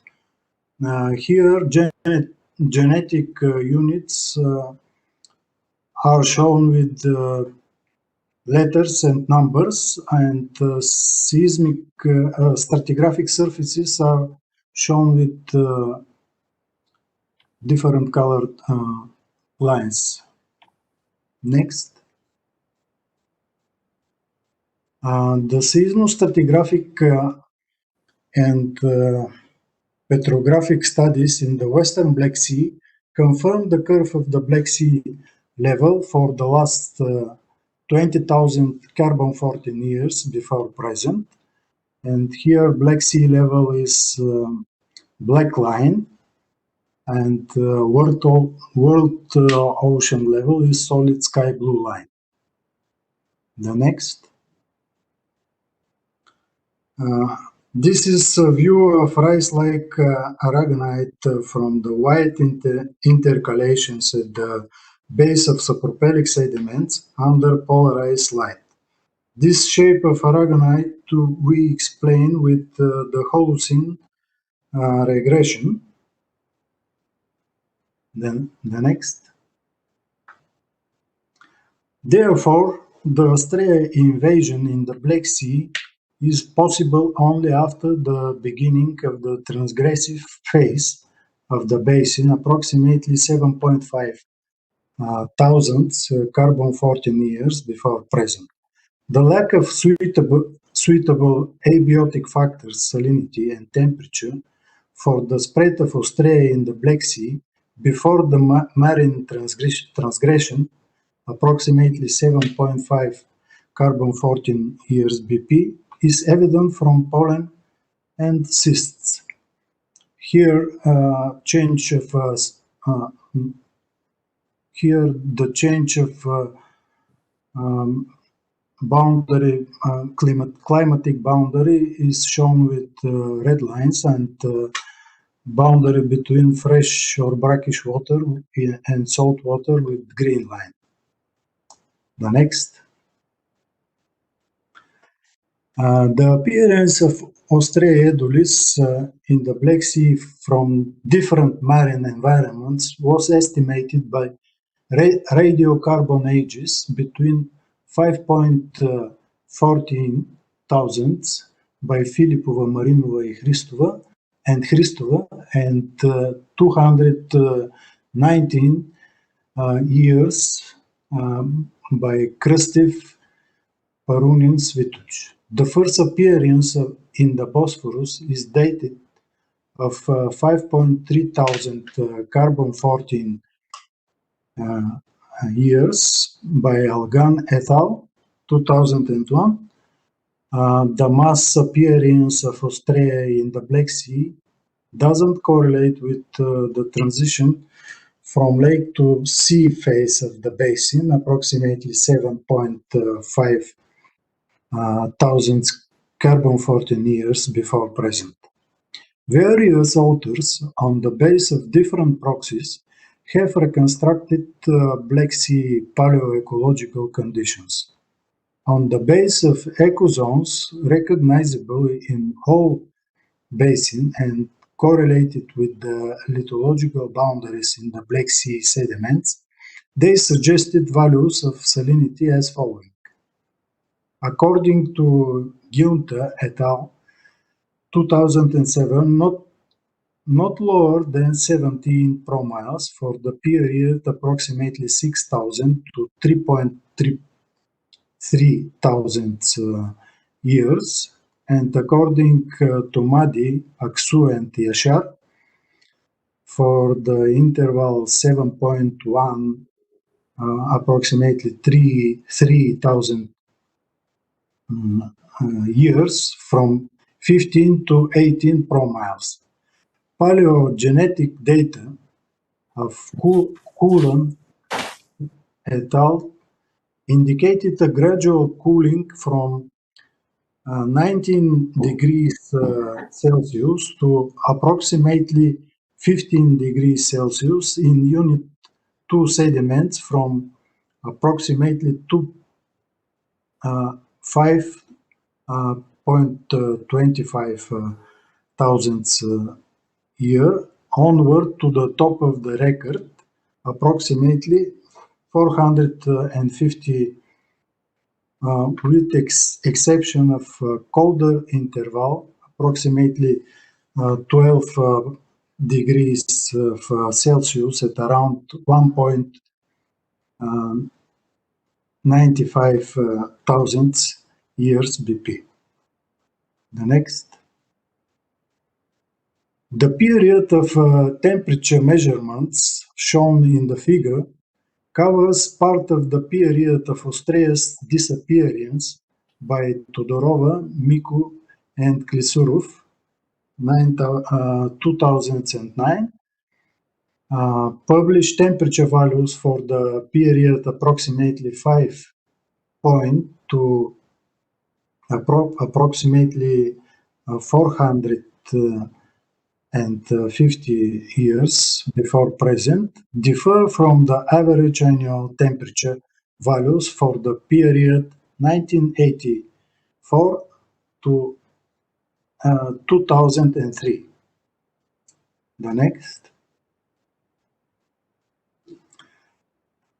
Here, genetic units are shown with letters and numbers, and seismic stratigraphic surfaces are shown with different colored lines. Next. The seismostratigraphic and petrographic studies in the Western Black Sea confirm the curve of the Black Sea level for the last 20,000 carbon-14 years before present. And here Black Sea level is black line, and world ocean level is solid sky blue line. The next. This is a view of rice-like aragonite from the white intercalations at the base of sapropelic sediments under polarized light. This shape of aragonite we explain with the Holocene regression. Then the next. Therefore, the Australia invasion in the Black Sea is possible only after the beginning of the transgressive phase of the basin, approximately 7.5 thousand carbon-14 years before present. The lack of suitable abiotic factors, salinity and temperature, for the spread of Australia in the Black Sea before the marine transgression, approximately 7.5 carbon-14 years BP, is evident from pollen and cysts. Here, change of here the change of boundary, climatic boundary is shown with red lines, and boundary between fresh or brackish water and salt water with green line. The next. The appearance of Ostrea edulis in the Black Sea from different marine environments was estimated by radiocarbon ages between 5.14 thousandths by Filipova, Marinova and Hristova, and 219 years by Krstev, Parunin, Svituch. The first appearance in the Bosphorus is dated of 5.3 thousand carbon-14 years by Algan et al. 2001. The mass appearance of Ostrea in the Black Sea doesn't correlate with the transition from lake to sea phase of the basin, approximately 7.5 thousand carbon-14 years before present. Various authors, on the basis of different proxies, have reconstructed Black Sea paleoecological conditions. On the basis of ecozones recognizable in all basin and correlated with the lithological boundaries in the Black Sea sediments, they suggested values of salinity as following. According to Giunta et al. 2007, not lower than 17 promiles for the period approximately 6,000 to 3.3 thousand years, and according to Madi, Aksu, and Yashar, for the interval 7.1 approximately 3,000 years from 15 to 18 promiles. Paleogenetic data of Curran et al. Indicated a gradual cooling from 19 degrees Celsius to approximately 15 degrees Celsius in Unit 2 sediments from approximately 5.25 thousandths year onward to the top of the record, approximately 450 with exception of colder interval, approximately 12 degrees of Celsius at around 1.95 thousandths years BP. The next. The period of temperature measurements shown in the figure covers part of the period of Ostrea's disappearance by Todorova, Miku, and Klisurov, 2009. Published temperature values for the period approximately 5 to approximately 450 years before present differ from the average annual temperature values for the period 1984 to 2003. The next.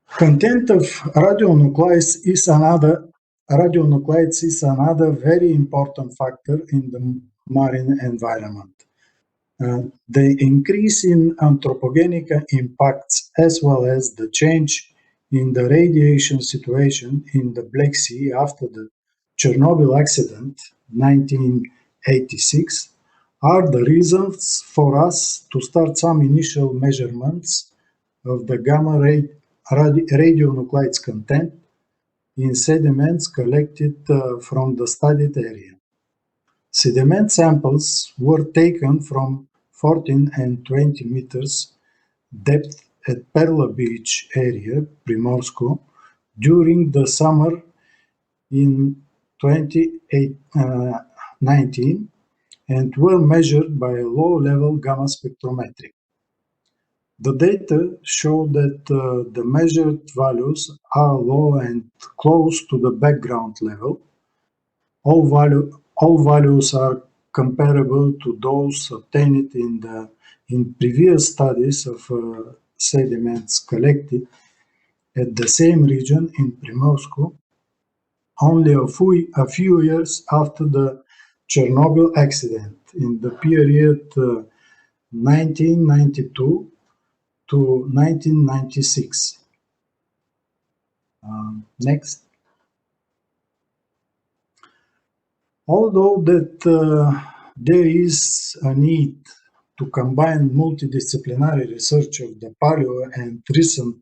Content of radionuclides is another very important factor in the marine environment. The increase in anthropogenic impacts as well as the change in the radiation situation in the Black Sea after the Chernobyl accident, 1986, are the reasons for us to start some initial measurements of the gamma radionuclides content in sediments collected from the studied area. Sediment samples were taken from 14 and 20 meters depth at Perla Beach area, Primorsko, during the summer in 2019 and were measured by a low-level gamma spectrometry. The data show that the measured values are low and close to the background level. All values are comparable to those obtained in previous studies of sediments collected at the same region in Primorsko, only a few years after the Chernobyl accident in the period 1992 to 1996. Next. Although that there is a need to combine multidisciplinary research of the paleo and recent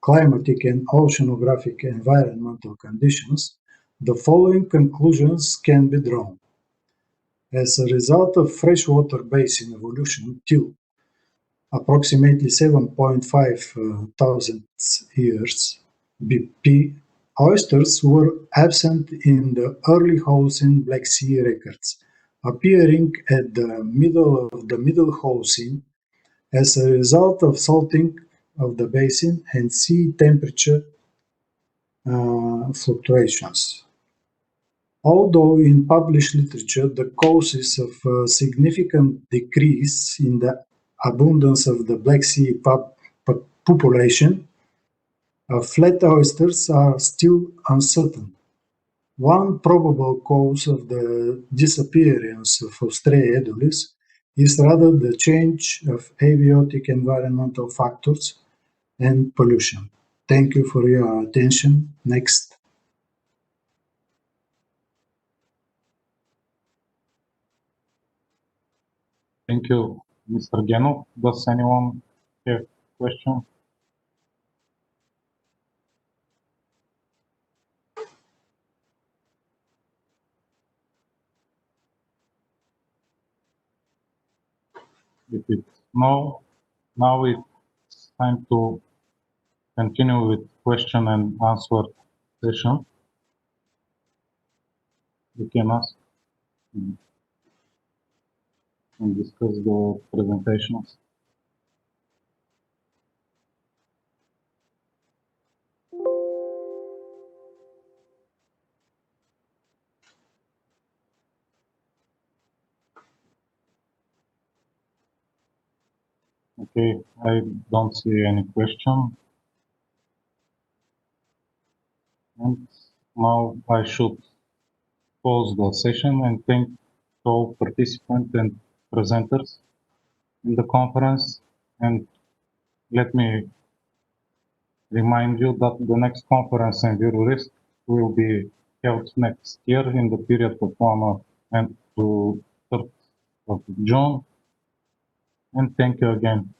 climatic and oceanographic environmental conditions, the following conclusions can be drawn. As a result of freshwater basin evolution till approximately 7.5 thousand years BP, oysters were absent in the early Holocene Black Sea records, appearing at the middle of the Middle Holocene as a result of salting of the basin and sea temperature fluctuations. Although in published literature the causes of a significant decrease in the abundance of the Black Sea population, flat oysters are still uncertain. One probable cause of the disappearance of Ostrea edulis is rather the change of abiotic environmental factors and pollution. Thank you for your attention. Next. Thank you, Mr. Genov. Does anyone have a question? If it's no, now it's time to continue with question and answer session. You can ask and discuss the presentations. Okay, I don't see any question. And now I should close the session and thank all participants and presenters in the conference. And let me remind you that the next conference in EnviroRisk will be held next year in the period of 1 and to 3rd of June. And thank you again.